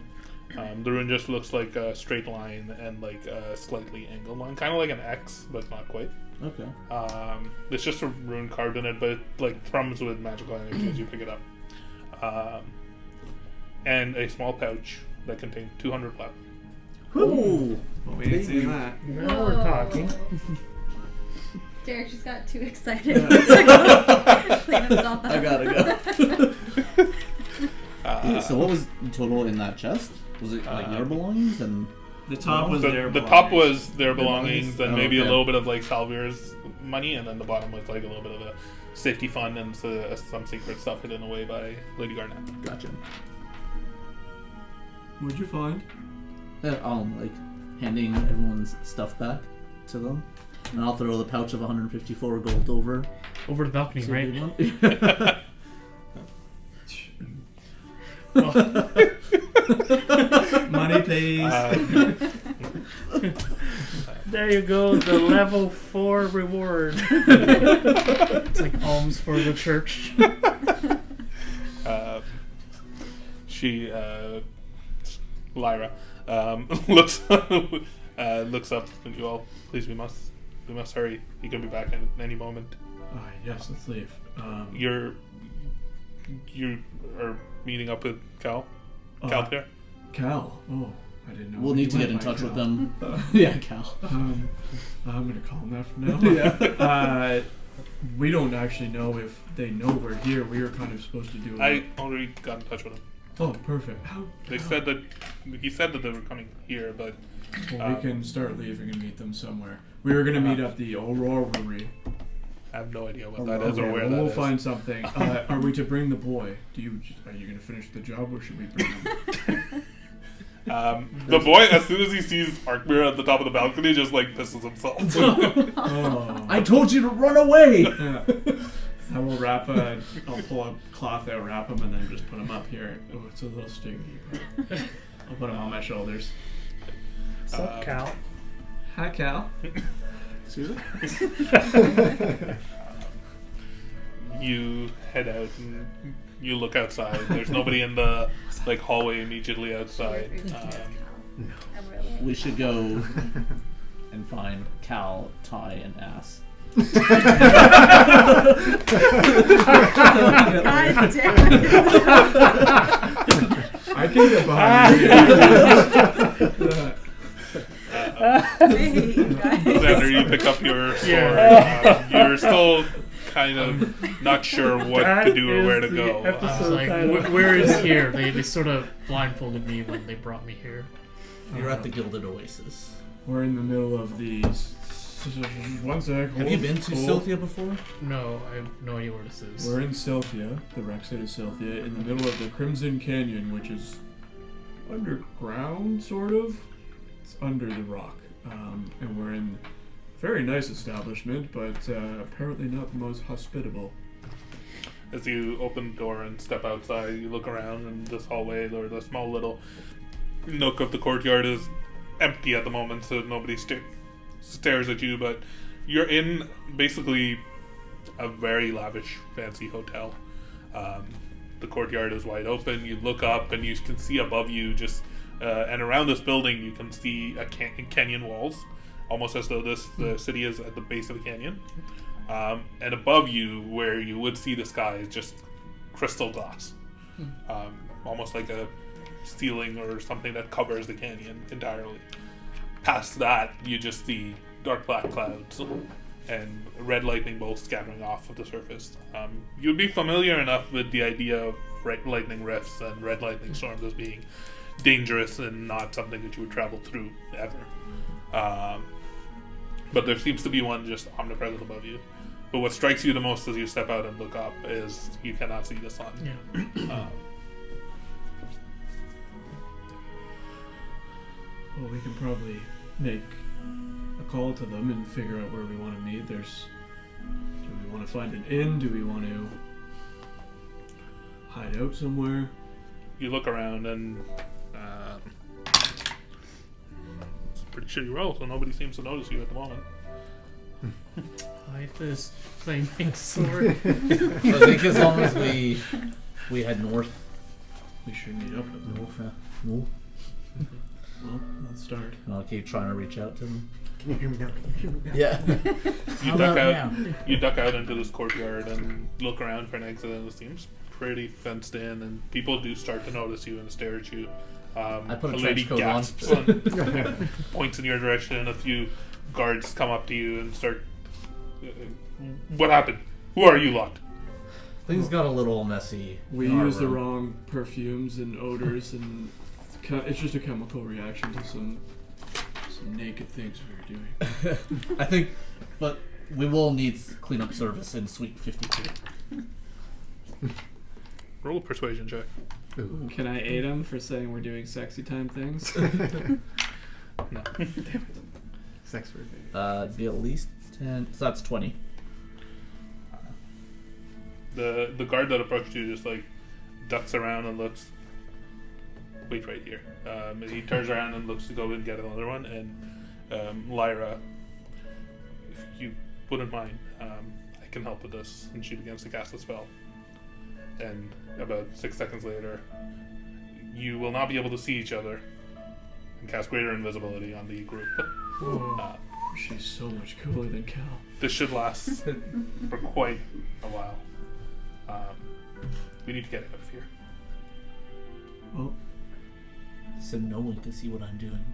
Okay. The rune just looks like a straight line and like a slightly angled line, kind of like an X, but not quite. Okay. It's just a rune carved in it, but it like thrums with magical energy as you pick it up. And a small pouch that contains 200 platinum. Ooh. Well, we ain't seen that. Now we're talking. Derek just got too excited to clean himself up. I gotta go. So what was the total in that chest? Was it like your belongings and? The top was their The top belongings. was their belongings, belongings? and maybe a Okay. little bit of like Salvier's money, and then the bottom was like a little bit of a safety fund and some secret stuff hidden away by Lady Garnet. Gotcha. What'd you find? Like handing everyone's stuff back to them, and I'll throw the pouch of 154 gold over. Over the balcony, to right? the big one. Money, please. There you go, the level 4 reward. It's like alms for the church. Lyra, looks up and you all, please, we must hurry. He could be back at any moment. Yes, let's leave. You are meeting up with Cal there. Cal. Oh, I didn't know. We'll need to you get in went by touch with Cal. them. Yeah, Cal. I'm gonna call him that from now. Yeah. We don't actually know if they know we're here. We were kind of supposed to do. I already got in touch with him. Oh, perfect. He said that they were coming here, but Well, we can start leaving and meet them somewhere. We were gonna meet up the Aurora-ry. I have no idea what that is or Okay, where well, that we'll is. find something. Are we to bring the boy? Are you gonna finish the job, or should we bring him? The boy, as soon as he sees Arkmir at the top of the balcony, just like pisses himself. Oh. I told you to run away! Yeah. I will I'll pull a cloth out, wrap him, and then just put him up here. Oh, it's a little stinky, but I'll put him on my shoulders. What's up, Cal? Hi, Cal. Excuse me? You head out and you look outside. There's nobody in the hallway immediately outside. We should go and find Cal, Ty, and Ass. God damn it. I can get behind you. Hey, guys. Xander, you pick up your sword. You're still kind of not sure what to do or where to go. I was like, where is here? They sort of blindfolded me when they brought me here. You're at the Gilded Oasis. We're in the middle of these. One sec. Have you been to Sylphia before? No, I have no idea where this is. We're in Sylphia, the wreck site of Sylphia, in the middle of the Crimson Canyon, which is underground, sort of. It's under the rock. And we're in a very nice establishment, but apparently not the most hospitable. As you open the door and step outside, you look around, and this hallway or the small little nook of the courtyard is empty at the moment, so nobody stares at you. But you're in basically a very lavish, fancy hotel. The courtyard is wide open. You look up, and you can see above you just and around this building, you can see canyon walls, almost as though the city is at the base of the canyon. And above you, where you would see the sky, is just crystal glass, almost like a ceiling or something that covers the canyon entirely. Past that, you just see dark black clouds and red lightning bolts scattering off of the surface. You'd be familiar enough with the idea of lightning rifts and red lightning storms as being dangerous and not something that you would travel through ever. But there seems to be one just omnipresent above you. But what strikes you the most as you step out and look up is you cannot see the sun. Yeah. Well, we can probably make a call to them and figure out where we want to meet. Do we want to find an inn? Do we want to hide out somewhere? You look around and it's a pretty shitty roll, so nobody seems to notice you at the moment. Hide this flaming sword. I think as long as we head north. We should meet up with them. No. Well, let's start. I'll keep trying to reach out to them. Can you hear me now? Can you hear me now? Yeah. You duck out into this courtyard and look around for an exit, and it seems pretty fenced in, and people do start to notice you and stare at you. I put a lady trench coat on. gasps and points in your direction, and a few guards come up to you and start. What happened? Who are you lot? Things got a little messy. We in our used the room. wrong perfumes and odors, and it's just a chemical reaction to some naked things we were doing. I think, but we will need cleanup service in Suite 52. Roll a persuasion check. Can I aid him for saying we're doing sexy time things? No. Sex for It'd be at least 10. So that's 20. The guard that approached you just ducks around and looks. Wait right here. He turns around and looks to go and get another one. And Lyra, if you wouldn't mind, I can help with this. And she begins to cast a spell. And about 6 seconds later, you will not be able to see each other and cast greater invisibility on the group. She's so much cooler than Cal. This should last for quite a while. We need to get out of here. Well, So no one can see what I'm doing.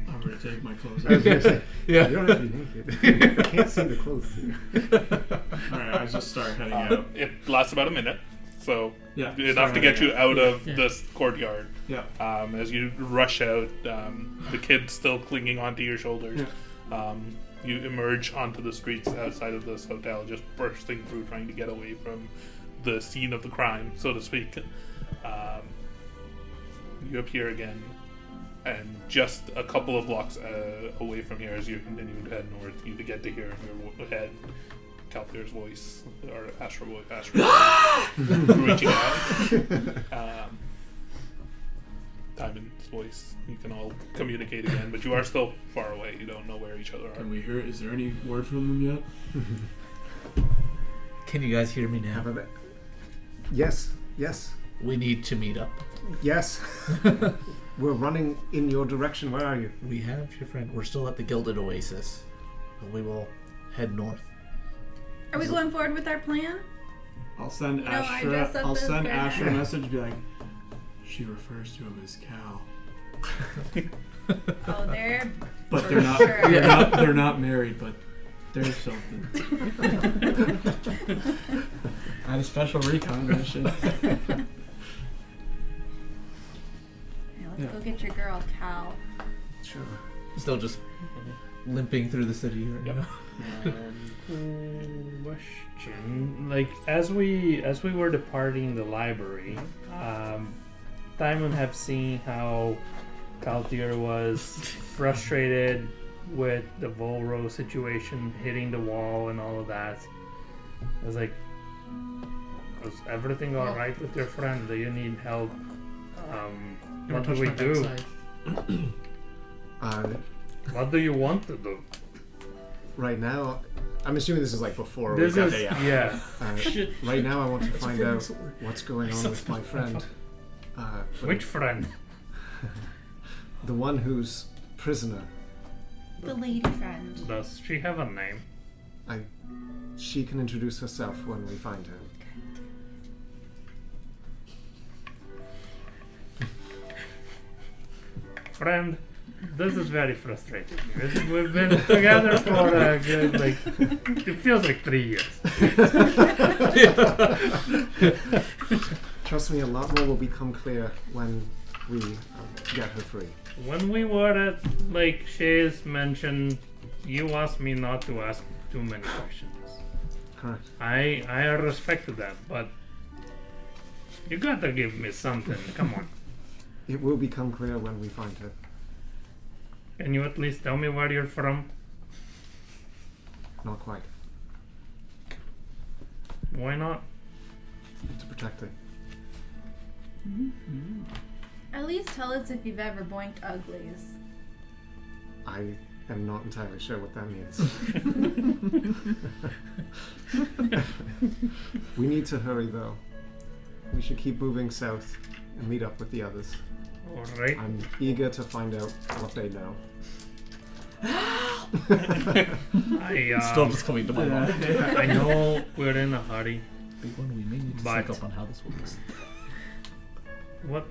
I'm gonna take my clothes I was off. gonna say, Yeah. you don't have to be naked. I can't see the clothes too. Alright, I just start heading out. It lasts about a minute, so Yeah, enough start to get heading you out. out of Yeah. this courtyard. Yeah. As you rush out, the kid's still clinging onto your shoulders. You emerge onto the streets outside of this hotel, just bursting through, trying to get away from the scene of the crime, so to speak. you appear again, and just a couple of blocks away from here, as you continue to head north, you get to hear in your head Calthir's voice, or Astral reaching out. Diamond's voice. You can all communicate again, but you are still far away. You don't know where each other are. Can we hear? Is there any word from them yet? Can you guys hear me now? Yes. We need to meet up. Yes. We're running in your direction. Where are you? We have your friend. We're still at the Gilded Oasis. But we will head north. Are we going forward with our plan? I'll send No, I Astra. dress up I'll as send Grandma. Astra a message. Be like, she refers to him as Cal, Oh, there. but For they're not. sure. They're not married, but there's something. I had a special recon mission. Yeah, let's Yeah. go get your girl, Cal. Sure. Still just limping through the city right Yep. now. Question: like as we were departing the library, Diamond have seen how Kaltir was frustrated with the Volro situation, hitting the wall and all of that. I was like, was everything all right with your friend? Do you need help? What do we do? What do you want to do? Right now, I'm assuming this is like before This we got is day out. yeah. Right now, I want to find out what's going on with my friend. Which friend? The one who's prisoner. The lady friend. Does she have a name? She can introduce herself when we find her. Friend, this is very frustrating. We've been together for a good, like, it feels like 3 years. Trust me, a lot more will become clear when we get her free. When we were at Lake Shays mentioned, you asked me not to ask too many questions. Correct. I respected that, but you gotta give me something. Come on. It will become clear when we find her. Can you at least tell me where you're from? Not quite. Why not? To protect her. At least tell us if you've ever boinked uglies. I am not entirely sure what that means. We need to hurry though. We should keep moving south and meet up with the others. Alright. I'm eager to find out what they know. Still just coming to my mind. I know we're in a hurry. Big one, we may need to But- sync up on how this works. What?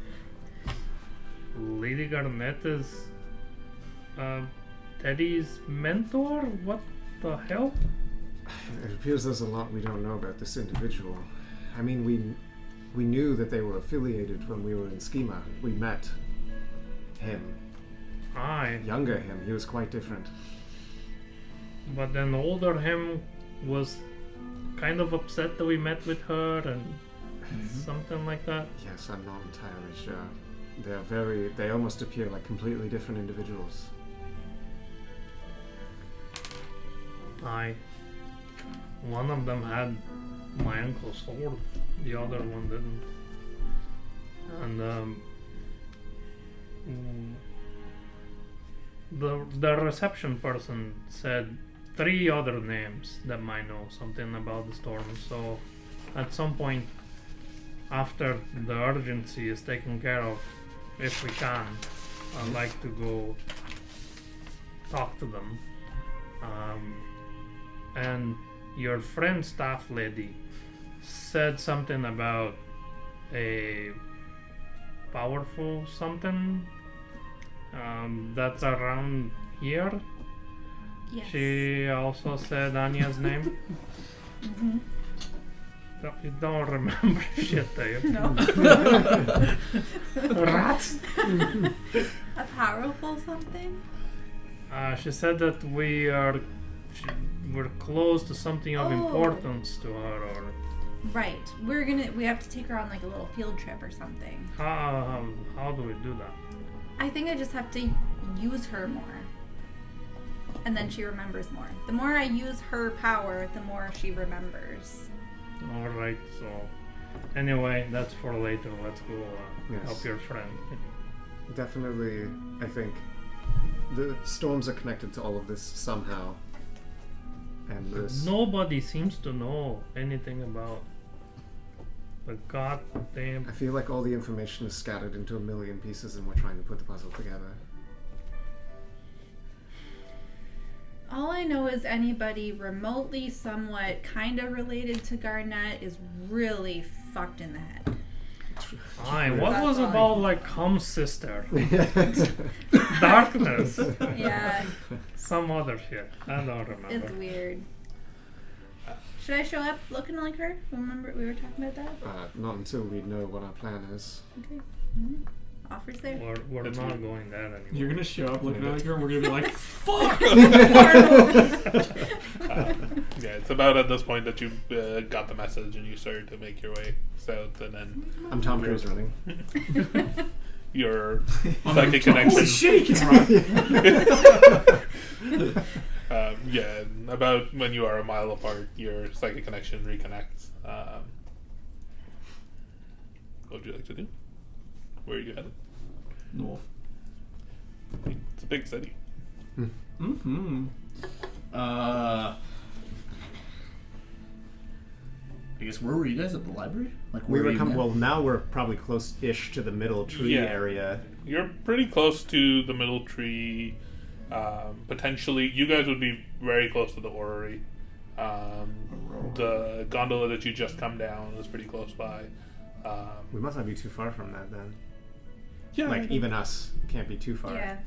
Lady Garnett is Teddy's mentor? What the hell? It appears there's a lot we don't know about this individual. I mean, we knew that they were affiliated when we were in Schema. We met him. Aye. Younger him, he was quite different. But then older him was kind of upset that we met with her and something like that. Yes, I'm not entirely sure. They almost appear like completely different individuals. Aye. One of them had my uncle's sword, the other one didn't. And the reception person said 3 other names that might know something about the storm. So at some point after the urgency is taken care of, if we can, I'd like to go talk to them. And your friend staff lady said something about a powerful something that's around here. Yes. She also said Anya's name. Mhm. You don't remember shit, do you? No. Rats? A powerful something? She said that we're close to something of Oh. importance to her, or Right. We have to take her on like a little field trip or something. How do we do that? I think I just have to use her more. And then she remembers more. The more I use her power, the more she remembers. Alright, so anyway, that's for later. Let's go Yes. help your friend. Definitely, I think the storms are connected to all of this somehow. And this. Nobody seems to know anything about the goddamn. I feel like all the information is scattered into a million pieces and we're trying to put the puzzle together. All I know is anybody remotely, somewhat, kind of related to Garnett is really fucked in the head. Aye, what That's was all I about know. like come sister? Darkness. Yeah, Some other shit. I don't remember. it's weird. Should I show up looking like her? Remember we were talking about that? Not until we know what our plan is. Okay. Offers there. We're That's not weird. going that anymore. You're gonna show up looking like her, and we're gonna be like, Yeah, it's about at this point that you got the message and you started to make your way south, and then I'm Tom Cruise running. your psychic connection. holy shit, he can run. Yeah, about when you are a mile apart, your psychic connection reconnects. What would you like to do? Where are you headed? North. It's a big city. Mm-hmm. I guess where were you guys at the library? Like We where were are you now? well, now we're probably close-ish to the middle tree Yeah. area. You're pretty close to the middle tree. Potentially, you guys would be very close to the orrery. The gondola that you just come down is pretty close by. We must not be too far from that then. Yeah, Like, even us can't be too far. Yeah.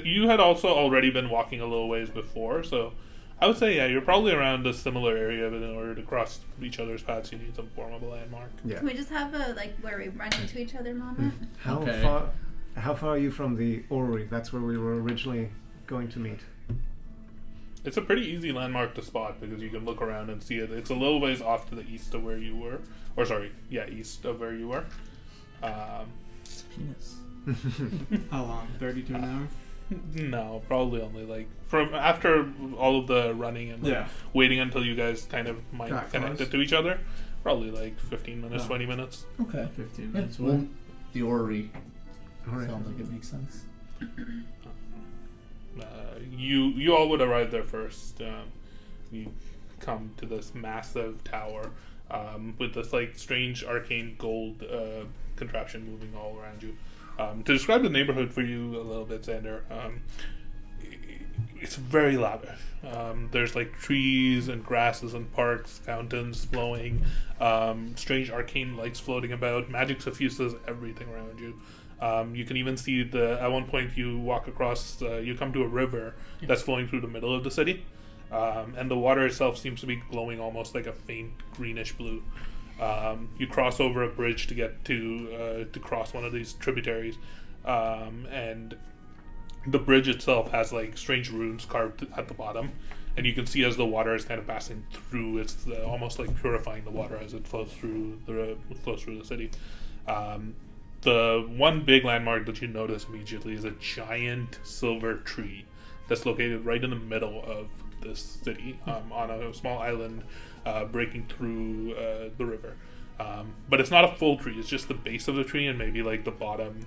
You had also already been walking a little ways before, so I would say, yeah, you're probably around a similar area, but in order to cross each other's paths, you need some form of a landmark. Yeah. Can we just have a like where we run into each other moment? How Okay. far are you from the orrery? That's where we were originally going to meet. It's a pretty easy landmark to spot because you can look around and see it. It's a little ways off to the east of where you were. Or sorry, yeah, east of where you were. Penis. How long? 32 an hour? No, probably only like from after all of the running and like, Yeah. waiting until you guys kind of might Got connected close. to each other. Probably like 15 minutes, Oh. 20 minutes. Okay. 15 Yeah, minutes well, away. the orrery Alright. sounds like it makes sense. You all would arrive there first. You come to this massive tower with this like strange arcane gold contraption moving all around you. To describe the neighborhood for you a little bit, Xander, it's very lavish. There's like trees and grasses and parks, fountains flowing, strange arcane lights floating about, magic suffuses everything around you. You can even see at one point you walk across, you come to a river that's flowing through the middle of the city, and the water itself seems to be glowing almost like a faint greenish blue. You cross over a bridge to get to cross one of these tributaries, and the bridge itself has like strange runes carved at the bottom, and you can see as the water is kind of passing through, it's almost like purifying the water as it flows through the city. The one big landmark that you notice immediately is a giant silver tree that's located right in the middle of this city, on a small island breaking through the river. But it's not a full tree, it's just the base of the tree and maybe like the bottom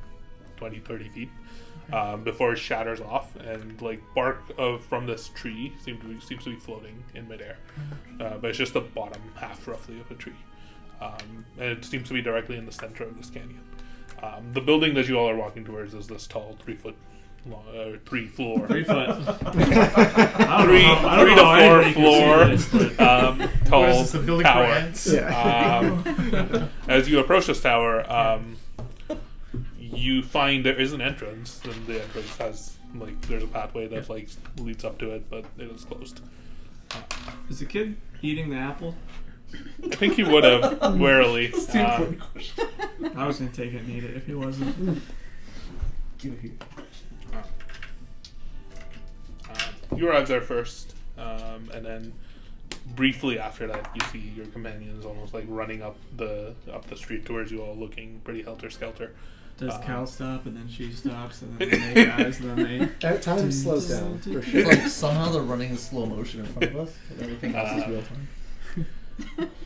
20-30 feet before it shatters off, and like bark from this tree seems to be floating in midair. But it's just the bottom half roughly of the tree. And it seems to be directly in the center of this canyon. The building that you all are walking towards is this tall 3 foot long, 3 floor. 3 foot. Three to four floor tall What is this, a building for tower. ants? As you approach this tower, you find there is an entrance, and the entrance has like there's a pathway that like leads up to it, but it is closed. Is the kid eating the apple? I think he would have warily. I was gonna take it and eat it if he wasn't. Give it here. You arrive there first, and then briefly after that, you see your companions almost like running up the street towards you all, looking pretty helter-skelter. Does Cal stop and then she stops and then they make eyes and then they... At times slows down, for It's sure. like somehow they're running in slow motion in front of us, and everything else is real time.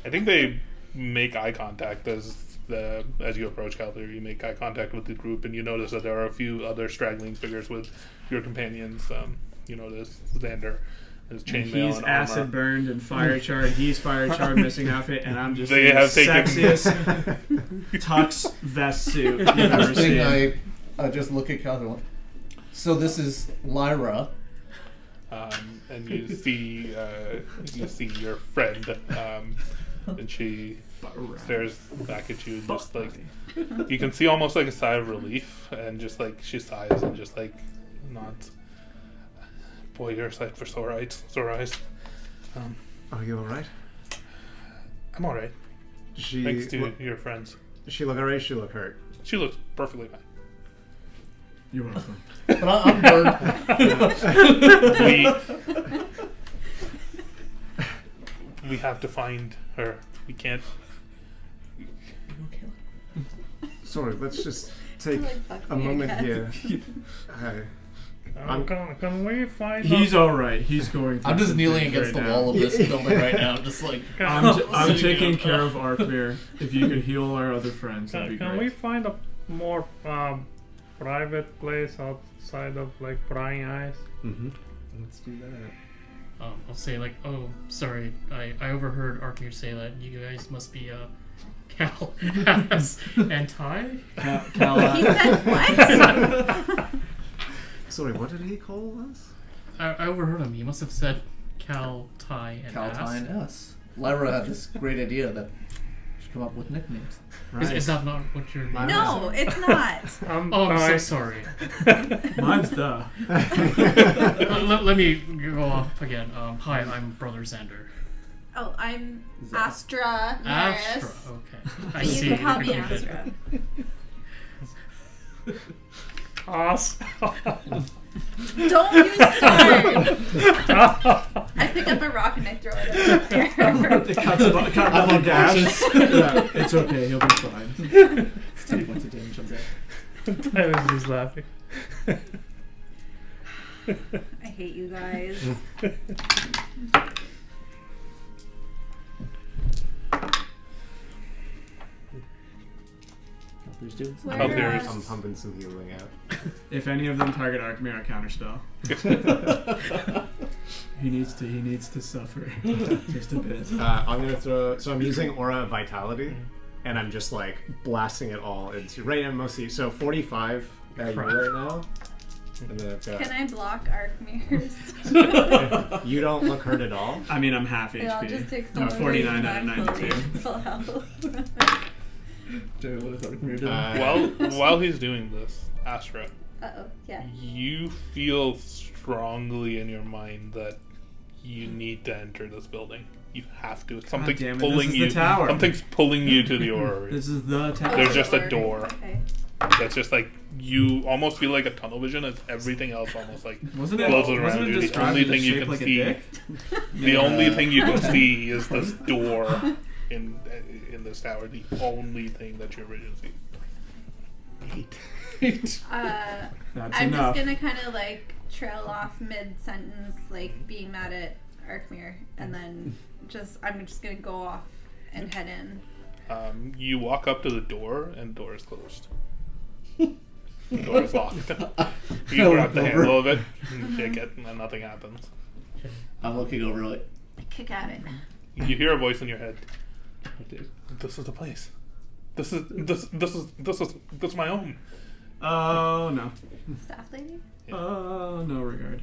I think they make eye contact as you approach Calther. You make eye contact with the group, and you notice that there are a few other straggling figures with your companions. You notice Xander, his chainmail He's and acid armor. burned and fire charred. He's fire charred, missing outfit, and I'm just They in the have taken- sexiest tux vest suit you've ever First thing seen. I just look at Catherine. Like, so this is Lyra. And you see your friend, and she stares back at you, just like you can see almost like a sigh of relief, and just like she sighs and just like nods. Boy, you're a sight for sore eyes. Are you alright? I'm all right, thanks to your friends. Does she look alright? She look hurt. She looks perfectly fine. You're welcome. But I'm burned. We have to find her. We can't. Sorry, let's just take Like, fuck a me, I moment guess. here. Hi. Can we find He's alright. He's going through I'm just some kneeling things against right the now. wall of this building right now, just like I'm taking care of Arkmir. If you could heal our other friends, that'd be Can great. we find a more private place outside of like prying eyes? Mm-hmm. Let's do that. I'll say like, oh, sorry, I overheard Arkmir say that you guys must be Cal, Has, and Ty. Cal, He said what? Sorry, what did he call us? I overheard him. He must have said Cal, Ty, and Ass. Caltine S. Lyra had this great idea that she should come up with nicknames. Is that not what your name No, it's not. Oh, I'm so sorry. mine's the. Let me go off again. Hi, I'm Brother Xander. Oh, I'm Astra. Yes. Astra. Okay. I You see. can call me Okay. Astra. Awesome. Don't you start. I pick up a rock and I throw it at her. I'm unconscious. Yeah, it's okay. He'll be fine. Take points of damage on that. I was just laughing. I hate you guys. Who's doing Where, Up there is- I'm pumping some healing out. If any of them target Arkmir, I counterspell. He needs to suffer just a bit. I'm gonna throw. So I'm using Aura of Vitality, and I'm just like blasting it all into. Right now, mostly. So 45 at you right now. And then I've got. Can I block Arkmir's? You don't look hurt at all. I mean, I'm half Yeah, I'll just HP. take I'm some 49 out of 92. Full health. Dude, what is Arkmir doing? While he's doing this, Astra, Uh-oh, yeah. you feel strongly in your mind that you need to enter this building. You have to. Something's damn it, pulling this is you. the tower. Something's pulling you to the orrery. This is the tower. There's just a door. Okay. That's just like you almost feel like a tunnel vision as everything else almost like Wasn't it? closes around Wasn't it you. The described only as thing you shaped can like a see, dick? the only thing you can see is this door in this tower. The only thing that your vision sees. That's I'm enough. just gonna kind of like trail off mid-sentence, like being mad at Arkmir, and then I'm just gonna go off and head in. You walk up to the door, and the door is closed. The door is locked. You grab the handle of it, and shake it, and then nothing happens. I'm looking over like, Kick at it. You hear a voice in your head. This is the place. This is my home. Oh no. Staff lady? Oh no regard.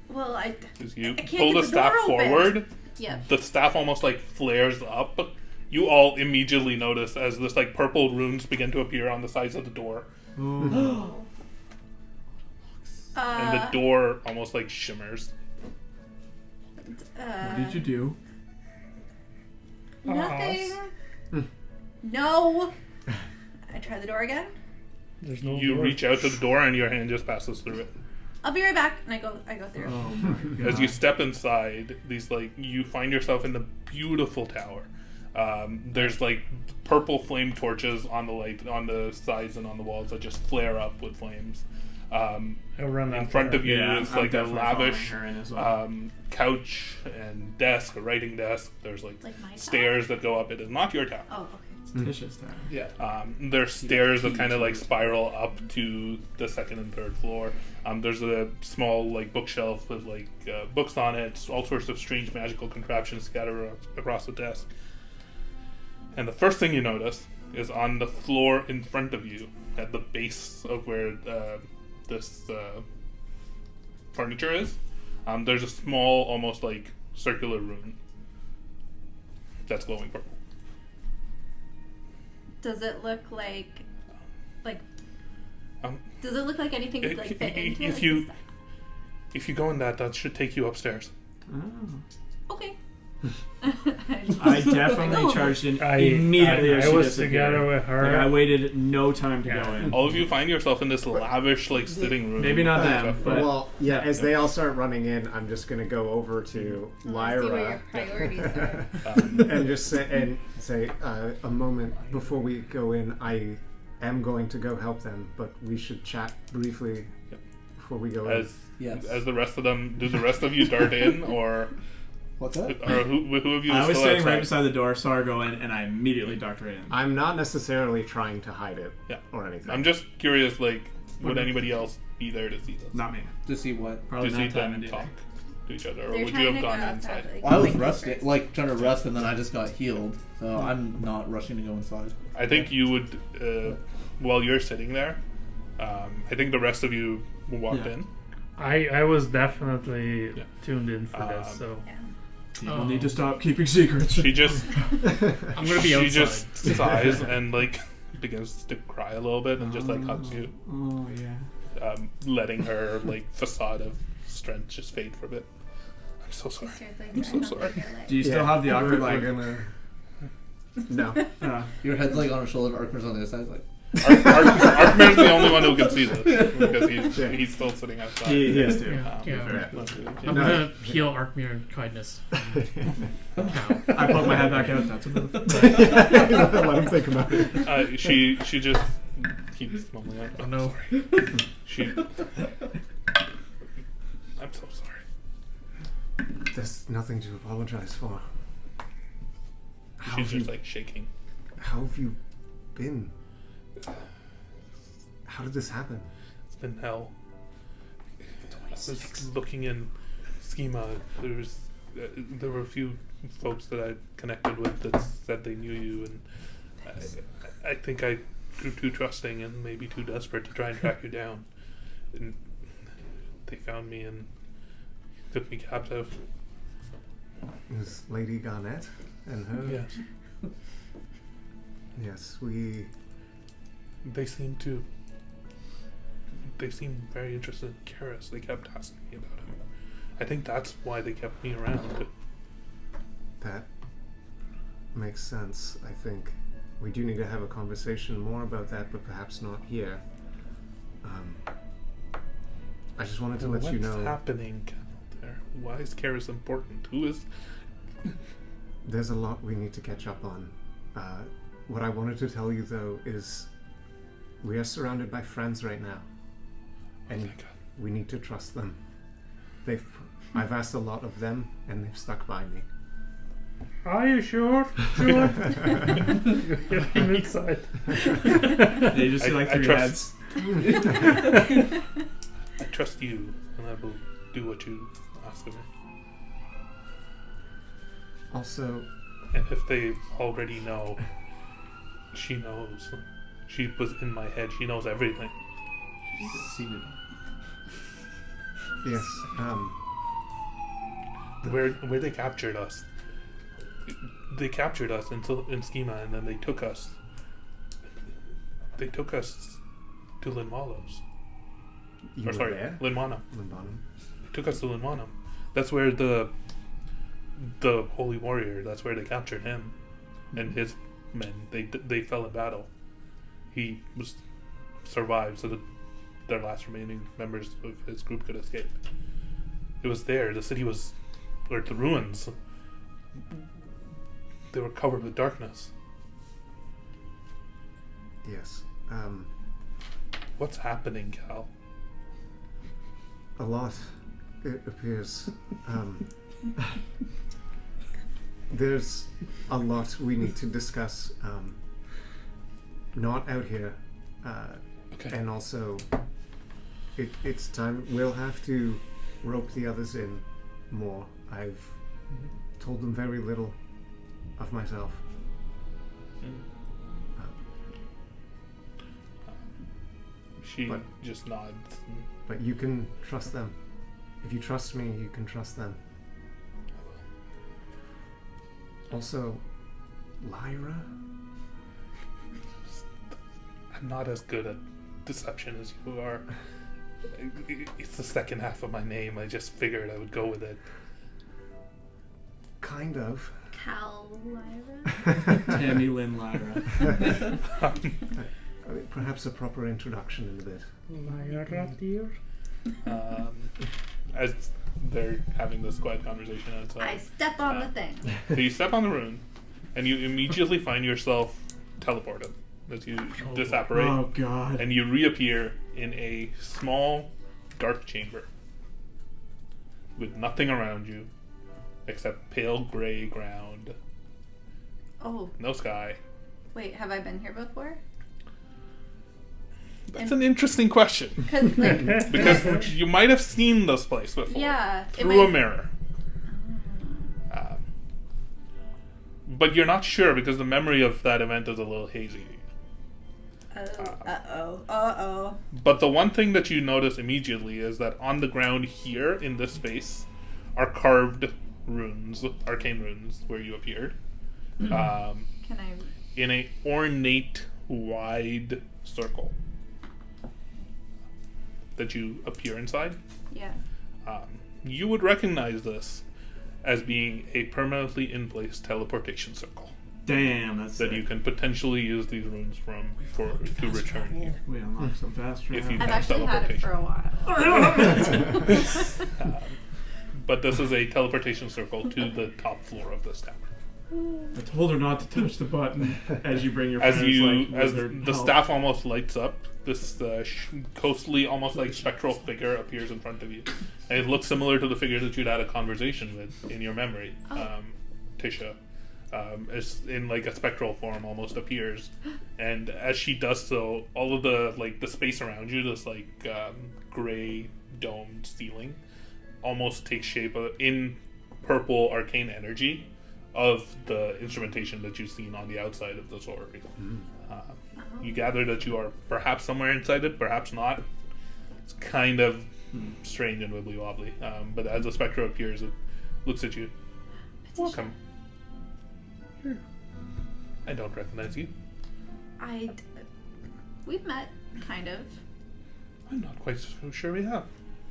Well, I You can't pull get the the door staff open. forward. Yep. The staff almost like flares up. You all immediately notice as this like purple runes begin to appear on the sides of the door, and the door almost like shimmers. What did you do? Nothing. No. I try the door again. There's no You door. reach out to the door, and your hand just passes through it. I'll be right back. And I go through. Oh my god. As you step inside, you find yourself in the beautiful tower. There's purple flame torches on the sides and on the walls that just flare up with flames. I'll run In after front her. of you Yeah, is I'm a definitely lavish following her in as well. couch and desk, a writing desk. There's Like my tower? stairs that go up. It is not your tower. Oh, okay. Tish's tower. Yeah. There's stairs that kind of spiral up to the second and third floor. There's a small bookshelf with books on it, all sorts of strange magical contraptions scattered across the desk. And the first thing you notice is on the floor in front of you, at the base of where this furniture is. There's a small, almost circular rune that's glowing purple. Does it look like Um, Does it look like anything could fit into if it? you if you go in that should take you upstairs. Oh. Okay. I definitely charged in immediately. as I she was disappeared. together with her. I waited no time to go in. All of you find yourself in this lavish sitting room. Maybe not them, but Well, yeah, as they all start running in, I'm just going to go over to I wanna see where your Lyra priorities are. and just say a moment before we go in, I am going to go help them, but we should chat briefly before we go in. As the rest of them, do the rest of you dart in, or What's that? who of you? I is was still standing right outside? beside the door, saw her go in, and I immediately ducked right in. I'm not necessarily trying to hide it Yeah. or anything. I'm just curious, would Okay. anybody else be there to see this? Not me. To see what? Probably To not see them Diamond talk either. to each other, or They're would you trying have to gone go inside? outside, Well, I was like, resting, first. trying to rest, and then I just got healed. So I'm not rushing to go inside. I think you would, while you're sitting there, I think the rest of you walked Yeah. in. I was definitely Yeah. tuned in for this, so Yeah. People need to stop keeping secrets. She just I'm gonna be she outside. just sighs and begins to cry a little bit and just hugs you, Oh yeah. letting her facade of strength just fade for a bit. I'm so sorry. I'm so sorry. Do you still have the awkward We're like? gonna... No. Your head's on her shoulder, and Arkner's on the other side. Like, Arkmer's the only one who can see this because he's still sitting outside. He is too. Yeah, yeah. I'm No. gonna heal Arkmir in kindness. I poke my head back out. That's a move. Let him think about it. She just keeps mumbling. Oh no. She. I'm so sorry. There's nothing to apologize for. How She's have just you, shaking. how have you been? How did this happen? It's been hell. I was looking in schema. There were a few folks that I connected with that said they knew you, and I think I grew too trusting and maybe too desperate to try and track you down. And they found me and took me captive. It was Lady Garnett and her. Yes, Yes, we. they seemed very interested in Karis. They kept asking me about him. I think that's why they kept me around. That makes sense. I think we do need to have a conversation more about that, but perhaps not here. I just wanted to let you know. What's happening there? Why is Karis important? Who is? There's a lot we need to catch up on. What I wanted to tell you, though, is we are surrounded by friends right now, and Oh my God. we need to trust them. I've asked a lot of them, and they've stuck by me. are you sure? Sure. Get him inside. You just see I like three trust- heads. I trust you, and I will do what you ask of me. Also, And if they already know, she knows. She was in my head. She knows everything. yes, Where they captured us. They captured us in schema, and then they took us. They took us to Linmalos. you Or were sorry, there, Linmanum. Limbonum. They took us to Linmanum. That's where the holy warrior. That's where they captured him, and his men. They fell in battle. He survived, so their last remaining members of his group could escape. It was there. The city was, or the ruins. They were covered with darkness. Yes. What's happening, Cal? A lot, it appears. There's a lot we need to discuss. Not out here. Okay. And also, it's time. We'll have to rope the others in more. I've told them very little of myself. She But- just nods. But you can trust them. If you trust me, you can trust them. Also, Lyra? I'm not as good at deception as you are. It's the second half of my name. I just figured I would go with it. Kind of. Cal Lyra? Tammy Lynn Lyra. I mean, perhaps a proper introduction in a bit. Lyra, dear. As they're having this quiet conversation outside. I step on the thing. So you step on the rune, and you immediately find yourself teleported as you disapparate, Oh God. and you reappear in a small, dark chamber with nothing around you except pale gray ground, Oh, no sky. wait, have I been here before? That's an interesting question. Because, like, Because you might have seen this place before. yeah. it Through a might- mirror. But you're not sure because the memory of that event is a little hazy. Uh-oh. But the one thing that you notice immediately is that on the ground here in this space are carved runes, arcane runes, where you appeared. Can I... In a ornate, wide circle that you appear inside. Yeah. You would recognize this as being a permanently in place teleportation circle Damn, that's that sick. you can potentially use these runes to return here. We unlocked some fast If travel. you- I've actually had it for a while. But this is a teleportation circle to the top floor of this tower. I told her not to touch the button as you bring your As friends, you, like, as wizard the help. staff almost lights up, this ghostly, almost like spectral figure appears in front of you, and it looks similar to the figure that you'd had a conversation with in your memory. Tisha, is in like a spectral form, almost appears, and as she does so, all of the space around you, this gray domed ceiling, almost takes shape in purple arcane energy of the instrumentation that you've seen on the outside of this orrery. You gather that you are perhaps somewhere inside it, perhaps not. It's kind of strange and wibbly wobbly. But as the spectre appears, it looks at you. Welcome. I don't recognize you. We've met, kind of. I'm not quite so sure we have.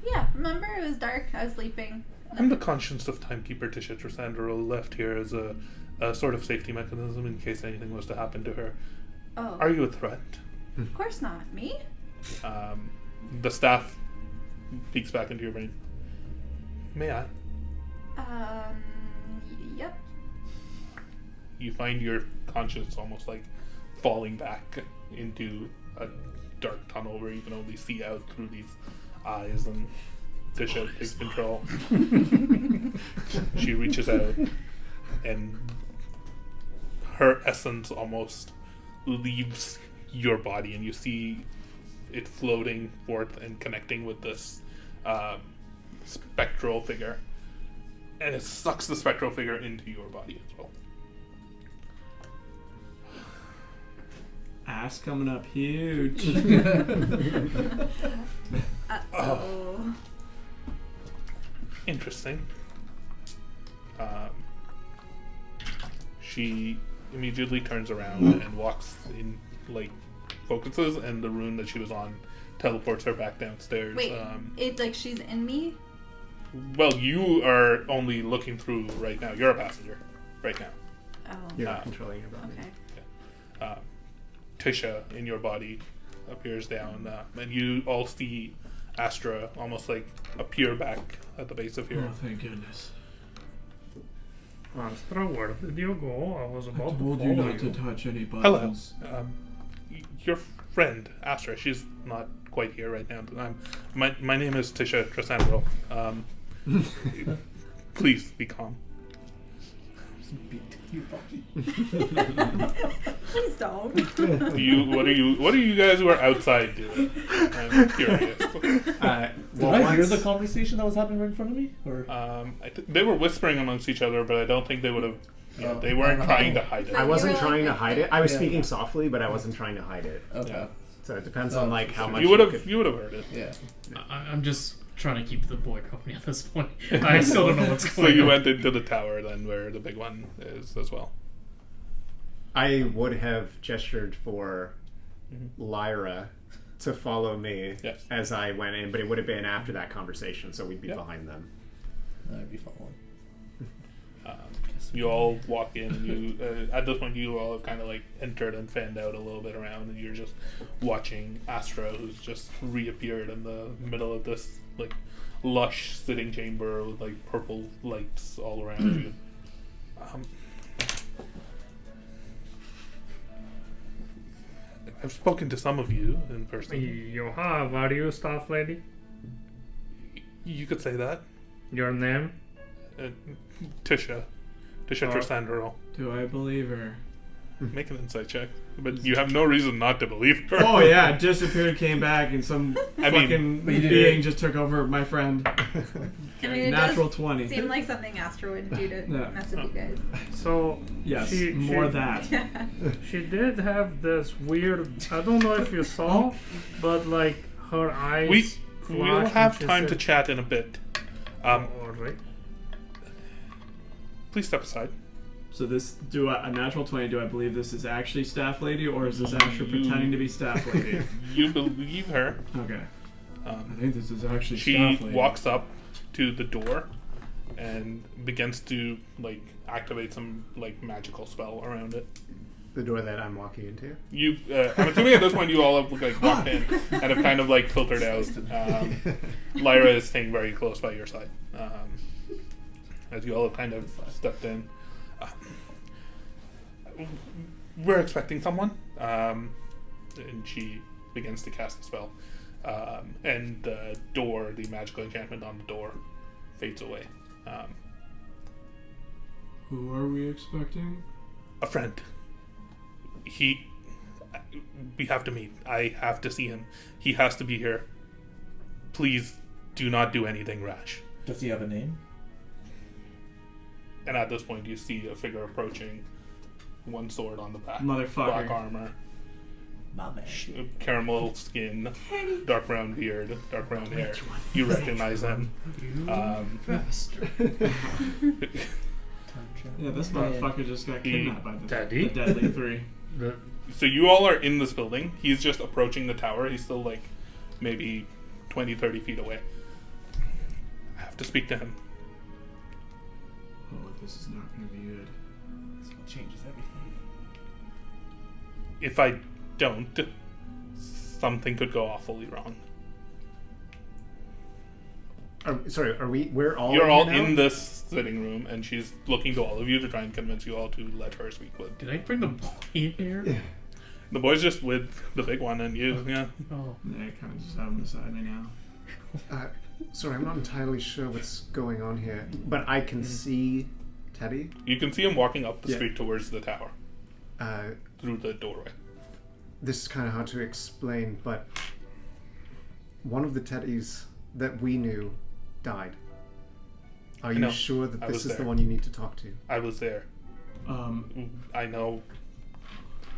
Yeah, remember? It was dark. I was sleeping. I'm the conscience of timekeeper Tisha Trasandro, left here as a sort of safety mechanism in case anything was to happen to her. Oh. Are you a threat? Of course not. Me? The staff peeks back into your brain. May I? Yep. You find your conscience almost like falling back into a dark tunnel where you can only see out through these eyes, and Tisha takes control. She reaches out, and her essence almost leaves your body, and you see it floating forth and connecting with this spectral figure, and it sucks the spectral figure into your body as well. Ass coming up huge. Uh-oh. Interesting. She immediately turns around and walks in, focuses, and the rune that she was on teleports her back downstairs. Wait, it's like she's in me? Well, you are only looking through right now. You're a passenger right now. Oh. You're not controlling your body. Okay. Tisha, in your body, appears down, and you all see Astra almost like appear back at the base of here. Oh, thank goodness. Astra, where did you go? I was I about to told follow you not to touch any Hello. buttons. Your friend, Astra, she's not quite here right now. My name is Tisha Trasandro. Please be calm. Please don't. What are you guys who are outside doing? I'm curious. Did I hear the conversation that was happening right in front of me? Or They were whispering amongst each other, but I don't think they would have. Yeah, they weren't trying to hide it. I wasn't You were trying to like- hide it. I was Yeah. speaking softly, but I wasn't trying to hide it. okay, Yeah. So it depends on like how much You would could- have heard it. yeah. I'm just trying to keep the boy company at this point. I still don't know what's So going you on. went into the tower then, where the big one is as well. I would have gestured for Lyra to follow me Yes. as I went in, but it would have been after that conversation, so we'd be Yeah. behind them. I'd be following. You all walk in, and you at this point you all have kind of like entered and fanned out a little bit around, and you're just watching Astra, who's just reappeared in the middle of this like lush sitting chamber with like purple lights all around you. I've spoken to some of you in person. You have, are you staff lady? You could say that. Your name? Uh, Tisha Trasandro. Do I believe her? Make an insight check. But you have no reason not to believe her. Oh yeah, disappeared, came back, and some I mean, fucking but you did being it. just took over my friend. I mean, it Natural does 20. seem like something Astra would do to Yeah. mess with you guys. So Yes, she, more she, that. She did have this weird. I don't know if you saw, but like her eyes. We'll flash have and she time to said- chat in a bit. Alright. Please step aside. So this, a natural 20, do I believe this is actually staff lady, or is this Astra pretending to be staff lady? You believe her. Okay. I Um, think this is actually she staff lady. walks up to the door and begins to like activate some like magical spell around it. The door that I'm walking into. You, I'm assuming at this point you all have like walked in and have kind of like filtered out. Lyra is staying very close by your side as you all have kind of stepped in. We're expecting someone, and she begins to cast the spell, and the door, the magical enchantment on the door, fades away. Who are we expecting? A friend. We have to meet. I have to see him. He has to be here. Please do not do anything rash. Does he have a name? And at this point, you see a figure approaching, one sword on the back, Motherfucker. black armor, My man. caramel skin, dark brown beard, dark brown hair. You recognize him. Yeah, this motherfucker just got kidnapped by the Daddy? Deadly Three. So you all are in this building. He's just approaching the tower. He's still like maybe 20, 30 feet away. I have to speak to him. Oh, this is not going to be good. This one changes everything. If I don't, something could go awfully wrong. Sorry, we're all You're all here now? in this sitting room, and she's looking to all of you to try and convince you all to let her speak with. Did I bring the boy here? The boy's just with the big one and you, yeah. Oh. Yeah, kind of just have him beside me now. Sorry, I'm not entirely sure what's going on here, but I can see Teddy. You can see him walking up the Yeah. street towards the tower, Uh, through the doorway. this is kind of hard to explain, but one of the Teddys that we knew died. Are you know. sure that I this was is the there. one you need to talk to? I was there. I know.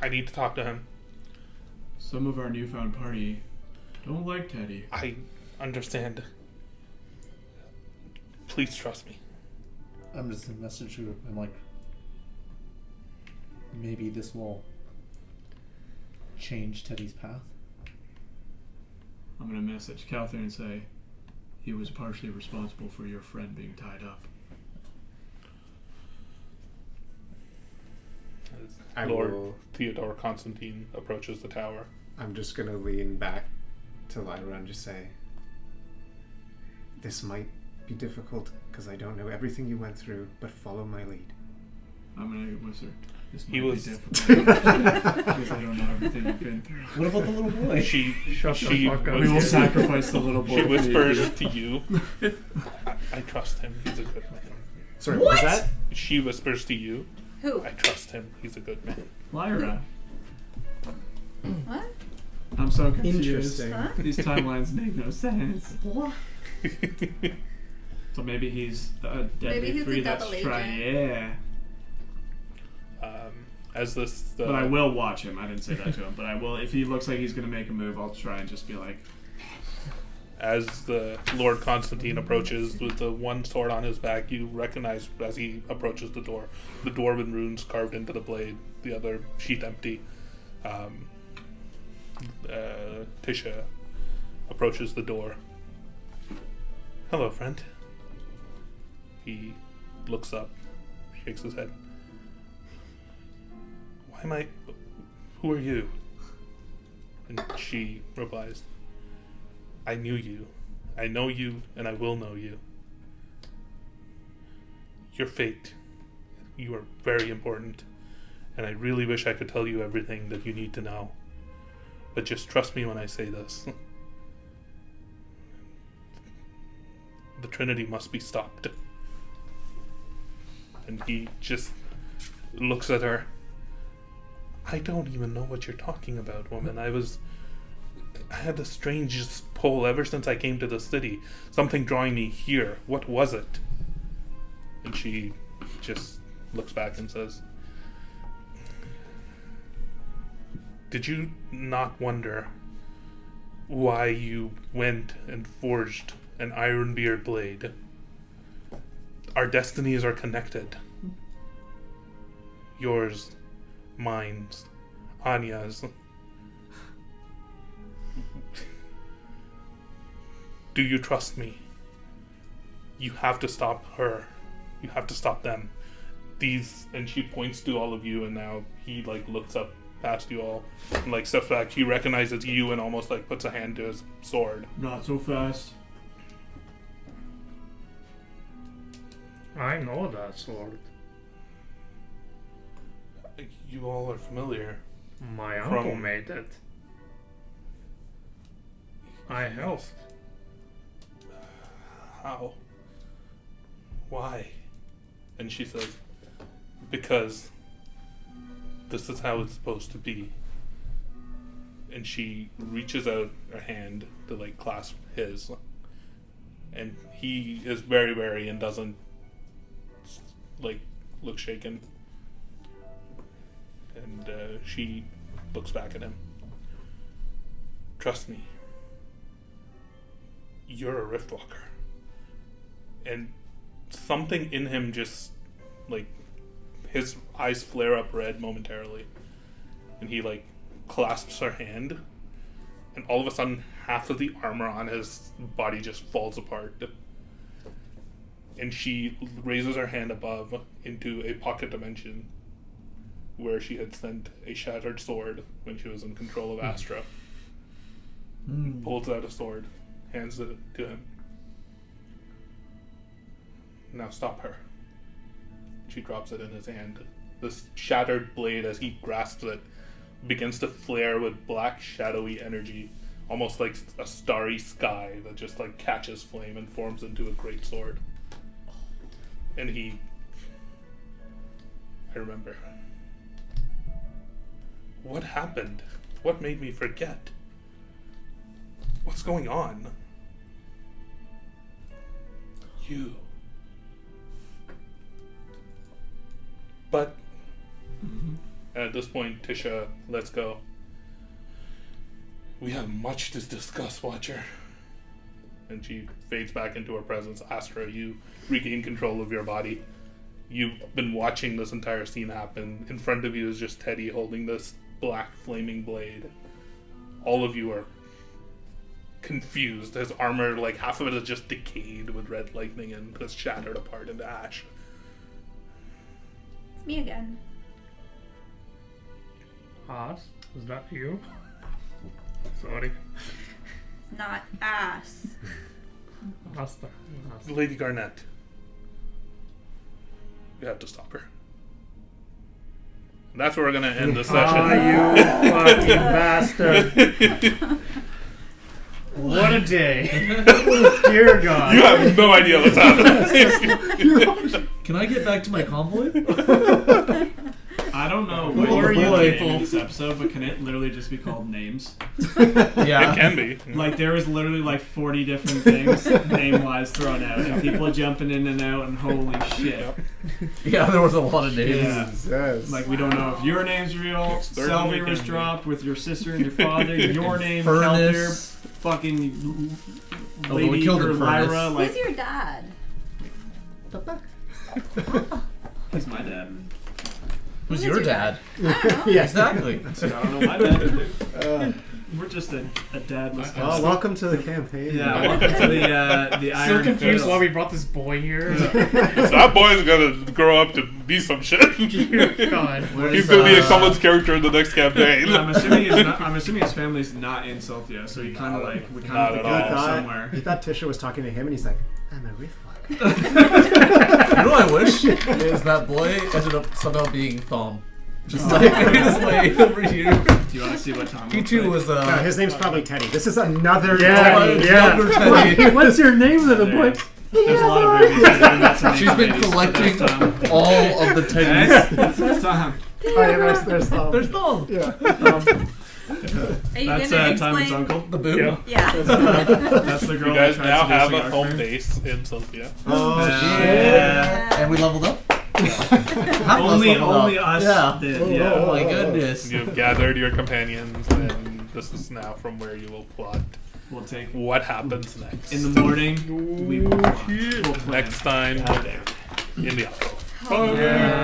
I need to talk to him. Some of our newfound party don't like Teddy. I understand. Please trust me. I'm just gonna message you. I'm like, maybe this will change Teddy's path. I'm going to message Calther and say he was partially responsible for your friend being tied up. I Lord will- Theodore Constantine approaches the tower. I'm just gonna lean back to Lyra and just say, this might be difficult because I don't know everything you went through, but follow my lead. I'm gonna whisper. This He might was- be difficult because I don't know everything you've been through. What about the little boy? She Shut the fuck up. We will sacrifice the little boy. She for whispers you. to you, I trust him. He's a good man. Sorry, what was that? She whispers to you, Who? I trust him. He's a good man. Lyra. What? I'm so confused. Interesting. Huh? These timelines make no sense. What? So maybe he's a deadly Maybe he's a three that's double trying. agent. Yeah. As this, But I will watch him. I didn't say that to him, but I will. If he looks like he's gonna make a move, I'll try and just be like, as the Lord Constantine approaches with the one sword on his back, you recognize as he approaches the door, the dwarven runes carved into the blade, the other sheath empty. Tisha approaches the door. Hello, friend. He looks up, shakes his head. Why am I... Who are you? And she replies, I knew you. I know you, and I will know you. Your fate. You are very important, and I really wish I could tell you everything that you need to know. But just trust me when I say this. The Trinity must be stopped. And he just looks at her. I don't even know what you're talking about, woman. I had the strangest pull ever since I came to the city. Something drawing me here. What was it? And she just looks back and says, did you not wonder why you went and forged an Ironbeard blade? Our destinies are connected. Yours, mine, Anya's. Do you trust me? You have to stop her. You have to stop them. These, and she points to all of you, and now he like looks up past you all and like steps back. He recognizes you and almost like puts a hand to his sword. not so fast. I know that sword. You all are familiar. My uncle From- made it. I helped. How? Why? And she says, because this is how it's supposed to be. And she reaches out her hand to like clasp his. And he is very wary and doesn't like look shaken. And she looks back at him. Trust me. You're a Riftwalker. And something in him just, like, his eyes flare up red momentarily. And he, like, clasps her hand. And all of a sudden, half of the armor on his body just falls apart. And she raises her hand above into a pocket dimension where she had sent a shattered sword when she was in control of Astra. Pulls out a sword, hands it to him. Now stop her. She drops it in his hand. This shattered blade, as he grasps it, begins to flare with black, shadowy energy, almost like a starry sky that just like catches flame and forms into a great sword. And I remember. What happened? What made me forget? What's going on? You. But at this point, Tisha, let's go. We have much to discuss, Watcher. And she fades back into her presence. Astra, you regain control of your body. You've been watching this entire scene happen. In front of you is just Teddy holding this black flaming blade. All of you are confused. His armor, like half of it is just decayed with red lightning and has shattered apart into ash. It's me again. Haas, is that you? Sorry. It's not ass. Asta. Lady Garnett. You have to stop her. And that's where we're going to end the session. You fucking bastard. What a day. Dear God. You have no idea what's happening. Can I get back to my convoy? I don't know Who what are you you name people? in this episode, but can it literally just be called names? Yeah. It can be. Like there was literally like 40 different things name-wise thrown out, and people jumping in and out, and holy shit! Yeah, there was a lot of names. Yeah. Yes. Like we don't know if your name's real. Certainly Selby was can be. dropped with your sister and your father. Your name, Kelther, Furnace. fucking Oh, we Lady killed or him, Lyra. Furnace. Like Who's your dad? he's my dad. Who's your dad? I don't know. Yeah. Exactly. I don't know my dad. We're just a dadless. Oh, welcome to the campaign. Yeah, welcome to the So Iron confused Fist. why we brought this boy here. That boy's going to grow up to be some shit. Dear God. He's going to be someone's character in the next campaign. I'm assuming his family's not in Sophia, so he kind of like we Not kind of at pick all. up somewhere. He thought Tisha was talking to him, and he's like, I'm a rifflock. You know what I wish? Is that boy ended up somehow being Thom. Just like made his way over here. Do you want to see what Tom He looks too like? was No, his name's probably Teddy. This is another Yeah, Teddy. younger Teddy. What's your name, little boy? There's a lot of movies. She's been met some She's been ladies, so collecting that's Tom. all of the teddies. That's Tom. Oh, yeah, there's There's Thom. Yeah. Are you That's gonna Timon's explain? uncle. The boom. Yeah. Yeah. That's the You girl. guys that now tried have a seducing home Arthur. base in Sophia. Oh, Yeah. And we leveled up. Half of us Only leveled only up. us Yeah. did. Yeah. Oh my goodness. You've gathered your companions, and this is now from where you will plot We'll take what happens next. in the morning. We will plot. We'll plan. Next time God damn. in the outro. Oh, Yeah.